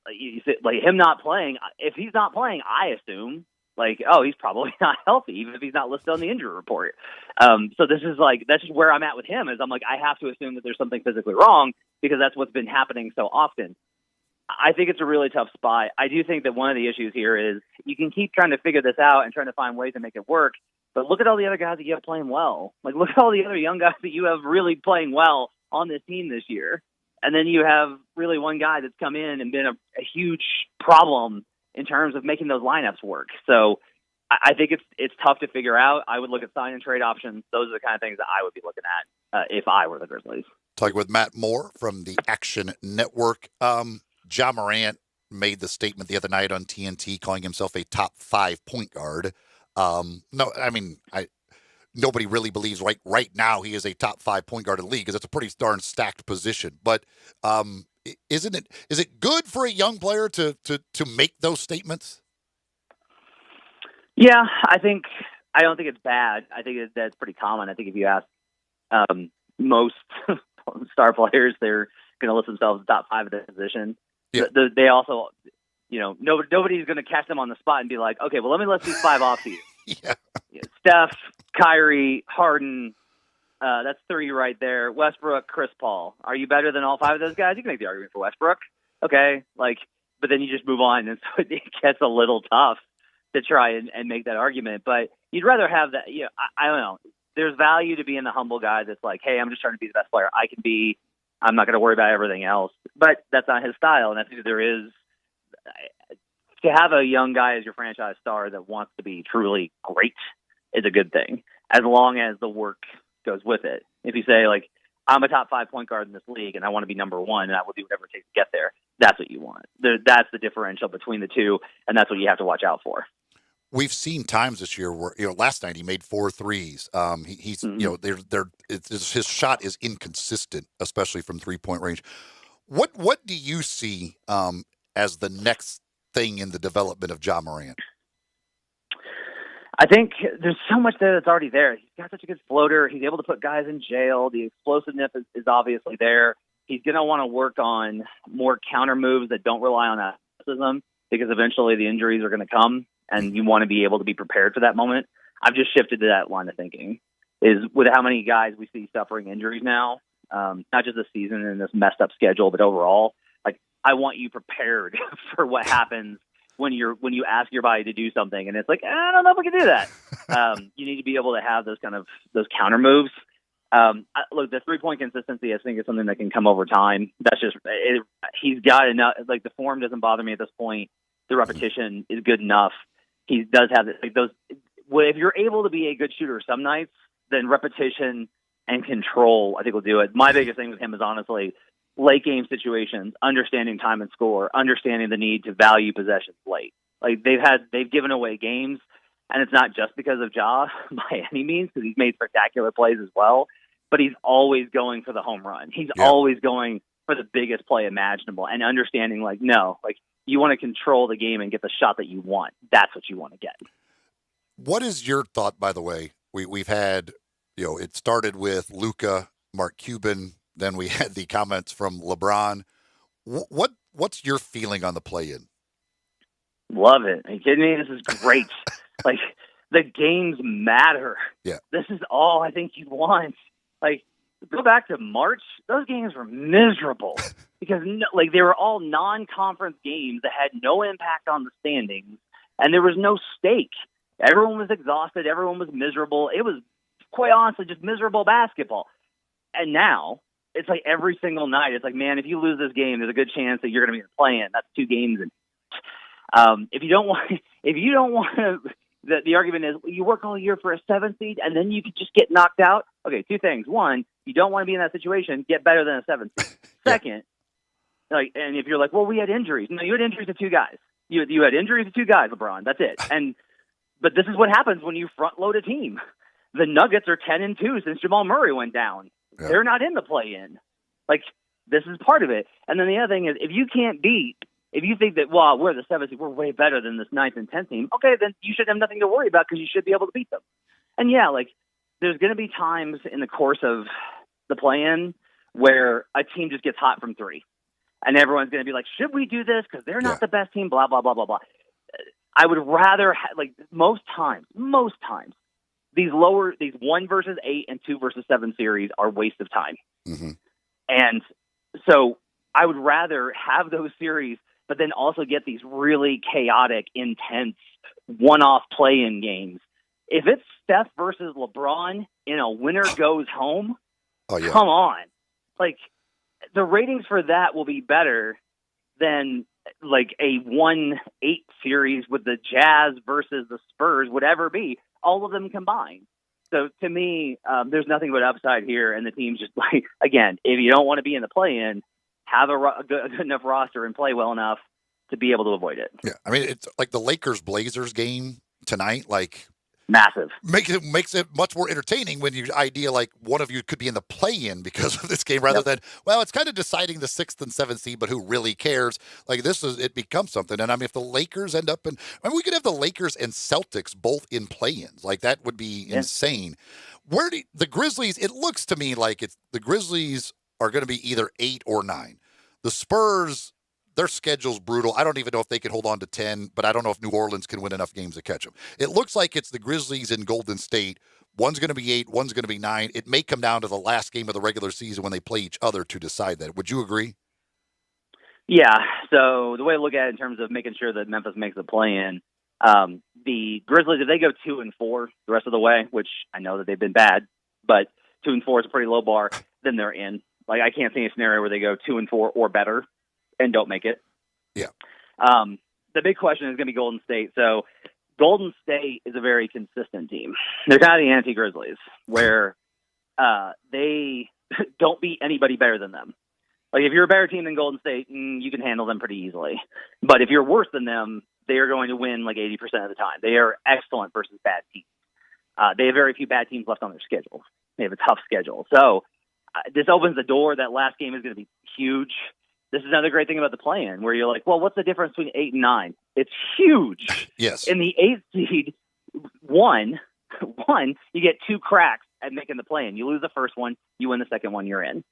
you say, like, him not playing. If he's not playing, I assume, like, oh, he's probably not healthy, even if he's not listed on the injury report. So this is like, that's just where I'm at with him, is I'm like, I have to assume that there's something physically wrong, because that's what's been happening so often. I think it's a really tough spot. I do think that one of the issues here is you can keep trying to figure this out and trying to find ways to make it work, but look at all the other guys that you have playing well. Like, look at all the other young guys that you have really playing well on this team this year. And then you have really one guy that's come in and been a huge problem in terms of making those lineups work. So I think it's tough to figure out. I would look at sign and trade options. Those are the kind of things that I would be looking at if I were the Grizzlies. Talking with Matt Moore from the Action Network. Ja Morant made the statement the other night on TNT, calling himself a top 5 point guard. No, I mean, nobody really believes right now he is a top 5 point guard in the league, because it's a pretty darn stacked position. But is it good for a young player to make those statements? Yeah, I don't think it's bad. I think that's pretty common. I think if you ask most star players, they're going to list themselves as top 5 of their position. Yeah. They also, nobody's going to catch them on the spot and be like, okay, well, let me list these 5 off to you. Yeah. Steph, Kyrie, Harden, that's 3 right there. Westbrook, Chris Paul. Are you better than all 5 of those guys? You can make the argument for Westbrook. Okay. But then you just move on. And so it gets a little tough to try and make that argument. But you'd rather have that. I don't know. There's value to being the humble guy that's like, hey, I'm just trying to be the best player I can be. I'm not going to worry about everything else. But that's not his style. And I think there is, to have a young guy as your franchise star that wants to be truly great is a good thing, as long as the work goes with it. If you say, like, I'm a top 5 point guard in this league and I want to be number 1 and I will do whatever it takes to get there, that's what you want. That's the differential between the two, and that's what you have to watch out for. We've seen times this year where, last night he made 4 threes. He's, his shot is inconsistent, especially from 3-point range. What do you see as the next thing in the development of Ja Morant? I think there's so much there that's already there. He's got such a good floater. He's able to put guys in jail. The explosiveness is obviously there. He's going to want to work on more counter moves that don't rely on athleticism, because eventually the injuries are going to come, and you want to be able to be prepared for that moment. I've just shifted to that line of thinking, is with how many guys we see suffering injuries now, not just this season and this messed up schedule, but overall. Like, I want you prepared for what happens when you ask your body to do something and it's like, I don't know if we can do that. You need to be able to have those counter moves. Look, the 3-point consistency, I think, is something that can come over time. That's just he's got enough. Like, the form doesn't bother me at this point. The repetition is good enough. He does have those. If you're able to be a good shooter some nights, then repetition and control, I think, will do it. My biggest thing with him is honestly late game situations, understanding time and score, understanding the need to value possessions late. Like, they've given away games And it's not just because of Ja by any means, because he's made spectacular plays as well, but he's always going for the home run. He's always going for the biggest play imaginable and understanding, like, no, like, you want to control the game and get the shot that you want. That's what you want to get. What is your thought, by the way? We've had, it started with Luka, Mark Cuban, then we had the comments from LeBron. What's your feeling on the play-in? Love it. Are you kidding me? This is great. Like, the games matter. Yeah. This is all I think you want. Like, go back to March. Those games were miserable because, they were all non-conference games that had no impact on the standings, and there was no stake. Everyone was exhausted. Everyone was miserable. It was, quite honestly, just miserable basketball. And now, it's like every single night, it's like, man, if you lose this game, there's a good chance that you're going to be playing. That's 2 games. And if you don't want to, the argument is you work all year for a 7th seed and then you could just get knocked out. Okay, 2 things. 1, you don't want to be in that situation. Get better than a 7th seed. Second, and if you're like, well, we had injuries. No, you had injuries to 2 guys. You had injuries to 2 guys, LeBron. That's it. But this is what happens when you front load a team. The Nuggets are 10-2 since Jamal Murray went down. Yeah. They're not in the play-in. Like, this is part of it. And then the other thing is, if you think that, well, we're the 7th seed, we're way better than this 9th and 10th team, okay, then you should have nothing to worry about because you should be able to beat them. And yeah, there's going to be times in the course of the play-in where a team just gets hot from 3. And everyone's going to be like, should we do this? Because they're not the best team, blah, blah, blah, blah, blah. I would rather, most times, these 1 versus 8 and 2 versus 7 series are waste of time. Mm-hmm. And so I would rather have those series, but then also get these really chaotic, intense, one-off play-in games. If it's Steph versus LeBron in a winner goes home, come on. The ratings for that will be better than a 1-8 series with the Jazz versus the Spurs would ever be, all of them combined. So to me, there's nothing but upside here, and the team's just again, if you don't want to be in the play-in, have a good enough roster and play well enough to be able to avoid it. Yeah, I mean, it's like the Lakers-Blazers game tonight, massive. Makes it much more entertaining when you idea one of you could be in the play-in because of this game rather than, well, it's kind of deciding the 6th and 7th seed, but who really cares? It becomes something. And I mean, if the Lakers end up we could have the Lakers and Celtics both in play-ins. That would be insane. The Grizzlies, it looks to me like the Grizzlies are going to be either 8 or 9. The Spurs, their schedule's brutal. I don't even know if they can hold on to 10, but I don't know if New Orleans can win enough games to catch them. It looks like it's the Grizzlies and Golden State. One's going to be 8, one's going to be 9. It may come down to the last game of the regular season when they play each other to decide that. Would you agree? Yeah. So the way I look at it in terms of making sure that Memphis makes the play-in, the Grizzlies, if they go 2-4 the rest of the way, which I know that they've been bad, but 2-4 is a pretty low bar, then they're in. I can't see a scenario where they go 2-4 or better and don't make it. Yeah. The big question is going to be Golden State. So Golden State is a very consistent team. They're kind of the anti-Grizzlies, where they don't beat anybody better than them. If you're a better team than Golden State, you can handle them pretty easily. But if you're worse than them, they are going to win 80% of the time. They are excellent versus bad teams. They have very few bad teams left on their schedule. They have a tough schedule. So this opens the door. That last game is going to be huge. This is another great thing about the play-in, where you're like, well, what's the difference between 8 and 9? It's huge. Yes. In the 8th seed, one, you get 2 cracks at making the play-in. You lose the first one, you win the second one, you're in.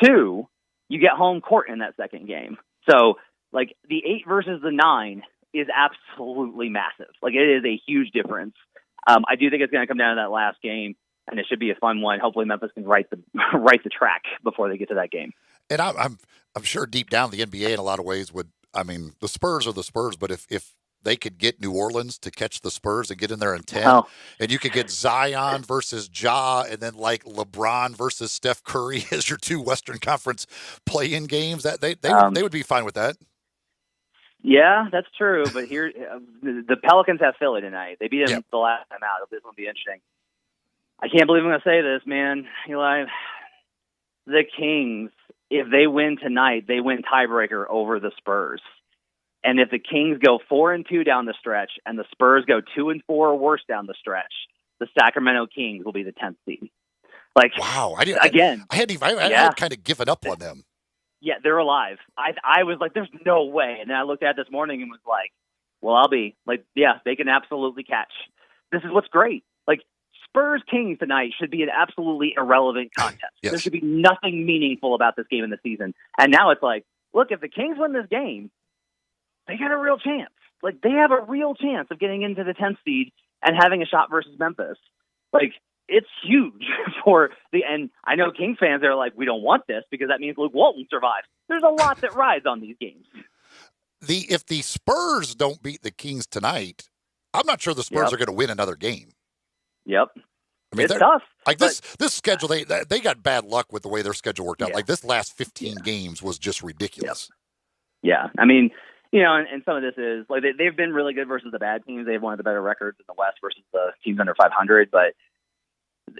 2, you get home court in that second game. So, the 8 versus the 9 is absolutely massive. It is a huge difference. I do think it's going to come down to that last game, and it should be a fun one. Hopefully Memphis can right the track before they get to that game. And I'm sure deep down the NBA in a lot of ways the Spurs are the Spurs, but if they could get New Orleans to catch the Spurs and get in there in 10, and you could get Zion versus Ja, and then LeBron versus Steph Curry as your 2 Western Conference play-in games, that they would be fine with that. Yeah, that's true. But here, the Pelicans have Philly tonight. They beat them the last time out. This will be interesting. I can't believe I'm going to say this, man. Eli, the Kings, if they win tonight, they win tiebreaker over the Spurs. And if the Kings go 4-2 down the stretch and the Spurs go 2-4 or worse down the stretch, the Sacramento Kings will be the 10th seed. Like, wow, I had kind of given up on them. Yeah, they're alive. I was like, there's no way. And then I looked at it this morning and was like, well, I'll be like, yeah, they can absolutely catch. This is what's great. Like, Spurs Kings tonight should be an absolutely irrelevant contest. Yes. There should be nothing meaningful about this game in the season. And now it's like, look, if the Kings win this game, they got a real chance. Like, they have a real chance of getting into the 10th seed and having a shot versus Memphis. Like, it's huge for and I know Kings fans are like, we don't want this because that means Luke Walton survives. There's a lot that rides on these games. If the Spurs don't beat the Kings tonight, I'm not sure the Spurs are going to win another game. Yep. I mean, it's tough. Like this schedule, they got bad luck with the way their schedule worked out. Yeah. Like this last 15 games was just ridiculous. Yeah. I mean, you know, and some of this is like they've been really good versus the bad teams. They've one of the better records in the West versus the teams under 500. But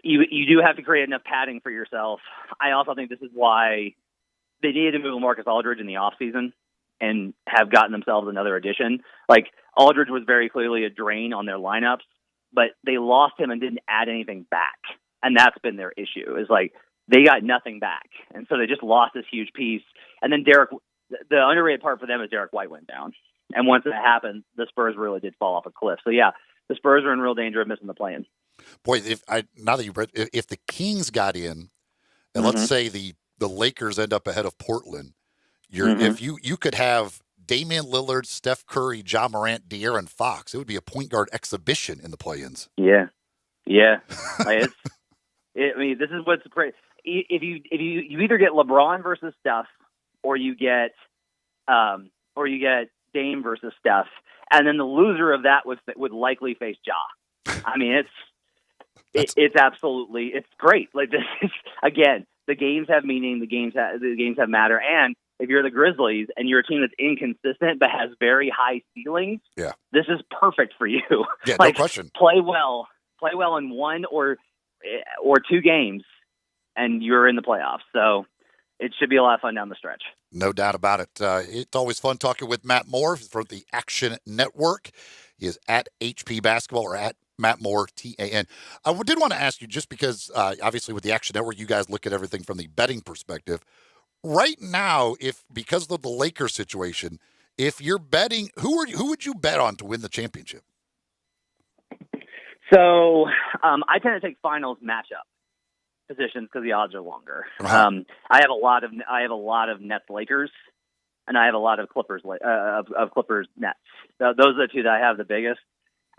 you do have to create enough padding for yourself. I also think this is why they needed to move Marcus Aldridge in the offseason and have gotten themselves another addition. Like, Aldridge was very clearly a drain on their lineups, but they lost him and didn't add anything back. And that's been their issue, is like they got nothing back. And so they just lost this huge piece. And then the underrated part for them is Derek White went down. And once that happened, the Spurs really did fall off a cliff. So, yeah, the Spurs are in real danger of missing the play-in. Boy, if the Kings got in, and let's say the Lakers end up ahead of Portland, if you could have Damian Lillard, Steph Curry, Ja Morant, De'Aaron Fox, it would be a point guard exhibition in the play-ins. Yeah. Like I mean, this is what's great. If you either get LeBron versus Steph, or you get Dame versus Steph, and then the loser of that would likely face Ja. I mean, it's absolutely, it's great. Like, this is, again, the games have meaning, the games have matter, and if you're the Grizzlies and you're a team that's inconsistent but has very high ceilings, this is perfect for you. Yeah, like, no question. Play well in one or two games, and you're in the playoffs. So it should be a lot of fun down the stretch. No doubt about it. It's always fun talking with Matt Moore from the Action Network. He is at HP Basketball or at Matt Moore, TAN. I did want to ask you, just because obviously with the Action Network, you guys look at everything from the betting perspective. Right now, because of the Lakers situation, if you're betting, who would you bet on to win the championship? So I tend to take finals matchup positions because the odds are longer. I have a lot of Nets Lakers, and I have a lot of Clippers of Clippers Nets. Those are the two that I have the biggest.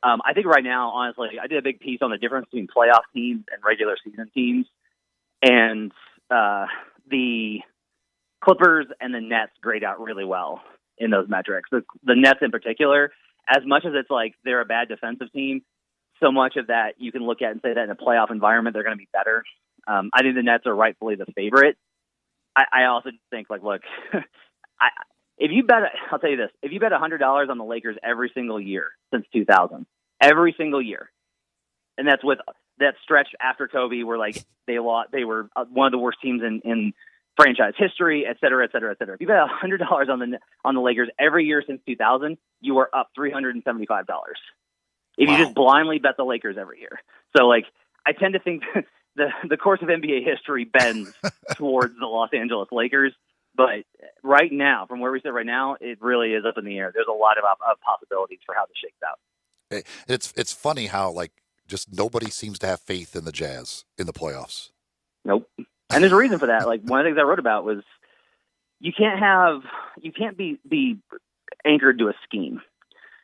I think right now, honestly, I did a big piece on the difference between playoff teams and regular season teams, and the Clippers and the Nets grade out really well in those metrics. The Nets in particular, as much as it's like they're a bad defensive team, so much of that you can look at and say that in a playoff environment they're going to be better. I think the Nets are rightfully the favorite. I also think, like, look, if you bet, I'll tell you this: if you bet $100 on the Lakers every single year since 2000, every single year, and that's with that stretch after Kobe, where like they were one of the worst teams in franchise history, et cetera, et cetera, et cetera. If you bet $100 on the Lakers every year since 2000, you are up $375. If you just blindly bet the Lakers every year. So, like, I tend to think the course of NBA history bends towards the Los Angeles Lakers. But right now, from where we sit right now, it really is up in the air. There's a lot of possibilities for how this shakes out. It's funny how, like, just nobody seems to have faith in the Jazz in the playoffs. Nope. And there's a reason for that. Like, one of the things I wrote about was you can't be anchored to a scheme.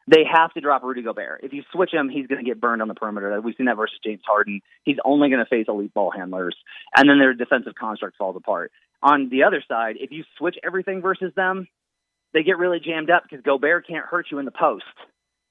They have to drop Rudy Gobert. If you switch him, he's going to get burned on the perimeter. We've seen that versus James Harden. He's only going to face elite ball handlers, and then their defensive construct falls apart. On the other side, if you switch everything versus them, they get really jammed up because Gobert can't hurt you in the post.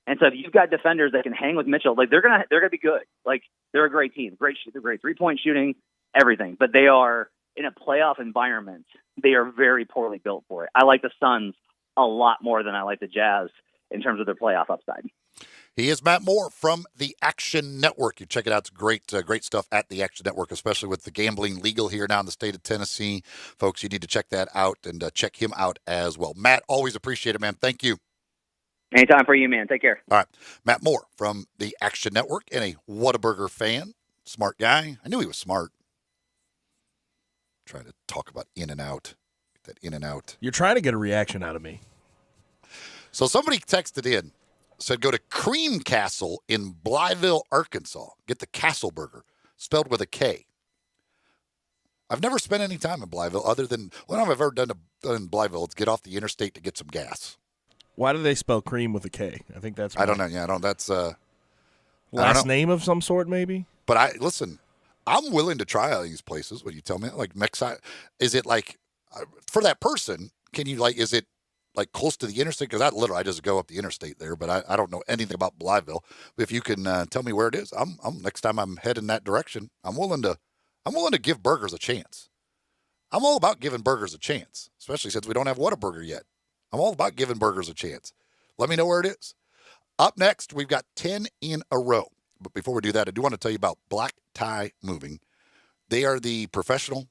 And so if you've got defenders that can hang with Mitchell, like, they're gonna be good. Like, they're a great team, great 3-point shooting, everything. But they are in a playoff environment. They are very poorly built for it. I like the Suns a lot more than I like the Jazz in terms of their playoff upside. He is Matt Moore from the Action Network. You check it out. It's great stuff at the Action Network, especially with the gambling legal here now in the state of Tennessee. Folks, you need to check that out and check him out as well. Matt, always appreciate it, man. Thank you. Anytime for you, man. Take care. All right. Matt Moore from the Action Network and a Whataburger fan. Smart guy. I knew he was smart. Trying to talk about In-N-Out. Get that In-N-Out. You're trying to get a reaction out of me. So somebody texted in, said go to Cream Castle in Blytheville, Arkansas. Get the Castle Burger, spelled with a K. I've never spent any time in Blytheville other than, what I've ever done in Blytheville is get off the interstate to get some gas. Why do they spell cream with a K? I think that's. I don't know. Yeah, I don't. That's last name of some sort, maybe. But listen. I'm willing to try all these places. What you tell me, like is it like for that person? Can you is it like close to the interstate? Because I just go up the interstate there, but I don't know anything about Blytheville. But if you can tell me where it is, I'm next time I'm heading that direction. I'm willing to give burgers a chance. I'm all about giving burgers a chance, especially since we don't have Whataburger yet. I'm all about giving burgers a chance. Let me know where it is. Up next, we've got 10 in a row. But before we do that, I do want to tell you about Black Tie Moving. They are the professional,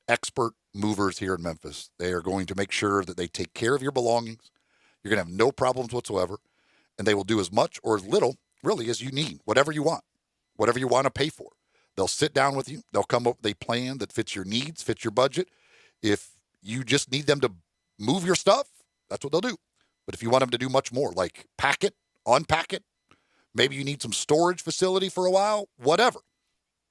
expert movers here in Memphis. They are going to make sure that they take care of your belongings. You're going to have no problems whatsoever. And they will do as much or as little, really, as you need, whatever you want to pay for. They'll sit down with you. They'll come up with a plan that fits your needs, fits your budget. If you just need them to move your stuff, that's what they'll do. But if you want them to do much more, like pack it, unpack it, maybe you need some storage facility for a while, whatever.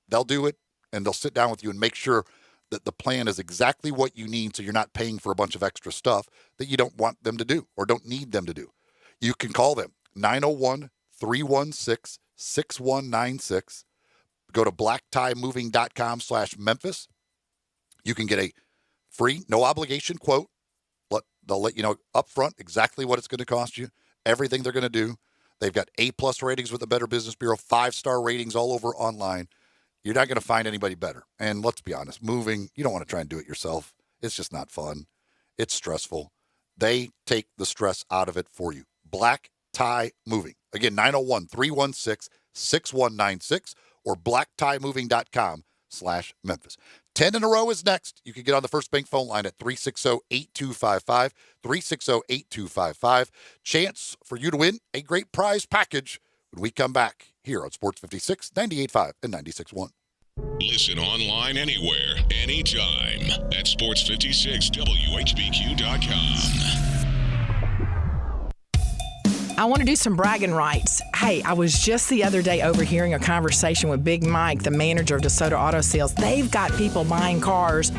They'll do it, and they'll sit down with you and make sure that the plan is exactly what you need so you're not paying for a bunch of extra stuff that you don't want them to do or don't need them to do. You can call them 901-316-6196. Go to blacktiemoving.com/Memphis. You can get a free, no obligation quote. They'll let you know up front exactly what it's going to cost you, everything they're going to do. They've got A+ ratings with the Better Business Bureau, 5-star ratings all over online. You're not going to find anybody better. And let's be honest, moving, you don't want to try and do it yourself. It's just not fun. It's stressful. They take the stress out of it for you. Black Tie Moving. Again, 901-316-6196 or blacktiemoving.com/Memphis. 10 in a row is next. You can get on the First Bank phone line at 360-8255, 360-8255. Chance for you to win a great prize package when we come back here on Sports 56, 98.5 and 96.1. Listen online anywhere, anytime at sports56whbq.com. I want to do some bragging rights. Hey, I was just the other day overhearing a conversation with Big Mike, the manager of DeSoto Auto Sales. They've got people buying cars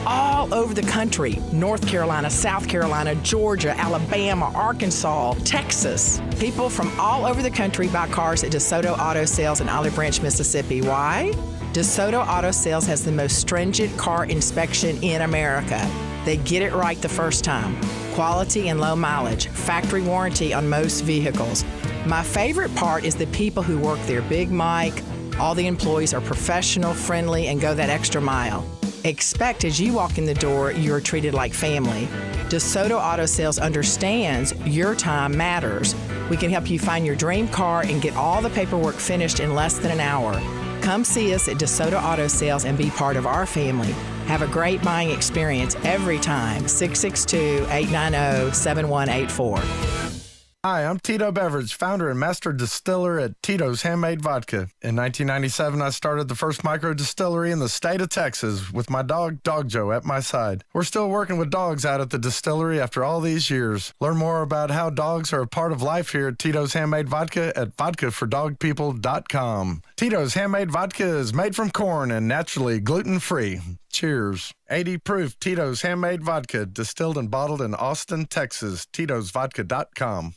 all over the country. North Carolina, South Carolina, Georgia, Alabama, Arkansas, Texas. People from all over the country buy cars at DeSoto Auto Sales in Olive Branch, Mississippi. Why? DeSoto Auto Sales has the most stringent car inspection in America. They get it right the first time. Quality and low mileage, factory warranty on most vehicles. My favorite part is the people who work there. Big Mike, all the employees are professional, friendly, and go that extra mile. Expect as you walk in the door, you're treated like family. DeSoto Auto Sales understands your time matters. We can help you find your dream car and get all the paperwork finished in less than an hour. Come see us at DeSoto Auto Sales and be part of our family. Have a great buying experience every time. 662-890-7184. Hi, I'm Tito Beveridge, founder and master distiller at Tito's Handmade Vodka. In 1997, I started the first micro distillery in the state of Texas with my dog, Dog Joe, at my side. We're still working with dogs out at the distillery after all these years. Learn more about how dogs are a part of life here at Tito's Handmade Vodka at vodkafordogpeople.com. Tito's Handmade Vodka is made from corn and naturally gluten-free. Cheers. 80 proof Tito's Handmade Vodka, distilled and bottled in Austin, Texas. Tito'sVodka.com.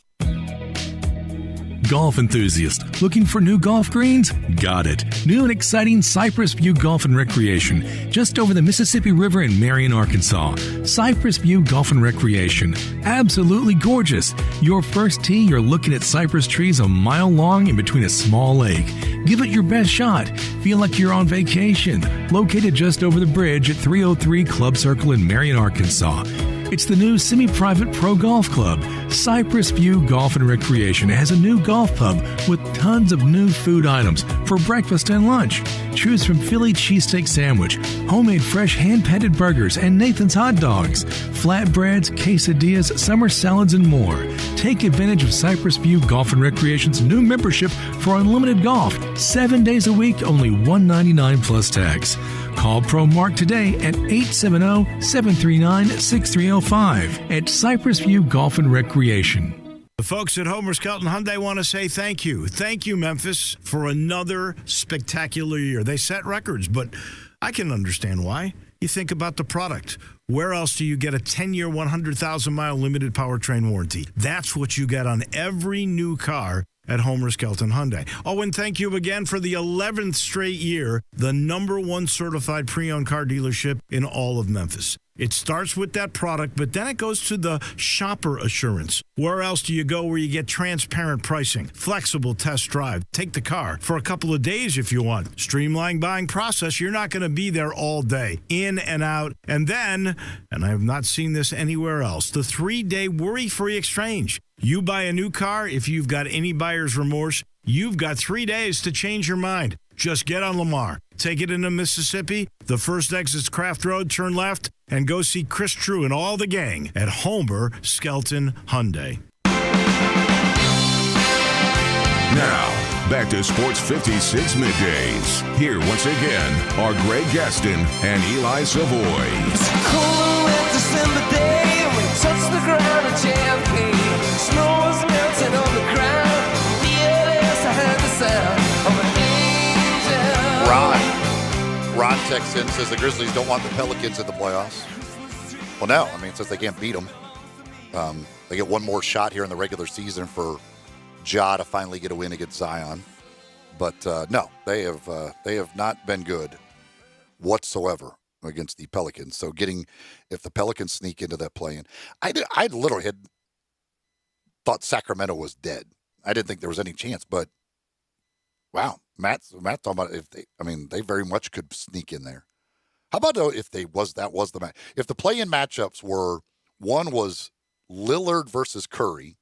Golf enthusiast, looking for new golf greens? Got it. New and exciting Cypress View Golf and Recreation, just over the Mississippi River in Marion, Arkansas. Cypress View Golf and Recreation, absolutely gorgeous. Your first tee, you're looking at cypress trees a mile long in between a small lake. Give it your best shot. Feel like you're on vacation. Located just over the bridge at 303 Club Circle in Marion, Arkansas. It's the new semi-private pro golf club. Cypress View Golf and Recreation has a new golf pub with tons of new food items for breakfast and lunch. Choose from Philly cheesesteak sandwich, homemade fresh hand-patted burgers, and Nathan's hot dogs, flatbreads, quesadillas, summer salads, and more. Take advantage of Cypress View Golf and Recreation's new membership for unlimited golf. 7 days a week, only $199 plus tax. Call Pro Mark today at 870-739-6305 at Cypress View Golf and Recreation. The folks at Homer Skelton Hyundai want to say thank you. Thank you, Memphis, for another spectacular year. They set records, but I can understand why. You think about the product. Where else do you get a 10-year, 100,000-mile limited powertrain warranty? That's what you get on every new car at Homer Skelton Hyundai. Oh, and thank you again for the 11th straight year, the #1 certified pre-owned car dealership in all of Memphis. It starts with that product, but then it goes to the shopper assurance. Where else do you go where you get transparent pricing, flexible test drive, take the car for a couple of days if you want, streamlined buying process? You're not going to be there all day, in and out. And then, and I have not seen this anywhere else, the 3-day worry-free exchange. You buy a new car, if you've got any buyer's remorse, you've got 3 days to change your mind. Just get on Lamar, take it into Mississippi, the first exit's Craft Road, turn left, and go see Chris True and all the gang at Homer Skelton Hyundai. Now, back to Sports 56 Middays. Here once again are Greg Gaston and Eli Savoy. Cold wet December day, we touched the ground at JFK. Snow was melting on the ground. Yes, I heard the sound of an angel. Ron texts in, says the Grizzlies don't want the Pelicans in the playoffs. Well, no. I mean, since they can't beat them, they get one more shot here in the regular season for Ja to finally get a win against Zion. But no, they have not been good whatsoever against the Pelicans. So if the Pelicans sneak into that play-in, I literally had thought Sacramento was dead. I didn't think there was any chance, but wow, Matt's talking about they very much could sneak in there. How about though if that was the match? If the play-in matchups were, one was Lillard versus Curry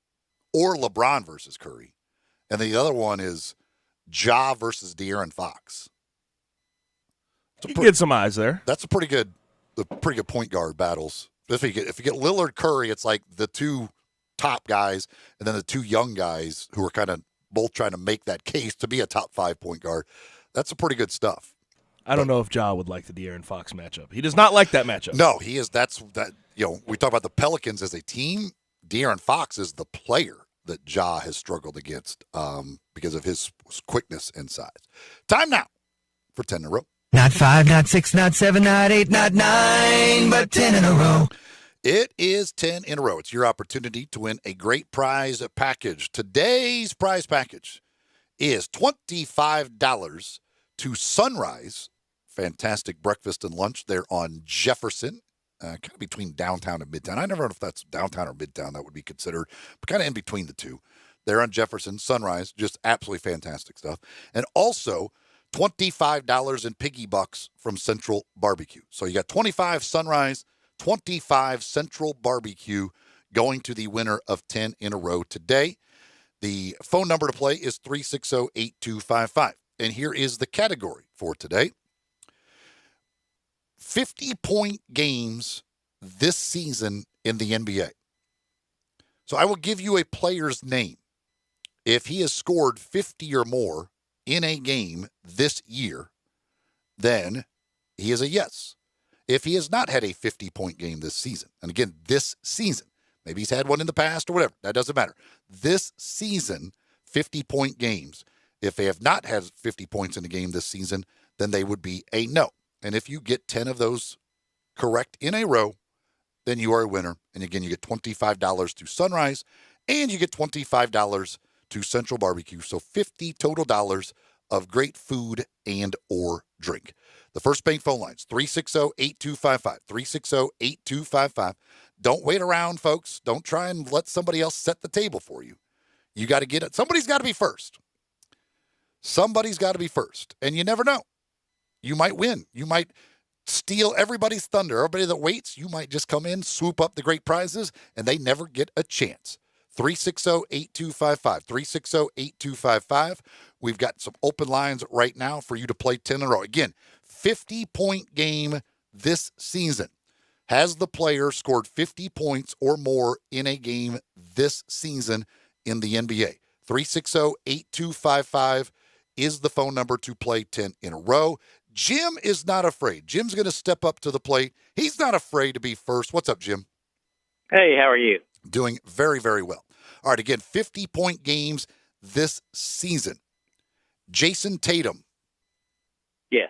or LeBron versus Curry, and the other one is Ja versus De'Aaron Fox. You can get some eyes there. That's pretty good point guard battles. If you get Lillard Curry, it's like the two top guys and then the two young guys who are kind of both trying to make that case to be a top 5 point guard. That's a pretty good stuff. I don't know if Ja would like the De'Aaron Fox matchup. He does not like that matchup. No, he is. We talk about the Pelicans as a team. De'Aaron Fox is the player that Ja has struggled against because of his quickness and size. Time now for 10 in a row. Not 5, not 6, not 7, not 8, not 9, but 10 in a row. It is 10 in a row. It's your opportunity to win a great prize package. Today's prize package is $25 to Sunrise. Fantastic breakfast and lunch there on Jefferson, kind of between downtown and midtown. I never know if that's downtown or midtown that would be considered, but kind of in between the two. They're on Jefferson, Sunrise, just absolutely fantastic stuff. And also $25 in piggy bucks from Central Barbecue. So you got 25 Sunrise, 25 Central Barbecue going to the winner of 10 in a row today. The phone number to play is 360-8255. And here is the category for today. 50-point games this season in the NBA. So I will give you a player's name. If he has scored 50 or more in a game this year, then he is a yes. If he has not had a 50-point game this season, and again, this season, maybe he's had one in the past or whatever, that doesn't matter. This season, 50-point games, if they have not had 50 points in a game this season, then they would be a no. And if you get 10 of those correct in a row, then you are a winner. And again, you get $25 to Sunrise, and you get $25 to Central Barbecue. So $50 total dollars of great food and or drink. The First Bank phone lines, 360-8255, 360-8255. Don't wait around, folks. Don't try and let somebody else set the table for you. You got to get it. Somebody's got to be first. Somebody's got to be first. And you never know. You might win. You might steal everybody's thunder. Everybody that waits, you might just come in, swoop up the great prizes, and they never get a chance. 360-8255. 360-8255. We've got some open lines right now for you to play 10 in a row. Again, 50-point game this season. Has the player scored 50 points or more in a game this season in the NBA? 360-8255 is the phone number to play 10 in a row. Jim is not afraid. Jim's going to step up to the plate. He's not afraid to be first. What's up, Jim? Hey, how are you? Doing very, very well. All right, again, 50-point games this season. Jason Tatum. Yes.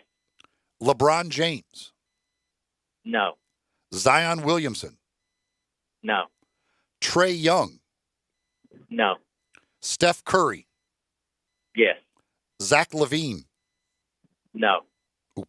LeBron James. No. Zion Williamson. No. Trae Young. No. Steph Curry. Yes. Zach LaVine. No. Ooh.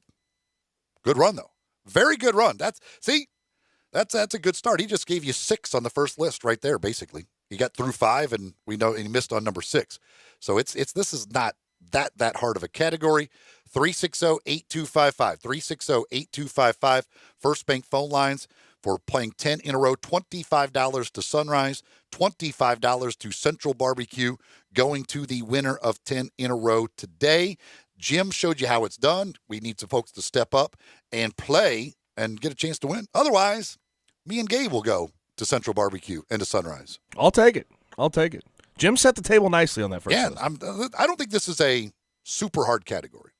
Good run, though. Very good run. That's a good start. He just gave you 6 on the first list right there, basically. He got through 5, and we know he missed on number 6. So this is not that hard of a category. 360-8255. 360-8255. First Bank phone lines for playing 10 in a row. $25 to Sunrise, $25 to Central Barbecue, going to the winner of 10 in a row today. Jim showed you how it's done. We need some folks to step up and play and get a chance to win. Otherwise, me and Gabe will go to Central Barbecue and to Sunrise. I'll take it. Jim set the table nicely on that first list. I don't think this is a super hard category.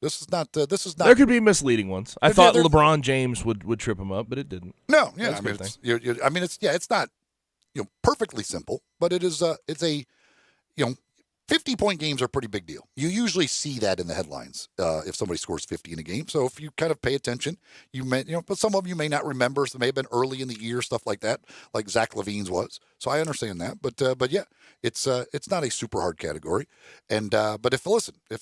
This is not. There could be misleading ones. I thought LeBron James would trip him up, but it didn't. No, yeah, it's not perfectly simple, but it's a 50-point games are a pretty big deal. You usually see that in the headlines if somebody scores 50 in a game. So if you kind of pay attention, you may, but some of you may not remember. So it may have been early in the year, stuff like that, like Zach LaVine's was. So I understand that, but yeah, it's not a super hard category. And but if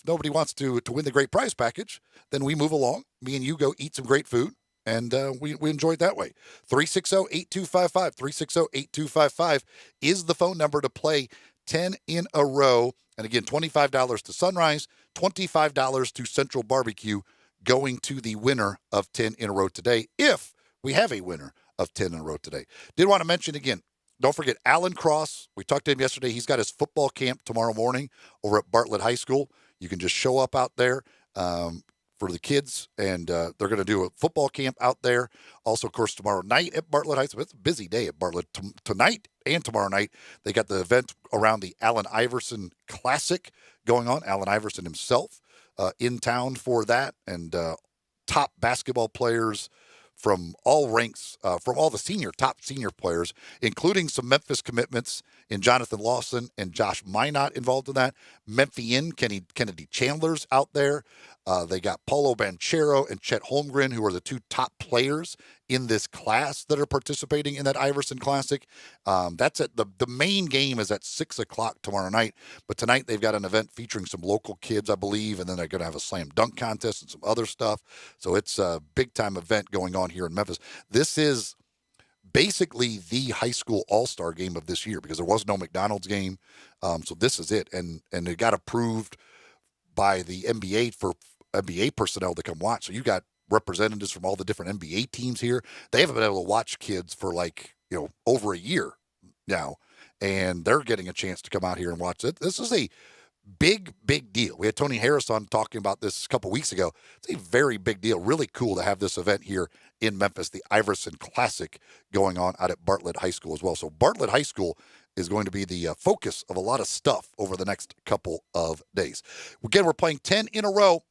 nobody wants to win the great prize package, then we move along. Me and you go eat some great food. And we enjoy it that way. 360-8255. 360-8255 is the phone number to play 10 in a row. And again, $25 to Sunrise, $25 to Central Barbecue, going to the winner of 10 in a row today, if we have a winner of 10 in a row today. Did want to mention again, don't forget Alan Cross. We talked to him yesterday. He's got his football camp tomorrow morning over at Bartlett High School. You can just show up out there for the kids, and they're going to do a football camp out there. Also, of course, tomorrow night at Bartlett High School. It's a busy day at Bartlett. Tonight and tomorrow night, they got the event around the Allen Iverson Classic going on. Allen Iverson himself in town for that, and top basketball players from all ranks, from all the top senior players, including some Memphis commitments in Jonathan Lawson and Josh Minot involved in that. Memphian, Kennedy Chandler's out there. They got Paulo Banchero and Chet Holmgren, who are the 2 top players in this class that are participating in that Iverson Classic. That's at the main game is at 6:00 tomorrow night. But tonight they've got an event featuring some local kids, I believe, and then they're going to have a slam dunk contest and some other stuff. So it's a big time event going on here in Memphis. This is basically the high school all-star game of this year because there was no McDonald's game. So this is it. And it got approved by the NBA for NBA personnel to come watch. So you got representatives from all the different NBA teams here. They haven't been able to watch kids for over a year now, and they're getting a chance to come out here and watch it. This is a big deal. We had Tony Harris on talking about this a couple weeks ago. It's a very big deal. Really cool to have this event here in Memphis, the Iverson Classic going on out at Bartlett High School as well. So Bartlett High School is going to be the focus of a lot of stuff over the next couple of days. Again, we're playing 10 in a row.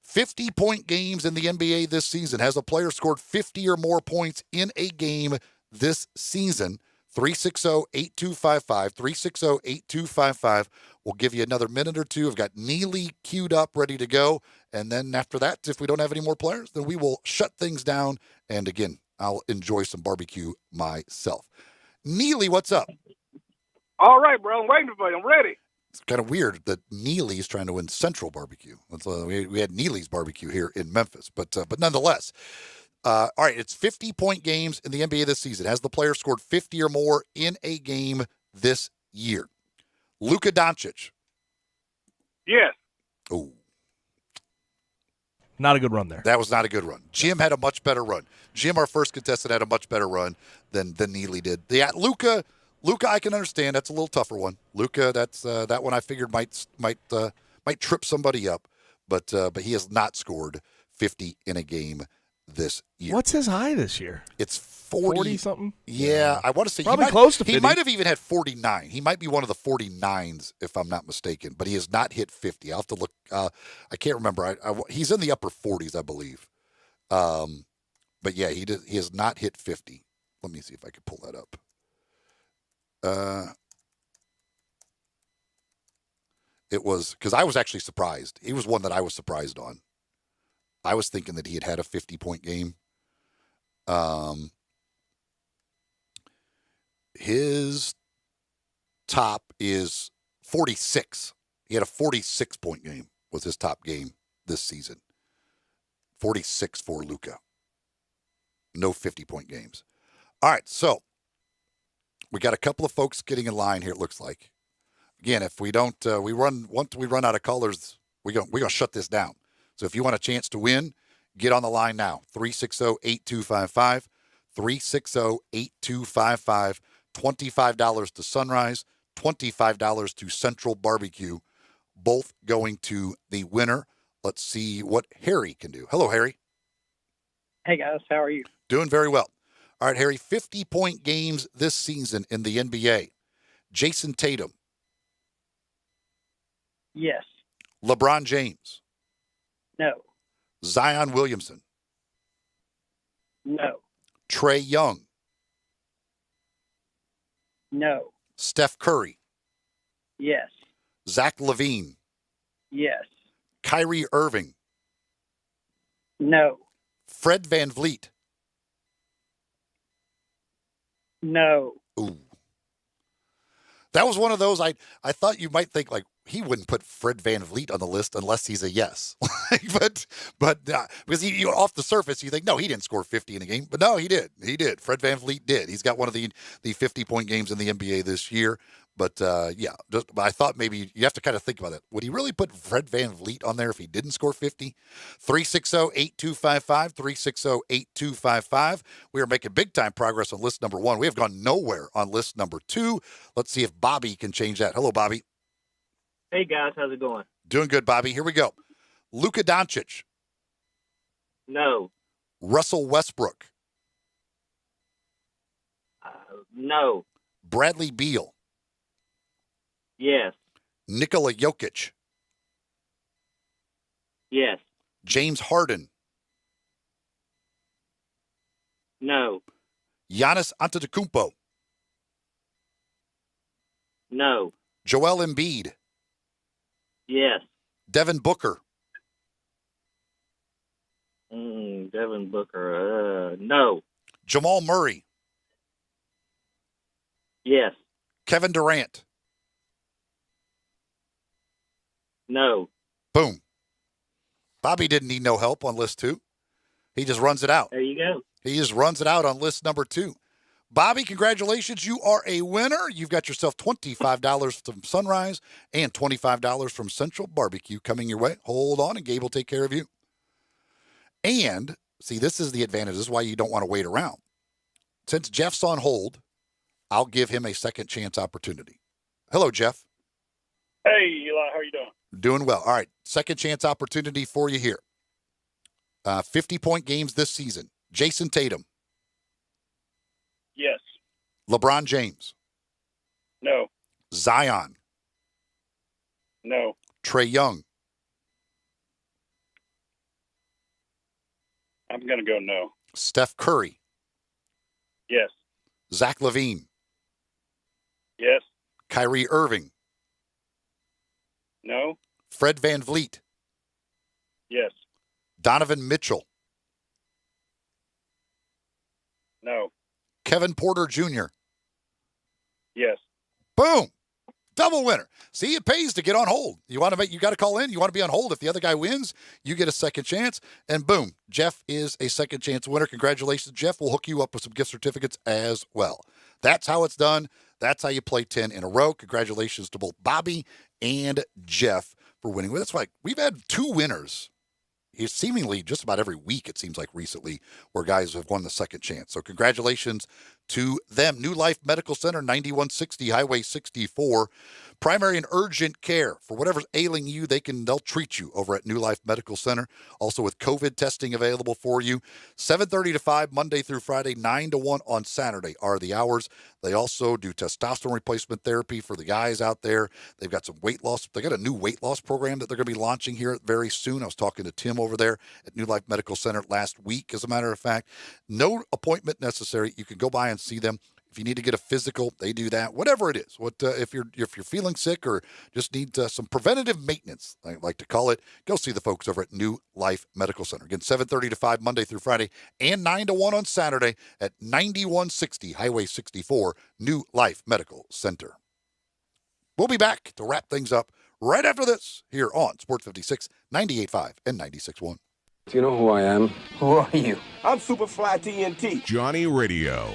50-point games in the NBA this season. Has a player scored 50 or more points in a game this season? 360-8255. 360-8255. We'll give you another minute or two. I've got Neely queued up, ready to go. And then after that, if we don't have any more players, then we will shut things down. And again, I'll enjoy some barbecue myself. Neely, what's up? All right, bro. I'm waiting for you. I'm ready. It's kind of weird that Neely's trying to win Central Barbecue. We had Neely's Barbecue here in Memphis, but nonetheless. All right, it's 50-point games in the NBA this season. Has the player scored 50 or more in a game this year? Luka Doncic. Yes. Oh. Not a good run there. That was not a good run. Jim had a much better run. Jim, our first contestant, had a much better run than Neely did. Yeah, Luka Luka, I can understand. That's a little tougher one. Luka, that's that one I figured might trip somebody up, but he has not scored 50 in a game this year. What's his high this year? It's 40 something. Yeah, I want to say probably close to 50. He might have even had 49. He might be one of the 49s if I'm not mistaken, but he has not hit 50. I'll have to look. I can't remember. He's in the upper 40s, I believe. But yeah, he has not hit 50. Let me see if I can pull that up. It was because I was actually surprised. He was one that I was surprised on. I was thinking that he had a 50-point game. His top is 46. He had a 46-point game was his top game this season. 46 for Luka. No 50-point games. All right, so we got a couple of folks getting in line here, it looks like. Again, if we don't, once we run out of callers, we're gonna shut this down. So if you want a chance to win, get on the line now. 360-8255. 360-8255. $25 to Sunrise, $25 to Central Barbecue, both going to the winner. Let's see what Harry can do. Hello, Harry. Hey, guys. How are you? Doing very well. All right, Harry, 50-point games this season in the NBA. Jason Tatum. Yes. LeBron James. No. Zion Williamson. No. Trae Young. No. Steph Curry. Yes. Zach LaVine. Yes. Kyrie Irving. No. Fred VanVleet. No. Ooh. That was one of those I thought you might think like he wouldn't put Fred VanVleet on the list unless he's a yes. but because you off the surface you think no, he didn't score 50 in a game, but no, he did. He did. Fred VanVleet did. He's got one of the 50-point games in the NBA this year. But but I thought maybe you have to kind of think about it. Would he really put Fred VanVleet on there if he didn't score 50? 360-8255, 360-8255. We are making big time progress on list number 1. We have gone nowhere on list number 2. Let's see if Bobby can change that. Hello, Bobby. Hey, guys. How's it going? Doing good, Bobby. Here we go. Luka Doncic. No. Russell Westbrook. No. Bradley Beal. Yes. Nikola Jokic. Yes. James Harden. No. Giannis Antetokounmpo. No. Joel Embiid. Yes. Devin Booker. Devin Booker. No. Jamal Murray. Yes. Kevin Durant. No. Boom. Bobby didn't need no help on list 2. He just runs it out. There you go. He just runs it out on list number 2. Bobby, congratulations. You are a winner. You've got yourself $25 from Sunrise and $25 from Central Barbecue coming your way. Hold on, and Gabe will take care of you. And, see, this is the advantage. This is why you don't want to wait around. Since Jeff's on hold, I'll give him a second chance opportunity. Hello, Jeff. Hey, Eli, how are you doing? Doing well. All right, second chance opportunity for you here. 50-point games this season. Jason Tatum. Yes. LeBron James. No. Zion. No. Trae Young. I'm going to go no. Steph Curry. Yes. Zach LaVine. Yes. Kyrie Irving. No. Fred VanVleet. Yes. Donovan Mitchell. No. Kevin Porter Jr. Yes. Boom. Double winner. See, it pays to get on hold. You got to call in. You want to be on hold. If the other guy wins, you get a second chance. And boom, Jeff is a second chance winner. Congratulations, Jeff. We'll hook you up with some gift certificates as well. That's how it's done. That's how you play 10 in a row. Congratulations to both Bobby and Jeff for winning. That's why we've had 2 winners. He's seemingly just about every week, it seems like recently, where guys have won the second chance. So congratulations to them. New Life Medical Center, 9160 Highway 64. Primary and urgent care for whatever's ailing you, they'll treat you over at New Life Medical Center. Also with COVID testing available for you. 7:30 to 5 Monday through Friday, 9 to 1 on Saturday are the hours. They also do testosterone replacement therapy for the guys out there. They've got some weight loss. They got a new weight loss program that they're going to be launching here very soon. I was talking to Tim over there at New Life Medical Center last week, as a matter of fact. No appointment necessary. You can go by and see them. If you need to get a physical, they do that. Whatever it is, if you're feeling sick or just need some preventative maintenance, I like to call it, go see the folks over at New Life Medical Center. Again, 7:30 to 5 Monday through Friday, and 9 to 1 on Saturday at 9160 Highway 64, New Life Medical Center. We'll be back to wrap things up right after this here on Sports 56, 98.5 and 96.1. Do you know who I am? Who are you? I'm Superfly TNT. Johnny Radio.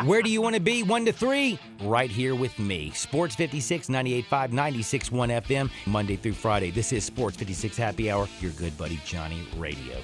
Where do you want to be? 1 to 3? Right here with me. Sports 56, 98.5, 96.1 FM, Monday through Friday. This is Sports 56 Happy Hour, your good buddy Johnny Radio.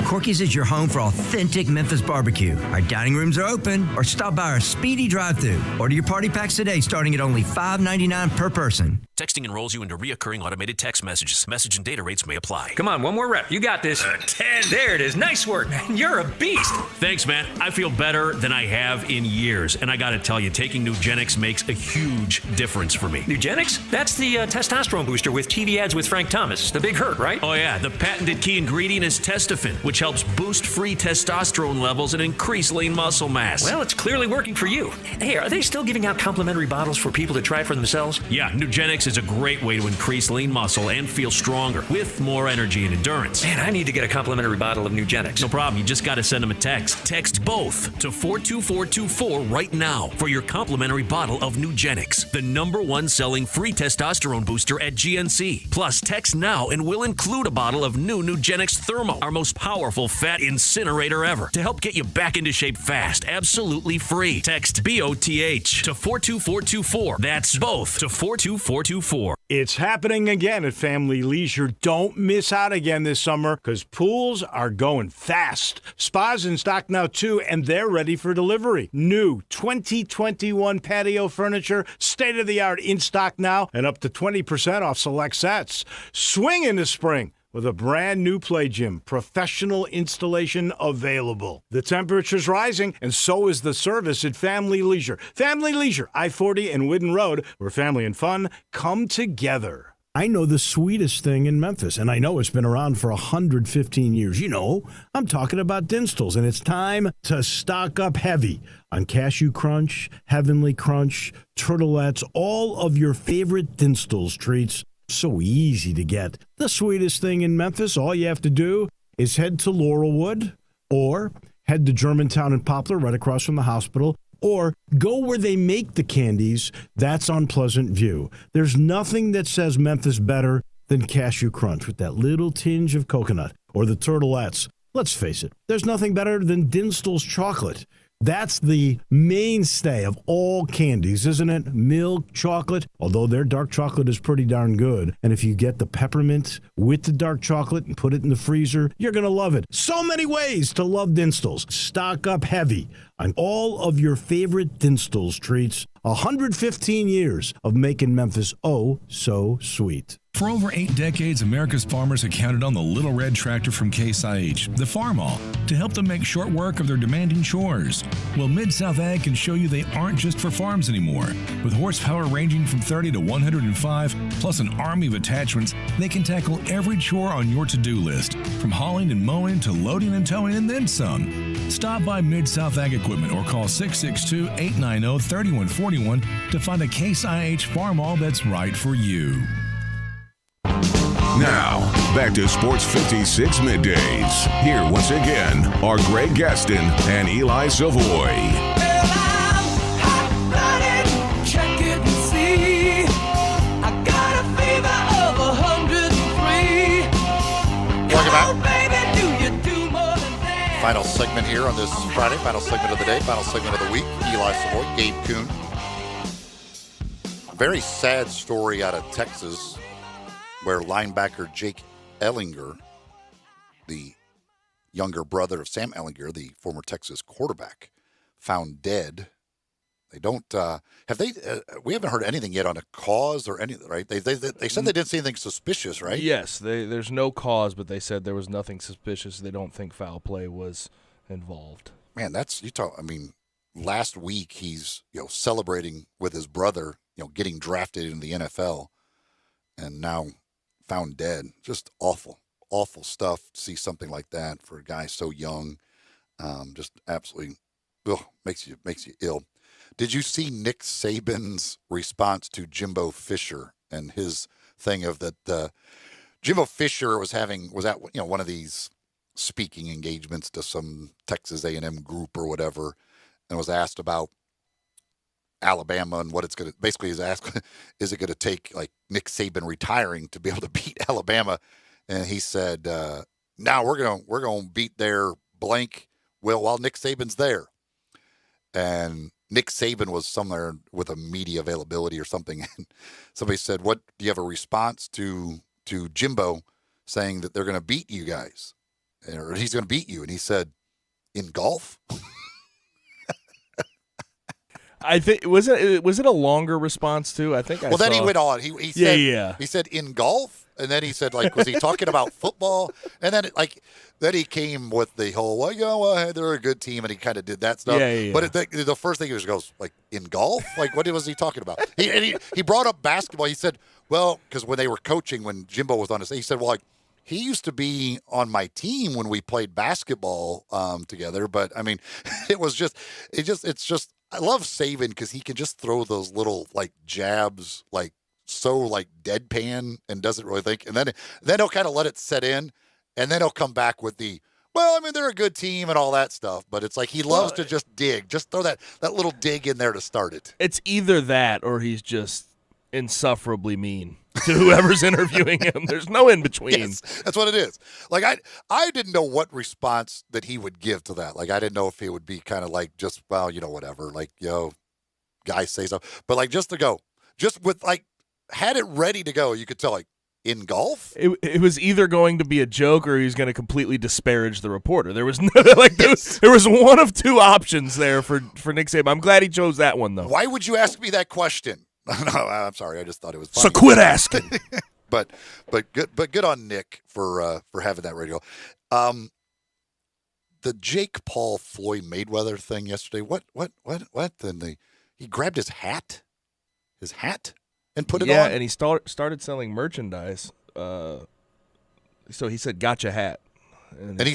Corky's is your home for authentic Memphis barbecue. Our dining rooms are open, or stop by our speedy drive-thru. Order your party packs today, starting at only $5.99 per person. Texting enrolls you into reoccurring automated text messages. Message and data rates may apply. Come on, one more rep. You got this. 10. There it is. Nice work, man. You're a beast. Thanks, man. I feel better than I have in years. And I got to tell you, taking Nugenix makes a huge difference for me. Nugenix? That's the testosterone booster with TV ads with Frank Thomas. The big hurt, right? Oh, yeah. The patented key ingredient is Testofen, which helps boost free testosterone levels and increase lean muscle mass. Well, it's clearly working for you. Hey, are they still giving out complimentary bottles for people to try it for themselves? Yeah, Nugenix is a great way to increase lean muscle and feel stronger with more energy and endurance. Man, I need to get a complimentary bottle of Nugenix. No problem. You just got to send them a text. Text both to 42424 right now for your complimentary bottle of Nugenix, the #1 selling free testosterone booster at GNC. Plus, text now and we'll include a bottle of new Nugenix Thermo, our most powerful fat incinerator ever, to help get you back into shape fast, absolutely free. Text BOTH to 42424. That's both to 42424. It's happening again at Family Leisure. Don't miss out again this summer because pools are going fast. Spas in stock now too, and they're ready for delivery. New 2021 patio furniture, state-of-the-art in stock now, and up to 20% off select sets. Swing into spring with a brand new play gym, professional installation available. The temperature's rising, and so is the service at Family Leisure. Family Leisure, I-40 and Whidden Road, where family and fun come together. I know the sweetest thing in Memphis, and I know it's been around for 115 years. You know, I'm talking about Dinstall's, and it's time to stock up heavy on Cashew Crunch, Heavenly Crunch, Turtlettes, all of your favorite Dinstall's treats. So easy to get. The sweetest thing in Memphis, all you have to do is head to Laurelwood or head to Germantown and Poplar right across from the hospital, or go where they make the candies. That's on Pleasant View. There's nothing that says Memphis better than Cashew Crunch with that little tinge of coconut, or the Turtlettes. Let's face it, there's nothing better than Dinstall's chocolate. That's the mainstay of all candies, isn't it? Milk chocolate, although their dark chocolate is pretty darn good. And if you get the peppermint with the dark chocolate and put it in the freezer, you're going to love it. So many ways to love Dinstall's. Stock up heavy on all of your favorite Dinstall's treats. 115 years of making Memphis oh so sweet. For over 8 decades, America's farmers have counted on the Little Red Tractor from Case IH, the Farmall, to help them make short work of their demanding chores. Well, Mid-South Ag can show you they aren't just for farms anymore. With horsepower ranging from 30 to 105, plus an army of attachments, they can tackle every chore on your to-do list, from hauling and mowing to loading and towing and then some. Stop by Mid-South Ag Equipment or call 662-890-3141 to find a Case IH Farmall that's right for you. Now, back to Sports 56 Middays. Here once again are Greg Gaston and Eli Savoy. Welcome back. Final segment here on this Friday. Final segment of the day. Final segment of the week. Eli Savoy, Gabe Kuhn. A very sad story out of Texas, where linebacker Jake Ellinger the younger brother of Sam Ehlinger, the former Texas quarterback, found dead. They don't have they. We haven't heard anything yet on a cause or anything, right? They said they didn't see anything suspicious, right? Yes, there's no cause, but they said there was nothing suspicious. They don't think foul play was involved. Man, that's you talk. I mean, last week he's celebrating with his brother, getting drafted in the NFL, and now found dead. Just awful stuff to see something like that for a guy so young. Just absolutely makes you ill. Did you see Nick Saban's response to Jimbo Fisher and his thing of that? Jimbo Fisher was at one of these speaking engagements to some Texas A&M group or whatever, and was asked about Alabama and what it's going to basically is asked, is it going to take like Nick Saban retiring to be able to beat Alabama? And he said, "No, we're going to beat their blank. Well, while Nick Saban's there." And Nick Saban was somewhere with a media availability or something, and somebody said, "What do you have a response to Jimbo saying that they're going to beat you guys, or he's going to beat you?" And he said, "In golf." I think was it a longer response too? I think. Well, then he went on. He said, He said in golf, and then he said was he talking about football? And then then he came with the whole they're a good team, and he kind of did that stuff. Yeah. But the first thing he goes in golf, what was he talking about? He brought up basketball. He said, well, because when they were coaching, when Jimbo was on his, he said, well, he used to be on my team when we played basketball together. But I mean, it's just. I love Saban because he can just throw those little jabs so deadpan and doesn't really think, and then he'll kind of let it set in, and then he'll come back with they're a good team and all that stuff, but it's he loves to just dig, just throw that little dig in there to start it. It's either that or he's just insufferably mean to whoever's interviewing him. There's no in between. Yes, that's what it is. I didn't know what response that he would give to that. I didn't know if he would be kind of just, well, whatever, guys say so. But just to go, just with had it ready to go, you could tell in golf. It was either going to be a joke or he was going to completely disparage the reporter. There was no there was one of two options there for Nick Saban. I'm glad he chose that one though. Why would you ask me that question? No, I'm sorry. I just thought it was funny. So quit asking. but good on Nick for having that radio. The Jake Paul Floyd Mayweather thing yesterday. What? Then he grabbed his hat, and put it on. Yeah, and he started selling merchandise. So he said, "Gotcha hat," and he's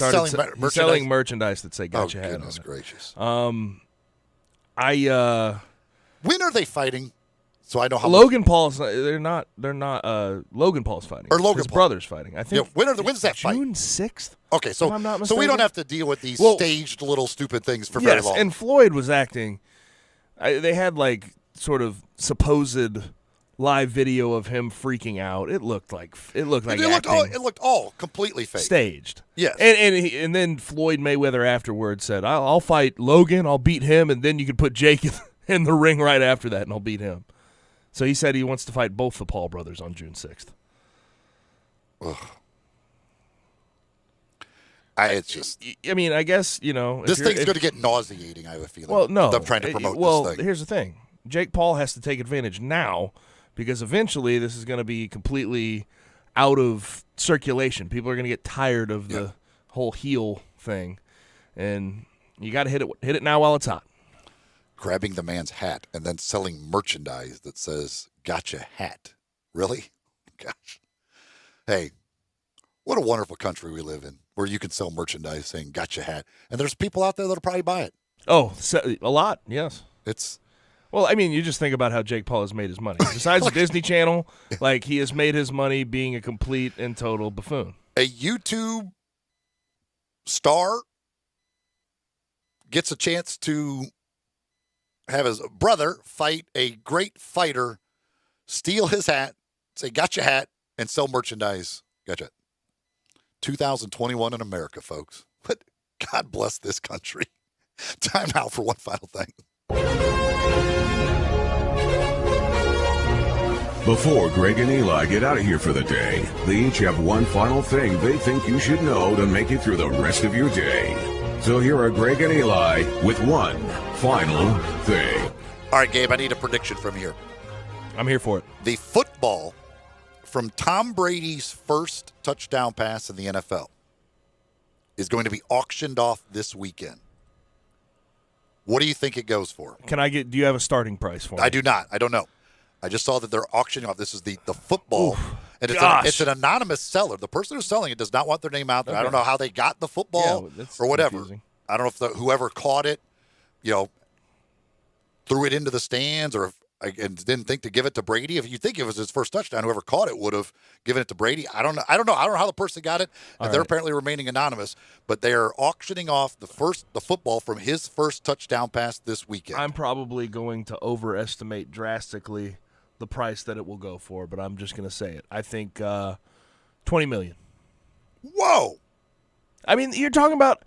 selling merchandise that say "Gotcha hat." Goodness gracious. When are they fighting? So I know how Logan Paul's. They're not. Logan Paul's fighting. Or Logan his Paul. brother's fighting. I think. Yeah, when's that fight? June 6th. Okay, so we don't have to deal with these staged little stupid things for very long. Yes, and Floyd was acting. They had sort of supposed live video of him freaking out. It looked like acting. It looked all completely fake, staged. Yes, and then Floyd Mayweather afterwards said, "I'll fight Logan. I'll beat him, and then you can put Jake in the ring right after that, and I'll beat him." So he said he wants to fight both the Paul brothers on June 6th. Ugh. It's just. I mean, I guess this thing's going to get nauseating. I have a feeling. Well, no, I'm trying to promote this thing. Here's the thing: Jake Paul has to take advantage now because eventually this is going to be completely out of circulation. People are going to get tired of the whole heel thing, and you got to hit it now while it's hot. Grabbing the man's hat and then selling merchandise that says "Gotcha hat." Really? Gosh. Hey, what a wonderful country we live in where you can sell merchandise saying "Gotcha hat." And there's people out there that'll probably buy it. Oh, a lot, yes. Well, I mean, you just think about how Jake Paul has made his money. Besides the Disney Channel, he has made his money being a complete and total buffoon. A YouTube star gets a chance to have his brother fight a great fighter, steal his hat, say "Gotcha hat," and sell merchandise. Gotcha. 2021 in America, folks. But God bless this country. Time out for one final thing. Before Greg and Eli get out of here for the day, they each have one final thing they think you should know to make it through the rest of your day. So here are Greg and Eli with one final thing. All right, Gabe, I need a prediction from you. I'm here for it. The football from Tom Brady's first touchdown pass in the NFL is going to be auctioned off this weekend. What do you think it goes for? Do you have a starting price for me? I do not. I don't know. I just saw that they're auctioning off. This is the football. Oof, and it's an anonymous seller. The person who's selling it does not want their name out there. Okay. I don't know how they got the football or whatever. Confusing. I don't know if whoever caught it, threw it into the stands or and didn't think to give it to Brady. If you think it was his first touchdown, whoever caught it would have given it to Brady. I don't know. I don't know how the person got it. And they're apparently remaining anonymous, but they are auctioning off the football from his first touchdown pass this weekend. I'm probably going to overestimate drastically the price that it will go for, but I'm just going to say it. I think $20 million. Whoa! I mean, you're talking about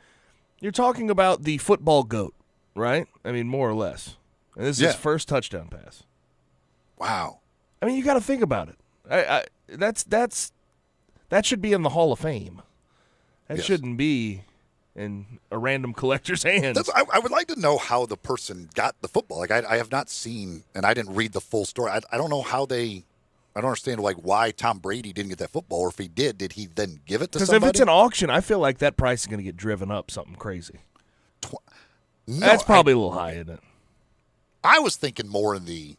the football GOAT, right? I mean, more or less. And this is his first touchdown pass. Wow! I mean, you got to think about it. That should be in the Hall of Fame. That shouldn't be in a random collector's hands. I would like to know how the person got the football. Like I have not seen, and I didn't read the full story. I don't know how I don't understand why Tom Brady didn't get that football, or if he did he then give it to somebody? Because if it's an auction, I feel like that price is going to get driven up something crazy. That's probably a little high, isn't it? I was thinking more in the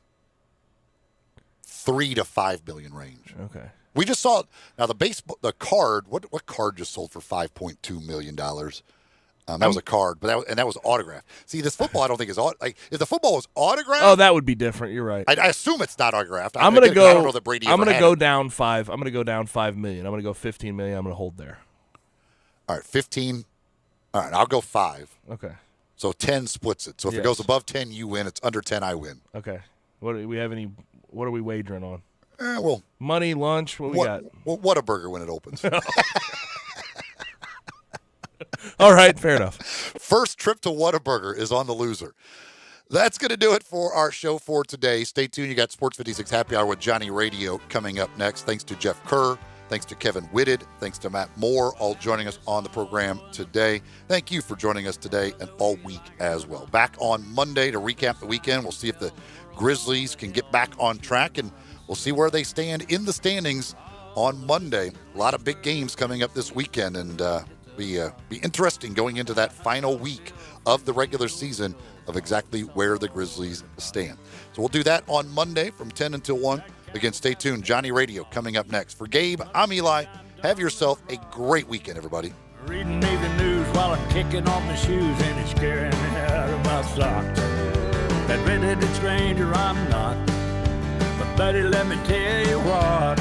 $3 to $5 billion range. Okay. We just saw now the card. What card just sold for $5.2 million? That was a card, but that was autographed. See, this football I don't think is if the football was autographed. Oh, that would be different. You're right. I assume it's not autographed. I'm going to go. I don't know that Brady. I'm going to go down $5 million. I'm going to go down $5 million. I'm going to go $15 million. I'm going to hold there. All right, 15. All right, I'll go 5. Okay. So 10 splits it. So if it goes above 10, you win. It's under 10, I win. Okay. What do we have any? What are we wagering on? Well, money, lunch. What we got? Well, Whataburger when it opens. All right, fair enough. First trip to Whataburger is on the loser. That's going to do it for our show for today. Stay tuned. You got Sports 56 Happy Hour with Johnny Radio coming up next. Thanks to Jeff Kerr. Thanks to Kevin Whitted. Thanks to Matt Moore, all joining us on the program today. Thank you for joining us today and all week as well. Back on Monday to recap the weekend. We'll see if the Grizzlies can get back on track, and we'll see where they stand in the standings on Monday. A lot of big games coming up this weekend, and be interesting going into that final week of the regular season of exactly where the Grizzlies stand. So we'll do that on Monday from 10 until 1. Again, stay tuned. Johnny Radio coming up next. For Gabe, I'm Eli. Have yourself a great weekend, everybody. Reading me the news while I'm kicking off my shoes and it's scaring me out of my socks. That red-headed stranger I'm not, but buddy, let me tell you what.